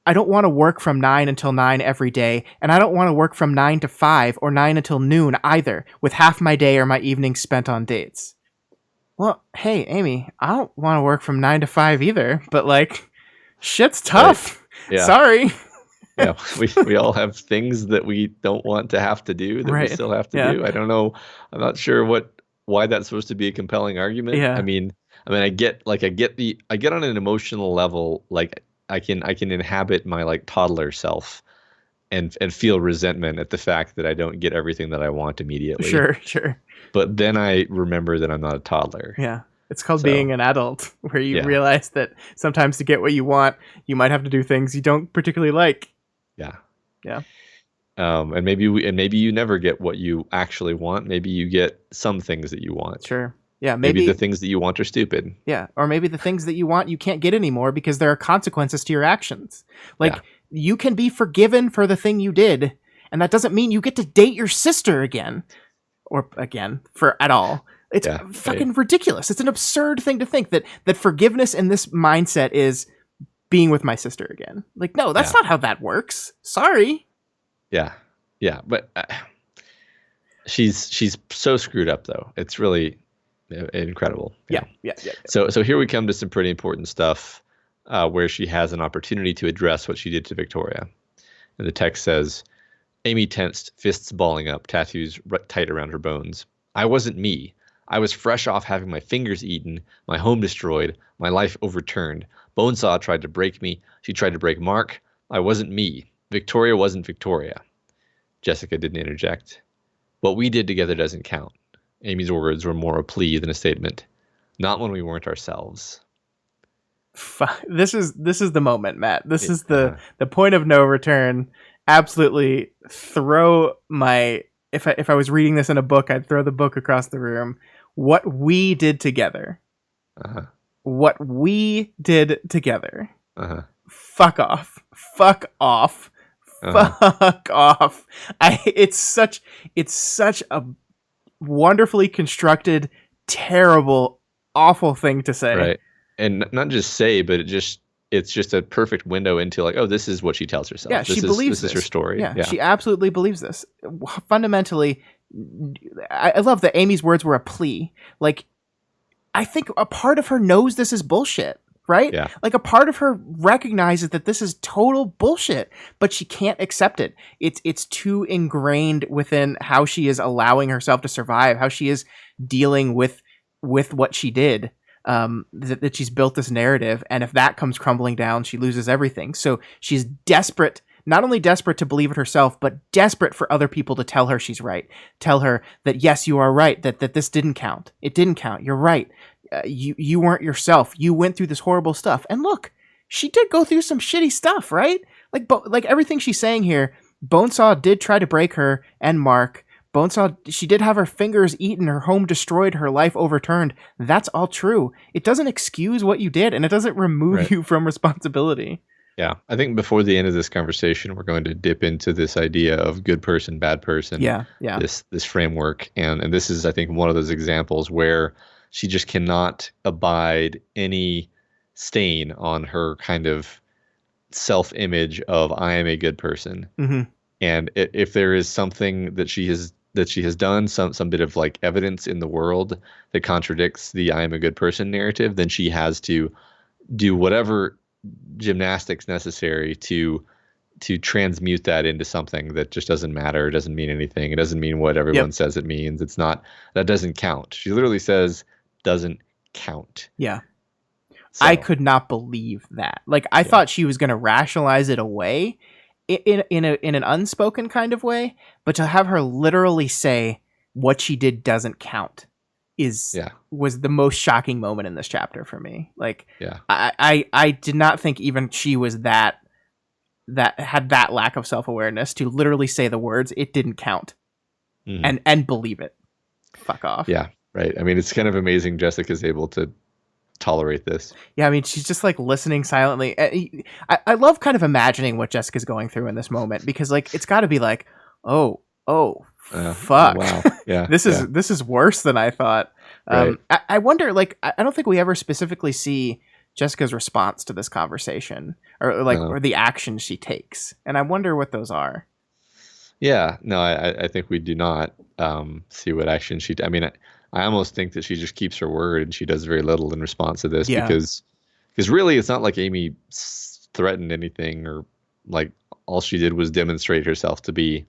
to work from 9 until 9 every day, and I don't want to work from 9 to 5 or 9 until noon either, with half my day or my evenings spent on dates. Well, hey, Amy, I don't want to work from 9 to 5 either, but like, shit's tough. Right. Yeah. Sorry. Yeah, we all have things that we don't want to have to do that we still have to do. I don't know. I'm not sure why that's supposed to be a compelling argument. Yeah. I mean, I get on an emotional level, like I can inhabit my like toddler self and feel resentment at the fact that I don't get everything that I want immediately. Sure. But then I remember that I'm not a toddler. Yeah. It's called being an adult, where you realize that sometimes to get what you want, you might have to do things you don't particularly like. Yeah. And maybe you never get what you actually want. Maybe you get some things that you want. Sure. Yeah. Maybe the things that you want are stupid. Yeah. Or maybe the things that you want you can't get anymore because there are consequences to your actions. Like, you can be forgiven for the thing you did, and that doesn't mean you get to date your sister again, at all. It's fucking ridiculous. It's an absurd thing to think that forgiveness in this mindset is being with my sister again. Like, no, that's not how that works. Sorry. Yeah. But she's so screwed up, though. It's really incredible. Yeah. So here we come to some pretty important stuff where she has an opportunity to address what she did to Victoria. And the text says, Amy tensed, fists balling up, tattoos tight around her bones. I wasn't me. I was fresh off having my fingers eaten, my home destroyed, my life overturned. Bonesaw tried to break me. She tried to break Mark. I wasn't me. Victoria wasn't Victoria. Jessica didn't interject. What we did together doesn't count. Amy's words were more a plea than a statement. Not when we weren't ourselves. This is the moment, Matt. This is Uh-huh. the point of no return. Absolutely throw my if I was reading this in a book, I'd throw the book across the room. What we did together. Uh-huh. What we did together. Uh-huh. Fuck off. Fuck off. Uh-huh. Fuck off. It's such a wonderfully constructed, terrible, awful thing to say. Right. And not just say, but it's just a perfect window into like, oh, this is what she tells herself. Yeah, she believes this is her story. Yeah, she absolutely believes this. Fundamentally, I love that Amy's words were a plea. Like, I think a part of her knows this is bullshit, right? Yeah. Like, a part of her recognizes that this is total bullshit, but she can't accept it. It's too ingrained within how she is allowing herself to survive, how she is dealing with what she did. That she's built this narrative, and if that comes crumbling down, she loses everything. So she's desperate, not only desperate to believe it herself, but desperate for other people to tell her she's right. Tell her that, yes, you are right, that this didn't count. It didn't count. You're right. You weren't yourself. You went through this horrible stuff. And look, she did go through some shitty stuff, right? Like everything she's saying here, Bonesaw did try to break her and Mark. Bonesaw, she did have her fingers eaten, her home destroyed, her life overturned. That's all true. It doesn't excuse what you did, and it doesn't remove you from responsibility. Yeah. I think before the end of this conversation, we're going to dip into this idea of good person, bad person. Yeah. This framework. And this is, I think, one of those examples where she just cannot abide any stain on her kind of self-image of I am a good person. Mm-hmm. And if there is something that she has done, some bit of like evidence in the world that contradicts the I am a good person narrative, then she has to do whatever gymnastics necessary to transmute that into something that just doesn't matter. It doesn't mean anything. It doesn't mean what everyone says it means. It's not, that doesn't count. She literally says doesn't count. Yeah. So, I could not believe that. Like, I thought she was going to rationalize it away in an unspoken kind of way, but to have her literally say what she did doesn't count was the most shocking moment in this chapter for me. Like, I did not think even she was that had that lack of self-awareness to literally say the words it didn't count and believe it. Fuck off. Yeah, right. I mean, it's kind of amazing Jessica's able to tolerate this. Yeah, I mean, she's just like listening silently. I love kind of imagining what Jessica's going through in this moment, because like it's got to be like, oh, fuck, wow, yeah, this is worse than I thought. Right. I wonder, like, I don't think we ever specifically see Jessica's response to this conversation, or the actions she takes, and I wonder what those are. Yeah, no, I think we do not see what action she. I mean, I almost think that she just keeps her word and she does very little in response to this, because really it's not like Amy threatened anything, or like all she did was demonstrate herself to be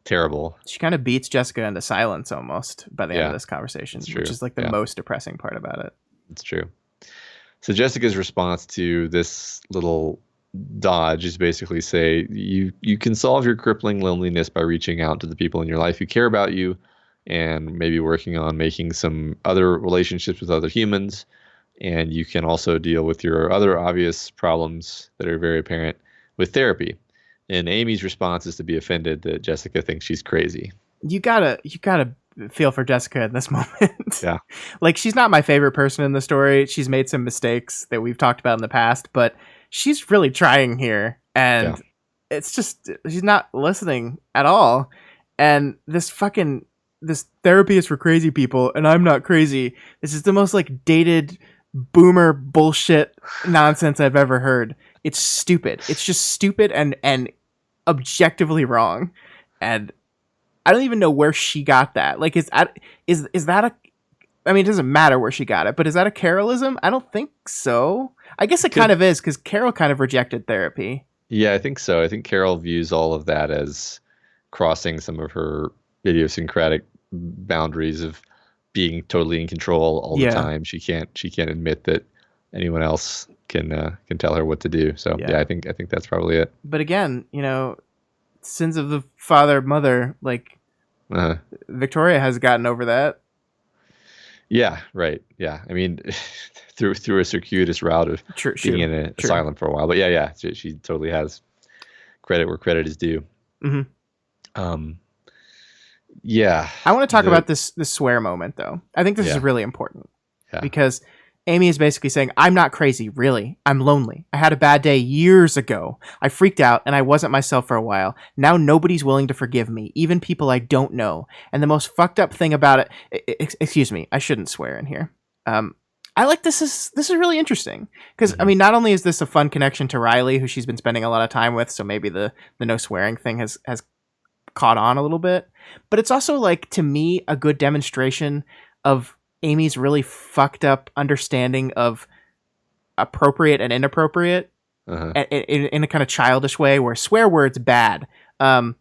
terrible. She kind of beats Jessica into silence almost by the end of this conversation, which is like the most depressing part about it. It's true. So Jessica's response to this little dodge is basically say, you can solve your crippling loneliness by reaching out to the people in your life who care about you, and maybe working on making some other relationships with other humans. And you can also deal with your other obvious problems that are very apparent with therapy. And Amy's response is to be offended that Jessica thinks she's crazy. You gotta feel for Jessica in this moment. Yeah. Like, she's not my favorite person in the story. She's made some mistakes that we've talked about in the past, but she's really trying here. And it's just, she's not listening at all. And this therapy is for crazy people, and I'm not crazy. This is the most like dated boomer bullshit nonsense I've ever heard. It's stupid. It's just stupid and objectively wrong. And I don't even know where she got that. Like, is that a, I mean, it doesn't matter where she got it, but is that a Carolism? I don't think so. I guess it kind of is, because Carol kind of rejected therapy. Yeah, I think so. I think Carol views all of that as crossing some of her idiosyncratic boundaries of being totally in control all the time. She can't admit that anyone else can tell her what to do. So I think that's probably it. But again, sins of the father, mother, like Victoria has gotten over that. Yeah, right. Yeah. I mean, through a circuitous route of True, being true, in an true. asylum for a while. But yeah. She totally has credit where credit is due. Hmm. Um, yeah. I want to talk The about this swear moment though. I think this is yeah. really important Yeah. because Amy is basically saying, "I'm not crazy, really. I'm lonely. I had a bad day years ago. I freaked out and I wasn't myself for a while. Now nobody's willing to forgive me, even people I don't know. And the most fucked up thing about it, excuse me, I shouldn't swear in here. Um, I like this is really interesting because I Mhm. mean, not only is this a fun connection to Riley, who she's been spending a lot of time with, so maybe the no swearing thing has caught on a little bit, but it's also like to me a good demonstration of Amy's really fucked up understanding of appropriate and inappropriate Uh-huh. in a kind of childish way where swear words bad. Um,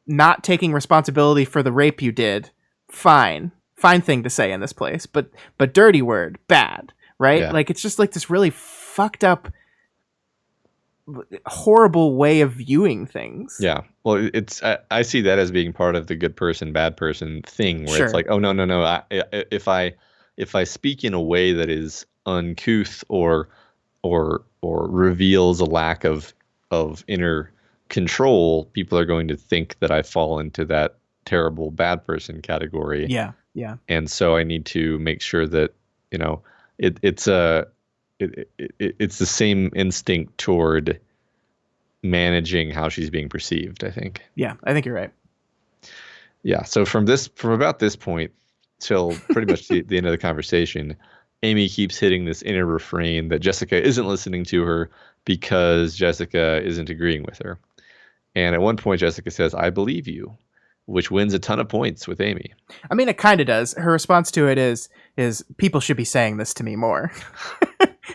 Not taking responsibility for the rape you did, fine thing to say in this place, but dirty word, bad, right? Yeah. Like it's just like this really fucked up, horrible way of viewing things. Yeah. Well, I see that as being part of the good person, bad person thing, where it's Sure. like, oh no. If I speak in a way that is uncouth or reveals a lack of inner control, people are going to think that I fall into that terrible bad person category. Yeah. Yeah. And so I need to make sure that, you know, it's a it's the same instinct toward managing how she's being perceived, I think. Yeah. I think you're right. Yeah. So from about this point till pretty much the end of the conversation, Amy keeps hitting this inner refrain that Jessica isn't listening to her because Jessica isn't agreeing with her. And at one point, Jessica says, "I believe you," which wins a ton of points with Amy. I mean, it kind of does. Her response to it is people should be saying this to me more,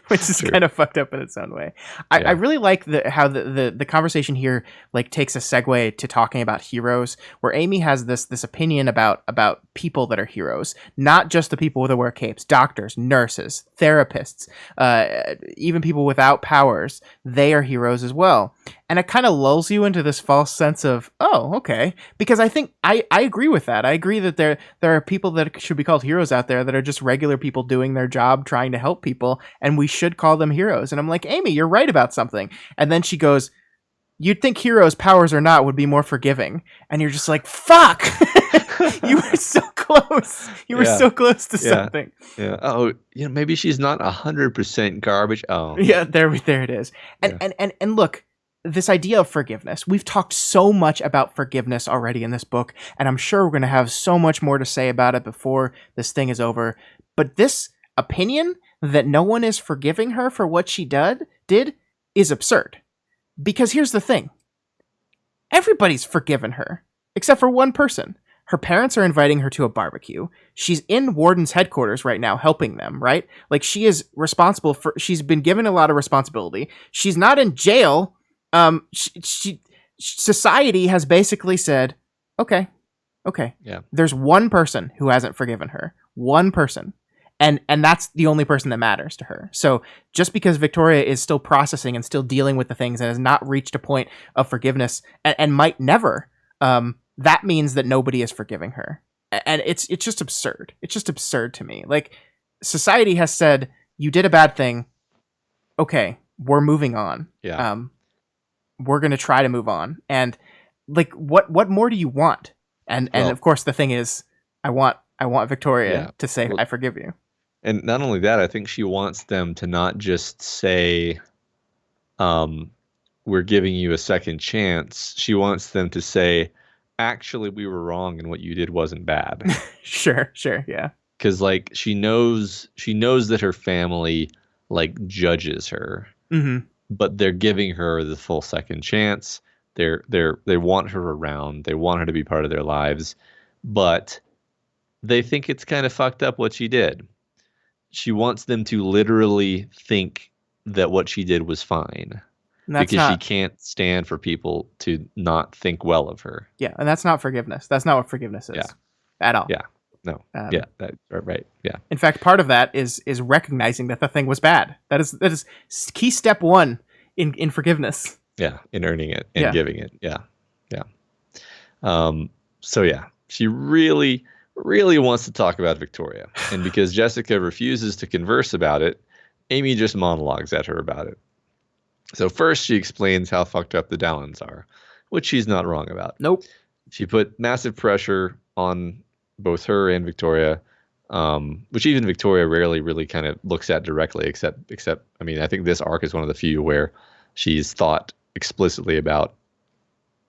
which is True. kind of fucked up in its own way. I Yeah. really like how the conversation here like takes a segue to talking about heroes, where Amy has this opinion about people that are heroes, not just the people that wear capes, doctors, nurses, therapists, even people without powers. They are heroes as well. And it kind of lulls you into this false sense of, oh, okay. Because I think I agree with that. I agree that there are people that should be called heroes out there that are just regular people doing their job, trying to help people, and we should call them heroes. And I'm like, Amy, you're right about something. And then she goes, you'd think heroes, powers or not, would be more forgiving. And you're just like, fuck! You were so close. You were Yeah. so close to Yeah. something. Yeah. Oh, maybe she's not 100% garbage. Oh. Yeah, there it is. And Yeah. and look, this idea of forgiveness. We've talked so much about forgiveness already in this book, and I'm sure we're going to have so much more to say about it before this thing is over. But this opinion that no one is forgiving her for what she did is absurd. Because here's the thing. Everybody's forgiven her, except for one person. Her parents are inviting her to a barbecue. She's in Warden's headquarters right now helping them, right? Like she is responsible for she's been given a lot of responsibility. She's not in jail. Society has basically said, okay. Yeah. There's one person who hasn't forgiven her. One person. And that's the only person that matters to her. So just because Victoria is still processing and still dealing with the things and has not reached a point of forgiveness and might never, that means that nobody is forgiving her. And it's just absurd. It's just absurd to me. Like society has said, you did a bad thing. Okay, we're moving on. Yeah. We're going to try to move on. And like, what more do you want? And Well, of course the thing is, I want Victoria Yeah. to say, Well, I forgive you. and not only that, I think she wants them to not just say, we're giving you a second chance. She wants them to say, actually, we were wrong and what you did wasn't bad. Sure, yeah. Because like she knows that her family like judges her, Mm-hmm. but they're giving her the full second chance. They want her around. They want her to be part of their lives, but they think it's kind of fucked up what she did. She wants them to literally think that what she did was fine And that's because she not, can't stand for people to not think well of her. yeah, and that's not forgiveness. That's not what forgiveness is Yeah. at all. Yeah. No. Yeah. Right. Yeah. In fact, part of that is recognizing that the thing was bad. That is key step one in forgiveness. Yeah. In earning it and Yeah. giving it. Yeah. Yeah. So yeah, she really, really wants to talk about Victoria. And because Jessica refuses to converse about it, Amy just monologues at her about it. So first she explains how fucked up the Dallins are, which she's not wrong about. Nope. She put massive pressure on both her and Victoria, which even Victoria rarely really kind of looks at directly, except I mean, I think this arc is one of the few where she's thought explicitly about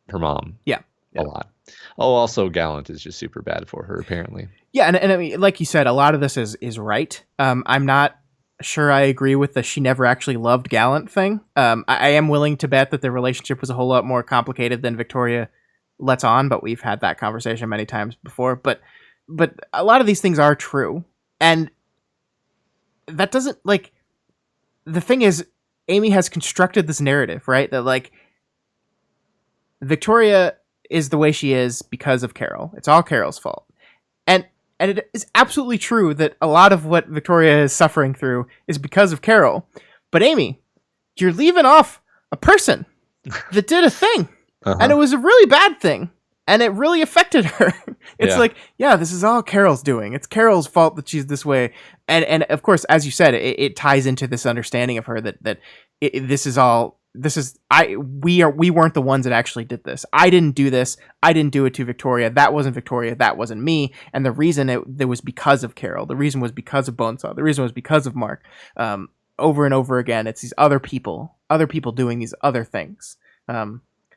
her mom. Yeah. A lot. Oh, also Gallant is just super bad for her, apparently. Yeah, and I mean, like you said, a lot of this is right. I'm not sure I agree with the she never actually loved Gallant thing. I am willing to bet that their relationship was a whole lot more complicated than Victoria lets on, but we've had that conversation many times before. But a lot of these things are true, and that doesn't, like, the thing is, Amy has constructed this narrative, right? That, like, Victoria is the way she is because of Carol. It's all Carol's fault. And it is absolutely true that a lot of what Victoria is suffering through is because of Carol. But Amy, you're leaving off a person that did a thing. And it was a really bad thing. And it really affected her. It's like, yeah, this is all Carol's doing. It's Carol's fault that she's this way. And of course, as you said, it ties into this understanding of her that we weren't the ones that actually did this. I didn't do this. I didn't do it to Victoria. That wasn't Victoria. That wasn't me. And the reason it was because of Carol. The reason was because of Bonesaw. The reason was because of Mark. Over and over again, it's these other people doing these other things.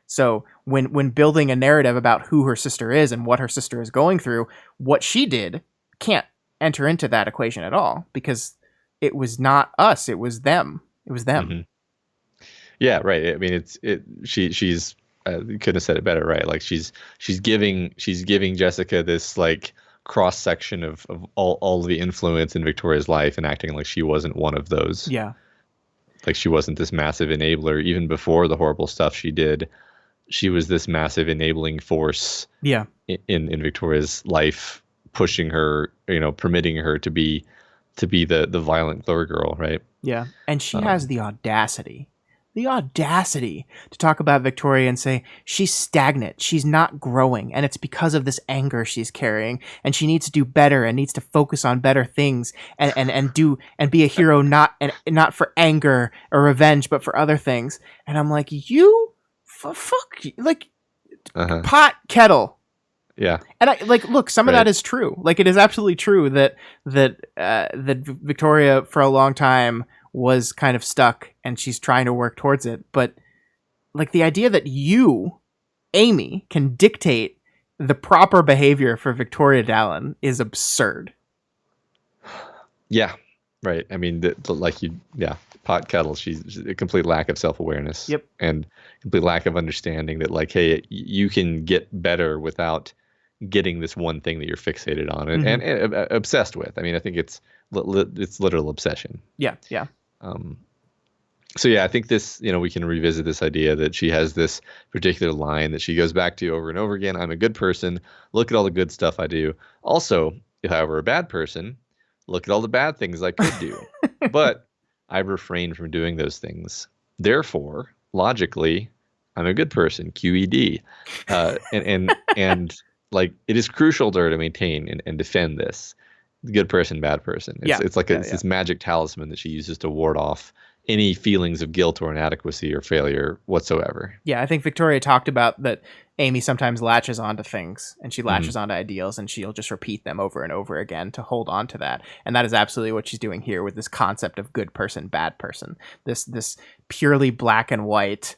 So when building a narrative about who her sister is and what her sister is going through, what she did can't enter into that equation at all, because it was not us. It was them. It was them. Mm-hmm. Yeah, right. I mean, she's you couldn't have said it better, right? Like she's giving Jessica this like cross section of all the influence in Victoria's life and acting like she wasn't one of those. Yeah. Like she wasn't this massive enabler even before the horrible stuff she did. She was this massive enabling force. Yeah. In Victoria's life, pushing her, permitting her to be the violent Glur girl, right? Yeah. And she has the audacity to talk about Victoria and say she's stagnant, she's not growing, and it's because of this anger she's carrying, and she needs to do better and needs to focus on better things and be a hero, not for anger or revenge, but for other things. And I'm like, fuck, like, pot kettle. Yeah. And I look, some of that is true. Like, it is absolutely true that Victoria for a long time was kind of stuck and she's trying to work towards it. But like, the idea that you, Amy, can dictate the proper behavior for Victoria Dallin is absurd. Yeah. Right. I mean, pot kettle, she's a complete lack of self-awareness. Yep. And complete lack of understanding that, like, hey, you can get better without getting this one thing that you're fixated on and obsessed with. I mean, I think it's literal obsession. Yeah. Yeah. So yeah, I think this, we can revisit this idea that she has this particular line that she goes back to over and over again. I'm a good person. Look at all the good stuff I do. Also, if I were a bad person, look at all the bad things I could do. But I refrain from doing those things. Therefore, logically, I'm a good person. QED. And like, it is crucial to her to maintain and defend this good person, bad person. It's like this magic talisman that she uses to ward off any feelings of guilt or inadequacy or failure whatsoever. Yeah, I think Victoria talked about that Amy sometimes latches onto things, and she latches onto ideals, and she'll just repeat them over and over again to hold on to that. And that is absolutely what she's doing here with this concept of good person, bad person. This purely black and white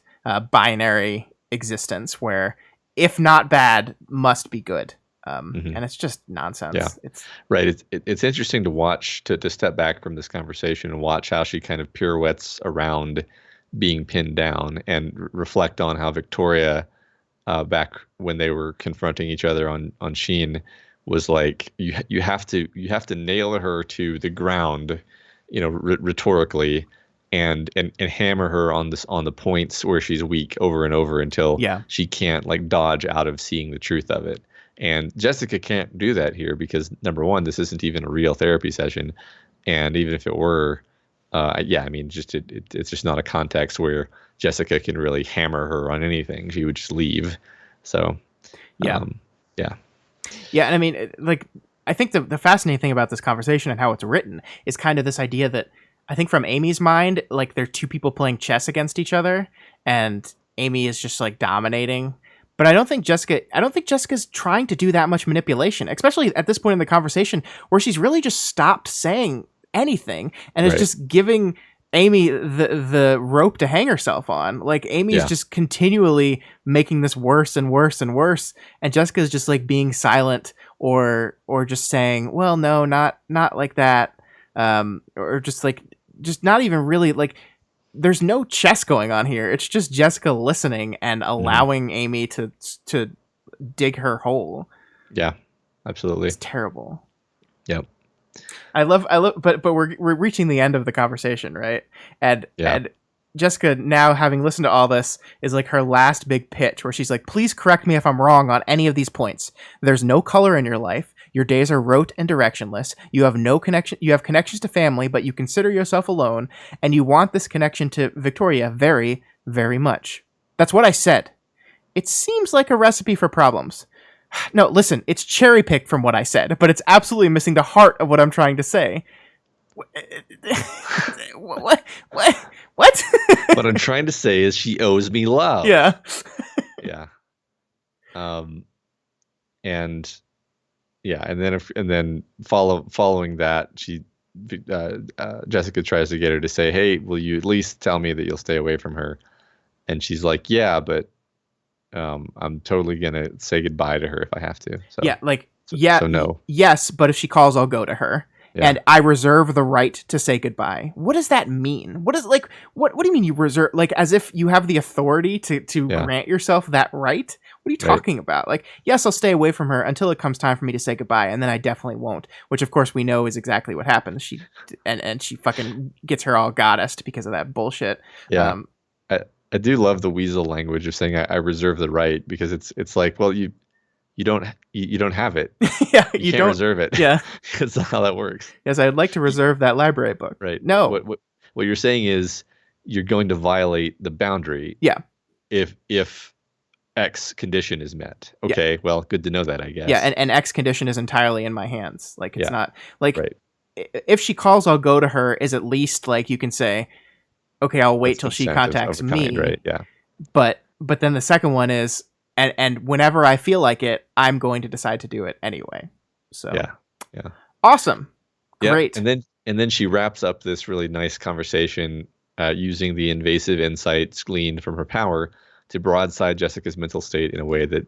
binary existence where if not bad, must be good. And it's just nonsense. Yeah. Right. It's interesting to watch, to step back from this conversation and watch how she kind of pirouettes around being pinned down and reflect on how Victoria, back when they were confronting each other on Sheen, was like, you have to nail her to the ground, rhetorically, and hammer her on the points where she's weak over and over until she can't like dodge out of seeing the truth of it. And Jessica can't do that here because, number one, this isn't even a real therapy session, and even if it were, I mean, it's just not a context where Jessica can really hammer her on anything. She would just leave. So, and I mean, like, I think the fascinating thing about this conversation and how it's written is kind of this idea that I think from Amy's mind, like they're two people playing chess against each other, and Amy is just like dominating. But I don't think Jessica's trying to do that much manipulation, especially at this point in the conversation where she's really just stopped saying anything and is just giving Amy the rope to hang herself on. Like Amy's just continually making this worse and worse and worse, and Jessica's just like being silent or just saying, "Well, no, not like that," or just not even really like. There's no chess going on here. It's just Jessica listening and allowing Amy to dig her hole. Yeah, absolutely. It's terrible. Yep. I love, but we're reaching the end of the conversation, right? And Jessica, now having listened to all this, is like her last big pitch where she's like, "Please correct me if I'm wrong on any of these points. There's no color in your life. Your days are rote and directionless. You have no connection. You have connections to family, but you consider yourself alone, and you want this connection to Victoria very, very much." That's what I said. It seems like a recipe for problems. No, listen, it's cherry picked from what I said, but it's absolutely missing the heart of what I'm trying to say. What? What I'm trying to say is she owes me love. Yeah. Yeah. And then following that, Jessica tries to get her to say, "Hey, will you at least tell me that you'll stay away from her?" And she's like, "Yeah, but I'm totally gonna say goodbye to her if I have to." So yeah, so no. Yes, but if she calls, I'll go to her. Yeah. And I reserve the right to say goodbye. What does that mean? What do you mean you reserve, like, as if you have the authority to grant yourself that right? What are you talking about? Like, yes, I'll stay away from her until it comes time for me to say goodbye, and then I definitely won't. Which, of course, we know is exactly what happens. She fucking gets her all goddessed because of that bullshit. Yeah. I do love the weasel language of saying I reserve the right, because it's like, well, you don't have it. Yeah, you can't reserve it. Yeah, that's not how that works. Yes, I'd like to reserve that library book. Right. No. What you're saying is you're going to violate the boundary. Yeah. If X condition is met. Okay. Yeah. Well, good to know that, I guess. Yeah, and X condition is entirely in my hands. Like, it's not like if she calls, I'll go to her is at least like you can say, okay, I'll wait till she contacts me. Kind, right. Yeah. But then the second one is, and whenever I feel like it, I'm going to decide to do it anyway. So yeah. Awesome. Great. And then she wraps up this really nice conversation using the invasive insights gleaned from her power to broadside Jessica's mental state in a way that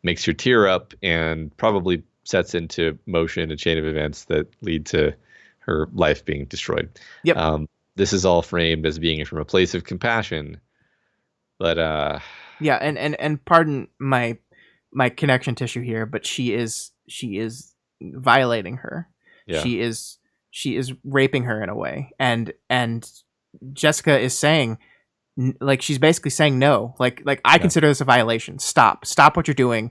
makes her tear up and probably sets into motion a chain of events that lead to her life being destroyed. Yep. This is all framed as being from a place of compassion, but yeah, and pardon my connection tissue here, but she is violating her. Yeah. She is raping her in a way, and Jessica is saying, like, she's basically saying no, like I consider this a violation. Stop what you're doing.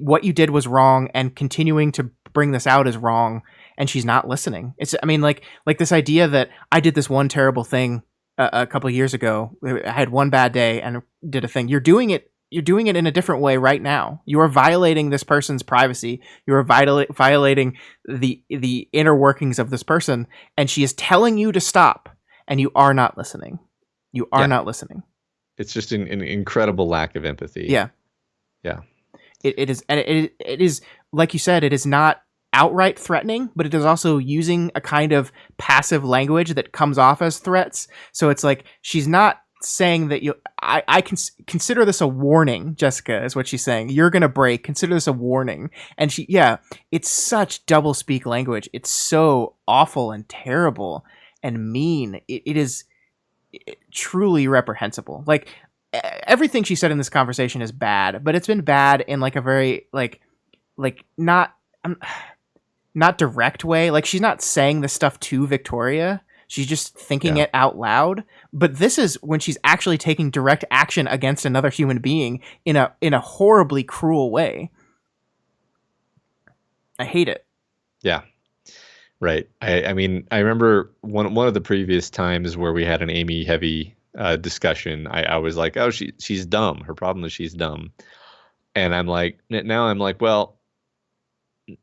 What you did was wrong, and continuing to bring this out is wrong. And she's not listening. I mean, like this idea that I did this one terrible thing a couple of years ago. I had one bad day and did a thing. You're doing it in a different way right now. You are violating this person's privacy. You are violating the inner workings of this person, and she is telling you to stop, and you are not listening. You are not listening. It's just an incredible lack of empathy. Yeah. Yeah. It is, and it is, like you said, it is not outright threatening, but it is also using a kind of passive language that comes off as threats. So it's like she's not saying that I can consider this a warning. Jessica is what she's saying. You're gonna break. Consider this a warning. And it's such double speak language. It's so awful and terrible and mean. It is truly reprehensible. Like, everything she said in this conversation is bad, but it's been bad in like a very like not direct way. Like, she's not saying this stuff to Victoria. She's just thinking it out loud. But this is when she's actually taking direct action against another human being in a horribly cruel way. I hate it. Yeah. Right. I mean, I remember one of the previous times where we had an Amy heavy discussion, I was like, oh, she's dumb. Her problem is she's dumb. And now I'm like, well,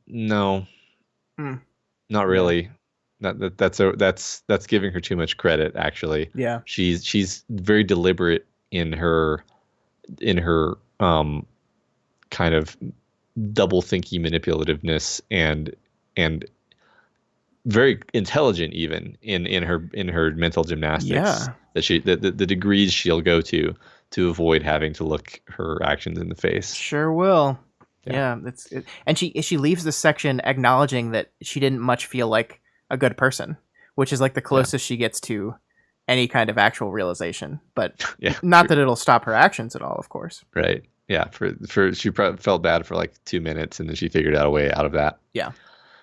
no, Mm, Not yeah. really. That's giving her too much credit, actually. Yeah. She's very deliberate in her kind of double thinky manipulativeness, and very intelligent even in her mental gymnastics, Yeah. that the degrees she'll go to avoid having to look her actions in the face. Sure will. Yeah. Yeah, and she leaves this section acknowledging that she didn't much feel like a good person, which is like the Yeah. closest she gets to any kind of actual realization. But Yeah. not that it'll stop her actions at all, of course. Right. Yeah. For she felt bad for like 2 minutes, and then she figured out a way out of that. Yeah.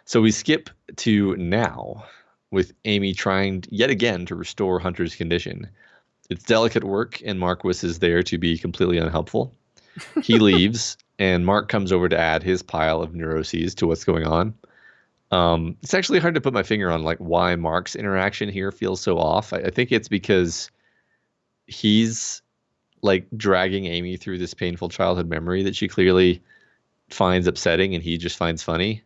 So we skip to now, with Amy trying yet again to restore Hunter's condition. It's delicate work, and Marquis is there to be completely unhelpful. He leaves, and Mark comes over to add his pile of neuroses to what's going on. It's actually hard to put my finger on like why Mark's interaction here feels so off. I think it's because he's like dragging Amy through this painful childhood memory that she clearly finds upsetting, and he just finds funny.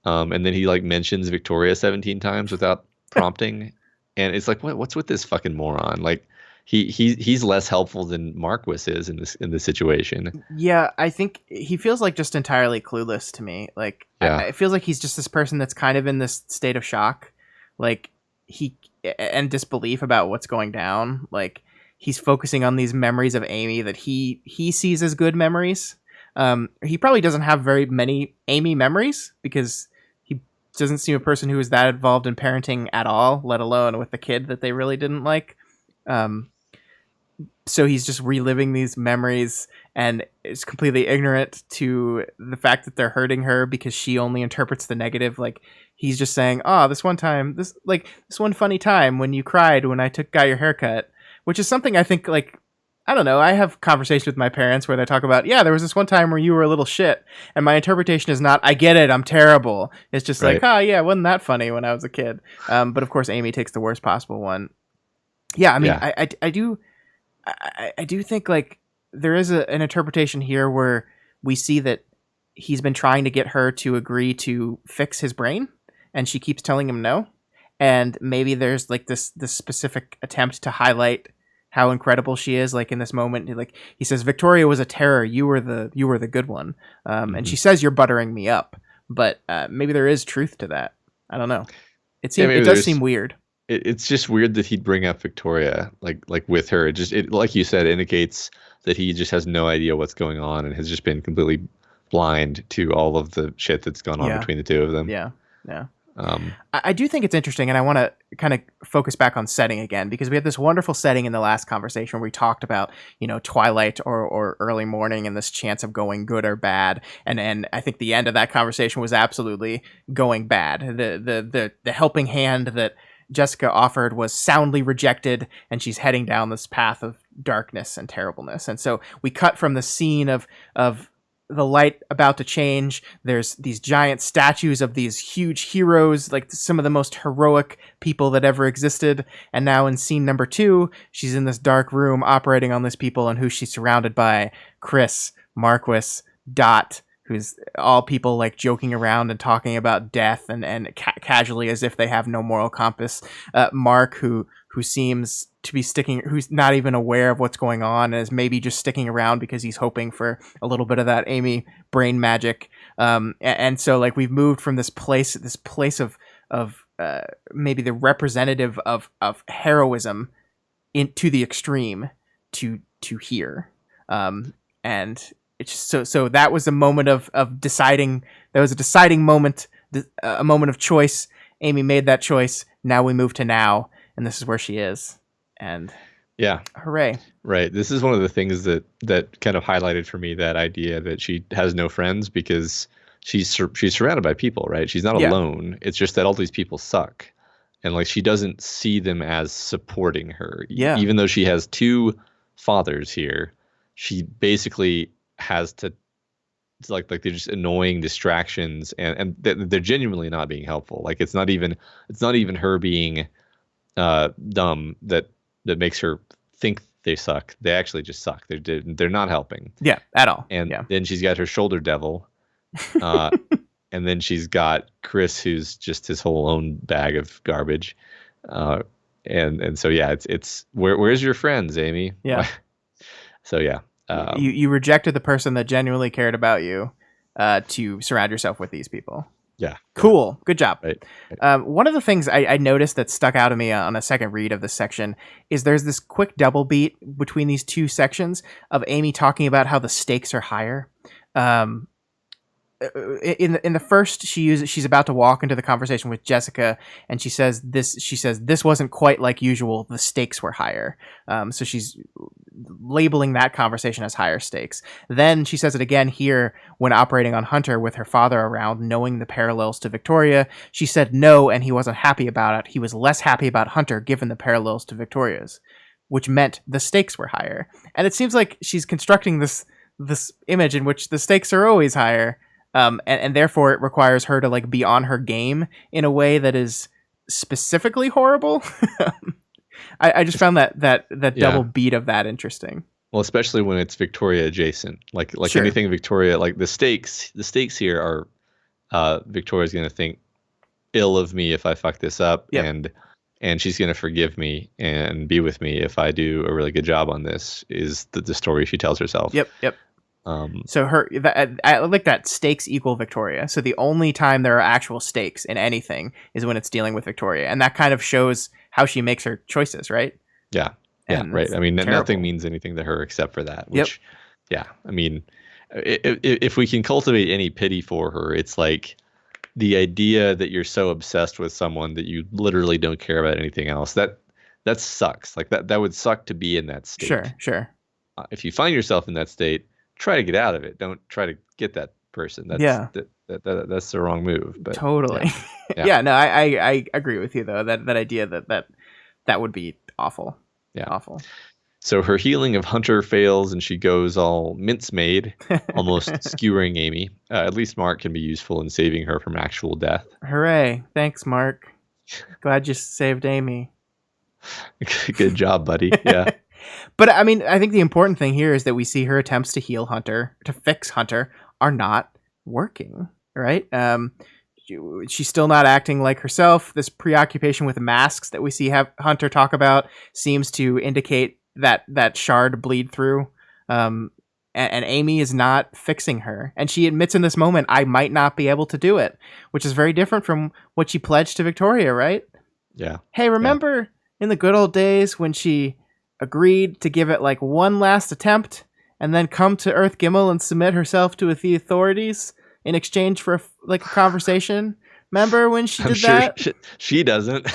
And then he like mentions Victoria 17 times without prompting, and it's like, what's with this fucking moron? Like, he's less helpful than Marquis is in this situation. Yeah, I think he feels like just entirely clueless to me. Like, Yeah, it feels like he's just this person that's kind of in this state of shock, like he and disbelief about what's going down. Like he's focusing on these memories of Amy that he sees as good memories. He probably doesn't have very many Amy memories because he doesn't seem a person who is that involved in parenting at all, let alone with a kid that they really didn't like. Um, so he's just reliving these memories and is completely ignorant to the fact that they're hurting her because she only interprets the negative. Like he's just saying, "Oh, this one time, this one funny time when you cried when I got your haircut," which is something I think like I don't know. I have conversations with my parents where they talk about, yeah, there was this one time where you were a little shit, and my interpretation is not, I get it, I'm terrible. It's just like, right. oh yeah, wasn't that funny when I was a kid? But of course, Amy takes the worst possible one. Yeah, I mean, Yeah, I do think like there is an interpretation here where we see that he's been trying to get her to agree to fix his brain, and she keeps telling him no. And maybe there's like this specific attempt to highlight how incredible she is. Like in this moment, like he says, "Victoria was a terror. You were the good one." And hmm she says, "You're buttering me up." But maybe there is truth to that. I don't know. Yeah, It maybe does there's. seem weird. It's just weird that he'd bring up Victoria like with her. It like you said, indicates that he just has no idea what's going on and has just been completely blind to all of the shit that's gone on Yeah. between the two of them. Yeah. Yeah. Um, I do think it's interesting, and I want to kind of focus back on setting again because we had this wonderful setting in the last conversation where we talked about twilight or early morning and this chance of going good or bad, and I think the end of that conversation was absolutely going bad. The helping hand that Jessica offered was soundly rejected, and she's heading down this path of darkness and terribleness. And so we cut from the scene of the light about to change. There's these giant statues of these huge heroes, like some of the most heroic people that ever existed. And now in scene number 2, she's in this dark room operating on these people, and who she's surrounded by: Chris, Marquis, Dot, who's all people like joking around and talking about death and casually as if they have no moral compass. Mark, who seems to be who's not even aware of what's going on and is maybe just sticking around because he's hoping for a little bit of that Amy brain magic. And so like we've moved from this place of maybe the representative of heroism into the extreme to here. And it's so that was a moment of deciding. That was a deciding moment, a moment of choice. Amy made that choice. Now we move to now, and this is where she is. And yeah, hooray! right. This is one of the things that kind of highlighted for me that idea that she has no friends because she's surrounded by people, right? She's not Yeah. alone. It's just that all these people suck, and like she doesn't see them as supporting her. Yeah. Even though she has two fathers here, she basically has to. It's like they're just annoying distractions, and they're genuinely not being helpful. Like it's not even her being dumb that makes her think they suck. They actually just suck. They're not helping. Yeah, at all. And Yeah. then she's got her shoulder devil, uh, and then she's got Chris, who's just his whole own bag of garbage. Uh, and so yeah, it's where's your friends, Amy? Yeah. So yeah, You rejected the person that genuinely cared about you to surround yourself with these people. yeah, Cool. Good job. right. One of the things I noticed that stuck out to me on a second read of this section is there's this quick double beat between these two sections of Amy talking about how the stakes are higher. In the first, she's about to walk into the conversation with Jessica, and she says this wasn't quite like usual. The stakes were higher. So she's labeling that conversation as higher stakes. Then she says it again here when operating on Hunter with her father around, knowing the parallels to Victoria. She said no, and he wasn't happy about it. He was less happy about Hunter given the parallels to Victoria's, which meant the stakes were higher. And it seems like she's constructing this image in which the stakes are always higher. And therefore it requires her to like be on her game in a way that is specifically horrible. I just found that double beat of that interesting. Well, especially when it's Victoria adjacent, like Sure. anything Victoria, like the stakes here are, Victoria's going to think ill of me if I fuck this up, Yep. and she's going to forgive me and be with me if I do a really good job on this. Is the story she tells herself? Yep. So I like that stakes equal Victoria. So the only time there are actual stakes in anything is when it's dealing with Victoria, and that kind of shows how she makes her choices, right? Yeah, And right. I mean, terrible. nothing means anything to her except for that. Which, yeah, I mean, if we can cultivate any pity for her, it's like the idea that you're so obsessed with someone that you literally don't care about anything else. That sucks. Like that would suck to be in that state. Sure. If you find yourself in that state, try to get out of it. Don't try to get that person. That's the wrong move. But totally. Yeah. No, I agree with you though. That idea that would be awful. Yeah. Awful. So her healing of Hunter fails, and she goes all mince-made, almost skewering Amy. At least Mark can be useful in saving her from actual death. Hooray! Thanks, Mark. Glad you saved Amy. Good job, buddy. Yeah. But I mean, I think the important thing here is that we see her attempts to heal Hunter, to fix Hunter, are not working, right? She's still not acting like herself. This preoccupation with masks that we see Hunter talk about seems to indicate that shard bleed through. And Amy is not fixing her. And she admits in this moment, I might not be able to do it, which is very different from what she pledged to Victoria, right? Yeah. Hey, remember in the good old days when she agreed to give it like one last attempt and then come to Earth Gimel and submit herself to the authorities in exchange for a conversation? Remember when she did that? She doesn't.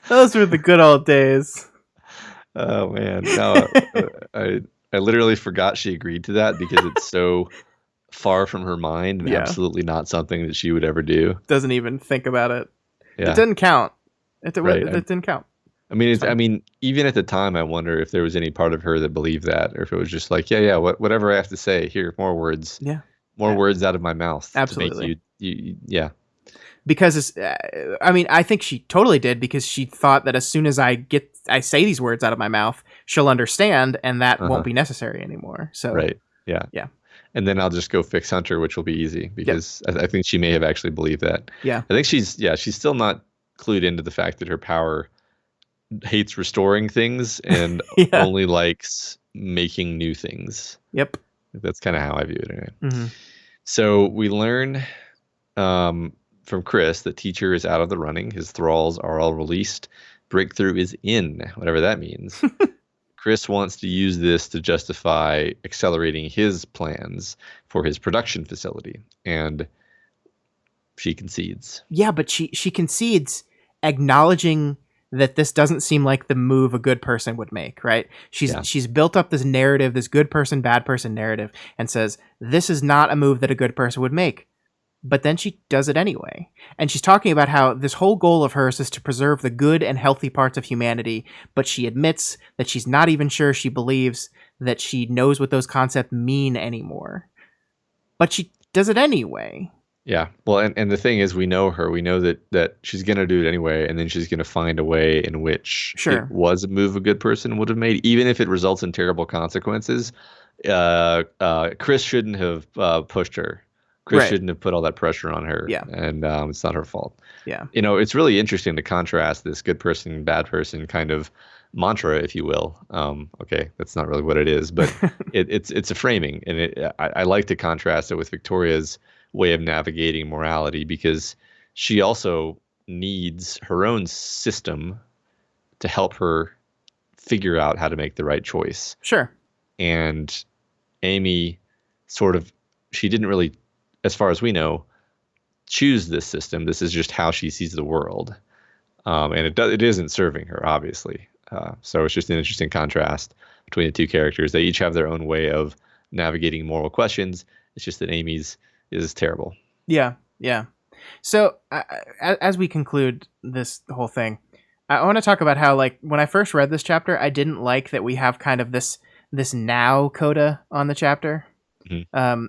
Those were the good old days. Oh man, no, I literally forgot she agreed to that because it's so far from her mind and absolutely not something that she would ever do. Doesn't even think about it. Yeah. It didn't count. It didn't count. I mean, even at the time, I wonder if there was any part of her that believed that, or if it was just like, whatever I have to say, here, more words, words out of my mouth, absolutely. To make you. Because I think she totally did, because she thought that as soon as I say these words out of my mouth, she'll understand, and that won't be necessary anymore. So right, yeah. And then I'll just go fix Hunter, which will be easy, because I think she may have actually believed that. Yeah, I think she's still not clued into the fact that her power hates restoring things and only likes making new things. Yep, that's kind of how I view it anyway. Mm-hmm. So we learn from Chris that Teacher is out of the running. His thralls are all released. Breakthrough is in, whatever that means. Chris wants to use this to justify accelerating his plans for his production facility, and she concedes. Yeah, but she concedes, acknowledging that this doesn't seem like the move a good person would make, right? She's built up this narrative, this good person, bad person narrative, and says, this is not a move that a good person would make. But then she does it anyway. And she's talking about how this whole goal of hers is to preserve the good and healthy parts of humanity, but she admits that she's not even sure she believes that she knows what those concepts mean anymore. But she does it anyway. Yeah. Well, and the thing is, we know her. We know that she's going to do it anyway, and then she's going to find a way in which it was a move a good person would have made, even if it results in terrible consequences. Chris shouldn't have pushed her Chris Right. shouldn't have put all that pressure on her, Yeah. and it's not her fault. Yeah. It's really interesting to contrast this good person, bad person kind of mantra, if you will. Okay, that's not really what it is, but it's a framing, and I like to contrast it with Victoria's way of navigating morality, because she also needs her own system to help her figure out how to make the right choice. Sure. And Amy sort of, she didn't really, as far as we know, choose this system. This is just how she sees the world. And it isn't serving her, obviously. So it's just an interesting contrast between the two characters. They each have their own way of navigating moral questions. It's just that Amy's is terrible. Yeah. Yeah. So as we conclude this whole thing, I want to talk about how, like, when I first read this chapter, I didn't like that we have kind of this now coda on the chapter. Mm-hmm.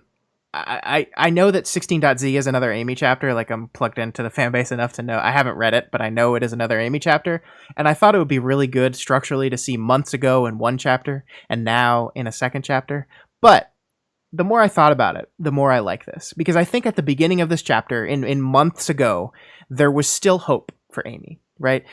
I know that 16.z is another Amy chapter. Like, I'm plugged into the fan base enough to know. I haven't read it, but I know it is another Amy chapter. And I thought it would be really good structurally to see months ago in one chapter and now in a second chapter. But the more I thought about it, the more I like this. Because I think at the beginning of this chapter, in months ago, there was still hope for Amy, right?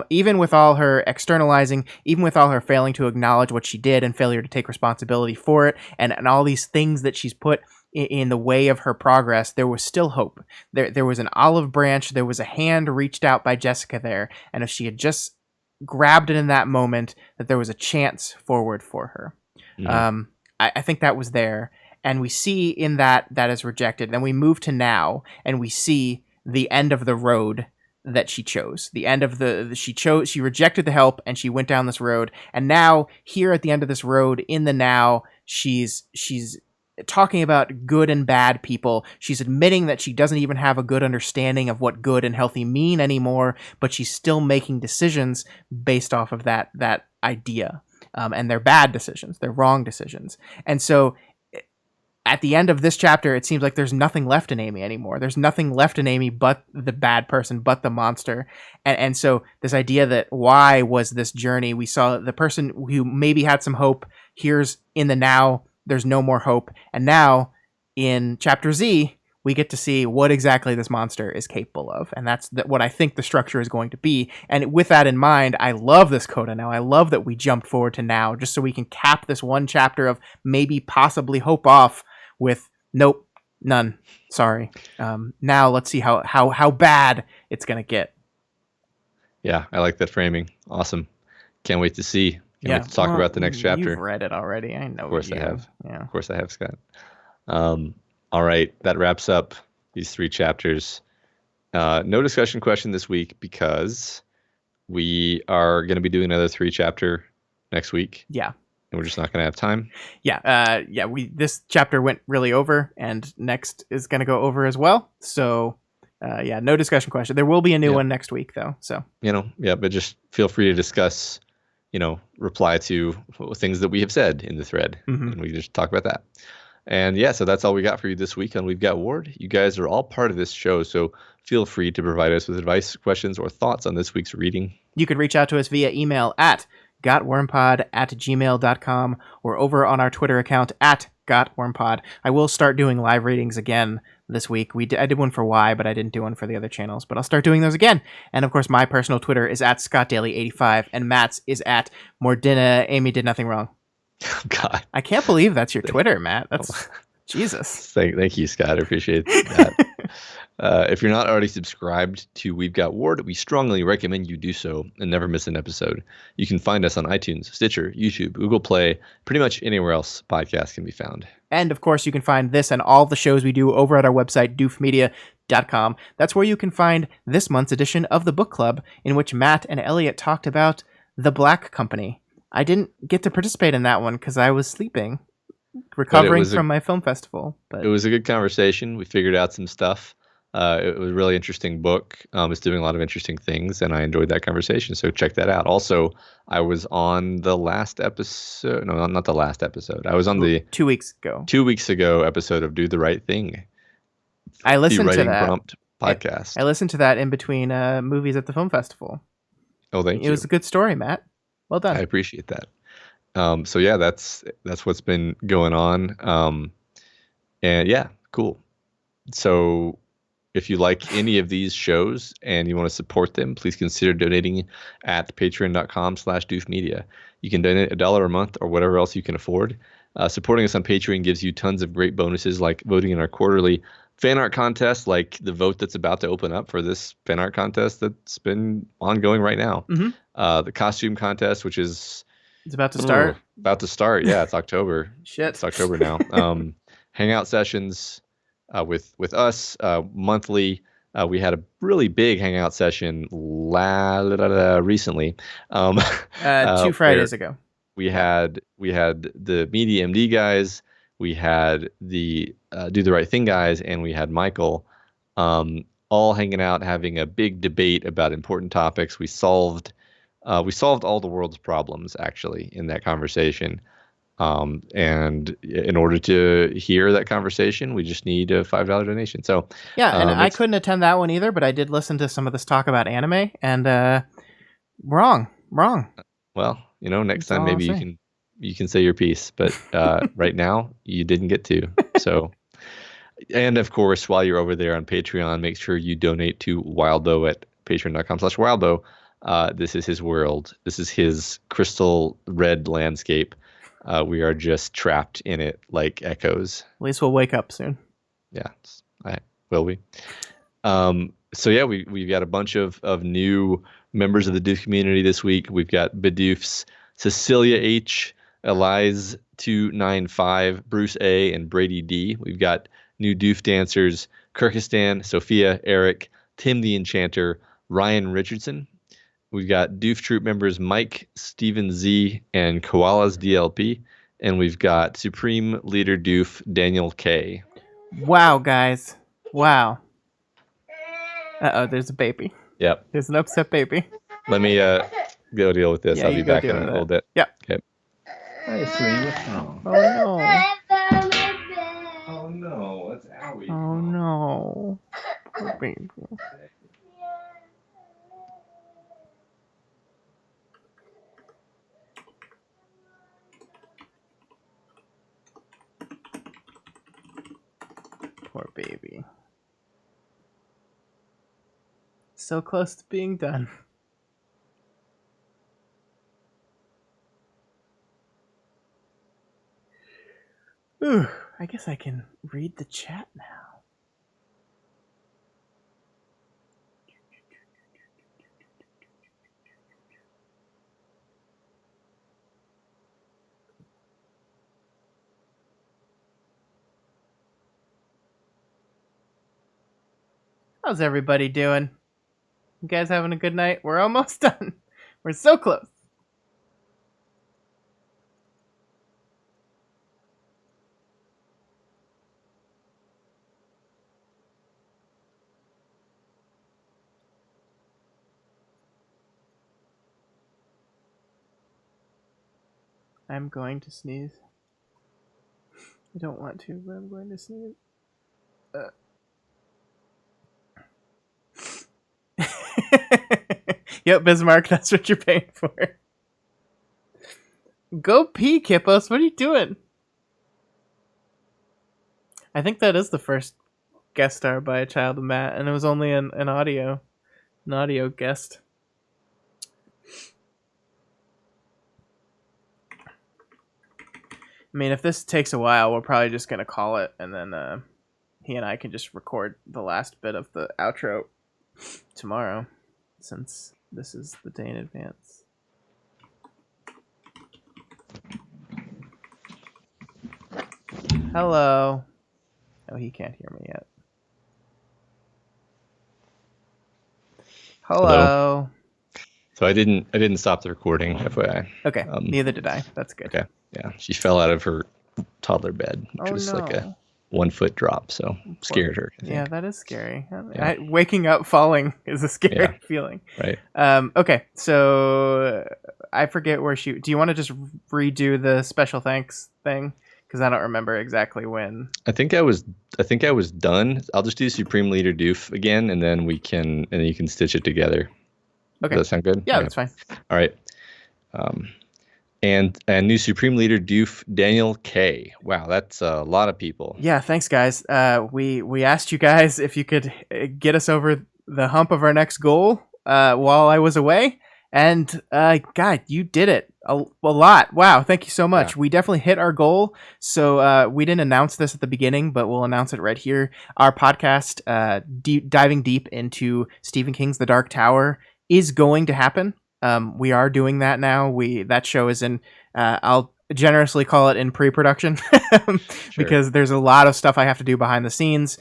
Even with all her externalizing, even with all her failing to acknowledge what she did and failure to take responsibility for it, and all these things that she's put in the way of her progress, there was still hope. There was an olive branch, there was a hand reached out by Jessica there, and if she had just grabbed it in that moment, that there was a chance forward for her. Mm-hmm. I think that was there. And we see in that is rejected. Then we move to now, and we see the end of the road that she chose. The end of she rejected the help, and she went down this road. And now, here at the end of this road, in the now, she's talking about good and bad people. She's admitting that she doesn't even have a good understanding of what good and healthy mean anymore, but she's still making decisions based off of that idea. And they're bad decisions. They're wrong decisions. And so, at the end of this chapter, it seems like there's nothing left in Amy anymore. There's nothing left in Amy but the bad person, but the monster. And so this idea that why was this journey? We saw the person who maybe had some hope. Here's in the now, there's no more hope. And now in chapter Z, we get to see what exactly this monster is capable of. And that's what I think the structure is going to be. And with that in mind, I love this coda now. I love that we jumped forward to now just so we can cap this one chapter of maybe possibly hope off with nope, none. Sorry. Now let's see how bad it's gonna get. Yeah, I like that framing. Awesome. Can't wait to see. Can't wait to talk about the next chapter. You've read it already. I know. Of course I have. Yeah. Of course I have, Scott. All right, that wraps up these 3 chapters. No discussion question this week because we are going to be doing another 3 chapter next week. Yeah. And we're just not going to have time. Yeah. This chapter went really over, and next is going to go over as well. So, no discussion question. There will be a new one next week, though. So, but just feel free to discuss, reply to things that we have said in the thread, and we just talk about that. And so that's all we got for you this week on We've Got Ward. You guys are all part of this show, so feel free to provide us with advice, questions, or thoughts on this week's reading. You could reach out to us via email at gotwormpod@gmail.com or over on our Twitter account at gotwormpod. I will start doing live readings again this week. I did one for Y, but I didn't do one for the other channels, but I'll start doing those again. And of course, my personal Twitter is at ScottDaily85 and Matt's is at Mordina. Amy did nothing wrong. Oh, God. I can't believe that's your Twitter, Matt. That's Jesus. Thank you, Scott. I appreciate that. If you're not already subscribed to We've Got Ward, we strongly recommend you do so and never miss an episode. You can find us on iTunes, Stitcher, YouTube, Google Play, pretty much anywhere else podcasts can be found. And of course, you can find this and all the shows we do over at our website, doofmedia.com. That's where you can find this month's edition of the book club, in which Matt and Elliot talked about The Black Company. I didn't get to participate in that one because I was sleeping, recovering from my film festival. But it was a good conversation. We figured out some stuff. It was a really interesting book. It's doing a lot of interesting things, and I enjoyed that conversation. So check that out. Also, I was on the last episode. No, not the last episode. I was on the 2 weeks ago. 2 weeks ago episode of Do the Right Thing. I listened to that prompt podcast. I listened to that in between movies at the film festival. Oh, thank you. It was a good story, Matt. Well done. I appreciate that. So yeah, that's what's been going on. And yeah, cool. So if you like any of these shows and you want to support them, please consider donating at patreon.com/doofmedia. You can donate $1 a month or whatever else you can afford. Supporting us on Patreon gives you tons of great bonuses like voting in our quarterly fan art contest, like the vote that's about to open up for this fan art contest that's been ongoing right now. The costume contest, which is it's about to start. Yeah, it's October. Shit. It's October now. Hangout sessions with us monthly. We had a really big hangout session recently. 2 Fridays ago. We had the Media MD guys, we had the Do the Right Thing guys, and we had Michael, all hanging out, having a big debate about important topics. We solved all the world's problems actually in that conversation. And in order to hear that conversation, we just need a $5 donation. So yeah, and I couldn't attend that one either, but I did listen to some of this talk about anime, and wrong. Well, next time maybe you can say your piece, but right now you didn't get to. So, and of course, while you're over there on Patreon, make sure you donate to Wildbow at patreon.com/Wildbow. This is his world. This is his crystal red landscape. We are just trapped in it like echoes. At least we'll wake up soon. Yeah, will we? So yeah, we've got a bunch of new members of the Doof community this week. We've got Bidoofs, Cecilia H, Elize 295, Bruce A, and Brady D. We've got new Doof dancers, Kyrgyzstan, Sophia, Eric, Tim the Enchanter, Ryan Richardson. We've got Doof Troop members Mike, Steven Z, and Koalas DLP. And we've got Supreme Leader Doof Daniel K. Wow, guys. Wow. There's a baby. Yep. There's an upset baby. Let me go deal with this. Yeah, I'll be back in a little bit. Yeah. Okay. Hi, sweetie. What's wrong? Oh, no. Oh, no. It's Owie. Oh, no. Poor baby. Poor baby. So close to being done. Ooh, I guess I can read the chat now. How's everybody doing? You guys having a good night? We're almost done. We're so close. I'm going to sneeze. I don't want to, but I'm going to sneeze. Yep, Bismarck, that's what you're paying for. Go pee, Kippos. What are you doing? I think that is the first guest star by a child of Matt, and it was only an audio guest. I mean, if this takes a while, we're probably just going to call it, and then he and I can just record the last bit of the outro tomorrow, since this is the day in advance. Hello. Oh, he can't hear me yet. Hello. So I didn't stop the recording, FYI. Okay, neither did I. That's good. Okay, yeah. She fell out of her toddler bed, which was like a 1 foot drop, so scared her. Yeah, that is scary. Yeah. Waking up falling is a scary feeling. Right. Okay, so I forget where she... Do you want to just redo the special thanks thing? Because I don't remember exactly when. I think I was done. I'll just do Supreme Leader Doof again, and then you can stitch it together. Okay. Does that sound good? Yeah, that's fine. All right. And new Supreme Leader Doof Daniel K. Wow, that's a lot of people. Yeah, thanks, guys. We asked you guys if you could get us over the hump of our next goal while I was away, and God, you did it a lot. Wow, thank you so much. Yeah. We definitely hit our goal. So we didn't announce this at the beginning, but we'll announce it right here. Our podcast, diving deep into Stephen King's The Dark Tower, is going to happen. We are doing that now. That show is in. I'll generously call it in pre-production because there's a lot of stuff I have to do behind the scenes.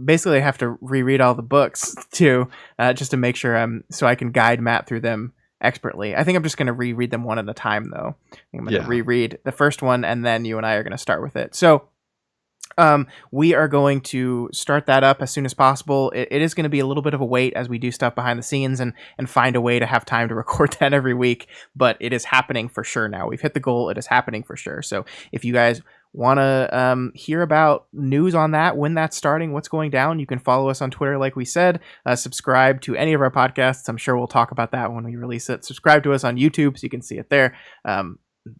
Basically, I have to reread all the books too, just to make sure so I can guide Matt through them expertly. I think I'm just going to reread them one at a time, though. I think I'm going to reread the first one, and then you and I are going to start with it. So. We are going to start that up as soon as possible. It is going to be a little bit of a wait as we do stuff behind the scenes and find a way to have time to record that every week, but it is happening for sure now. We've hit the goal. It is happening for sure. So if you guys want to hear about news on that, when that's starting, what's going down, you can follow us on Twitter, like we said. Subscribe to any of our podcasts. I'm sure we'll talk about that when we release it. Subscribe to us on YouTube so you can see it there.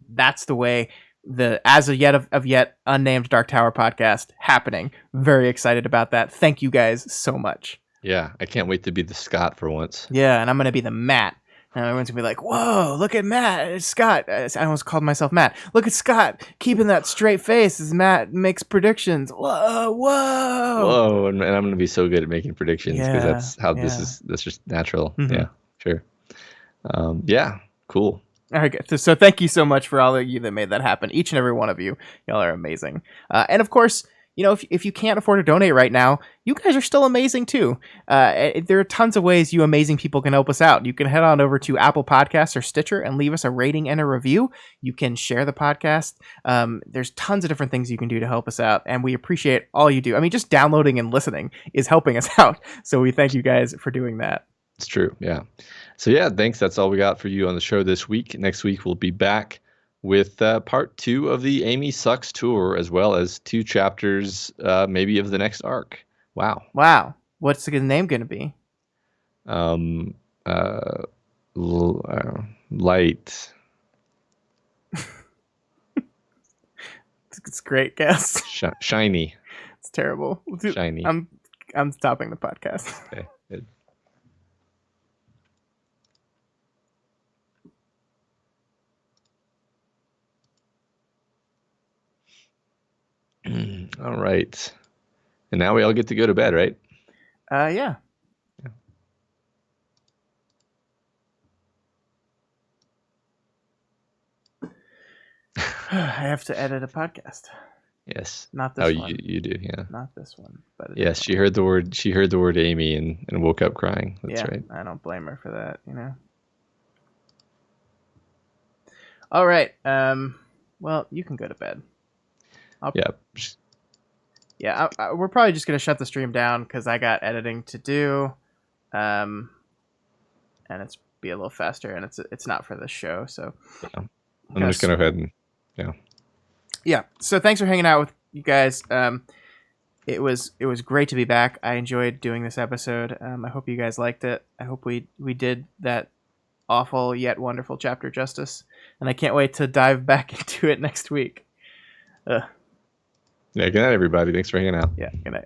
That's the way. The as of yet unnamed Dark Tower podcast happening. Very excited about that. Thank you guys so much. Yeah, I can't wait to be the Scott for once. Yeah, and I'm gonna be the Matt. And everyone's gonna be like, "Whoa, look at Matt! It's Scott." I almost called myself Matt. Look at Scott keeping that straight face as Matt makes predictions. Whoa! And I'm gonna be so good at making predictions because that's how this is. That's just natural. Mm-hmm. Yeah, sure. Yeah, cool. All right, so thank you so much for all of you that made that happen. Each and every one of you. Y'all are amazing. And of course, you know, if you can't afford to donate right now, you guys are still amazing too. There are tons of ways you amazing people can help us out. You can head on over to Apple Podcasts or Stitcher and leave us a rating and a review. You can share the podcast. There's tons of different things you can do to help us out, and we appreciate all you do. I mean, just downloading and listening is helping us out. So we thank you guys for doing that. It's true. Yeah. So yeah, thanks. That's all we got for you on the show this week. Next week, we'll be back with part 2 of the Amy Sucks tour, as well as 2 chapters, maybe of the next arc. Wow. What's the name going to be? Light. It's a great guess. Shiny. It's terrible. Shiny. I'm stopping the podcast. Okay. Good. All right. And now we all get to go to bed, right? Yeah. I have to edit a podcast. Yes. Not this one. Oh, you do, yeah. Not this one. But yes, she heard the word Amy and woke up crying. That's right. I don't blame her for that, you know. All right. Well, you can go to bed. Yeah, we're probably just going to shut the stream down because I got editing to do. And it's be a little faster, and it's not for this show, so. Yeah. I'm just going to go ahead and, Yeah, so thanks for hanging out with you guys. It was great to be back. I enjoyed doing this episode. I hope you guys liked it. I hope we did that awful yet wonderful chapter justice, and I can't wait to dive back into it next week. Yeah, good night, everybody. Thanks for hanging out. Yeah, good night.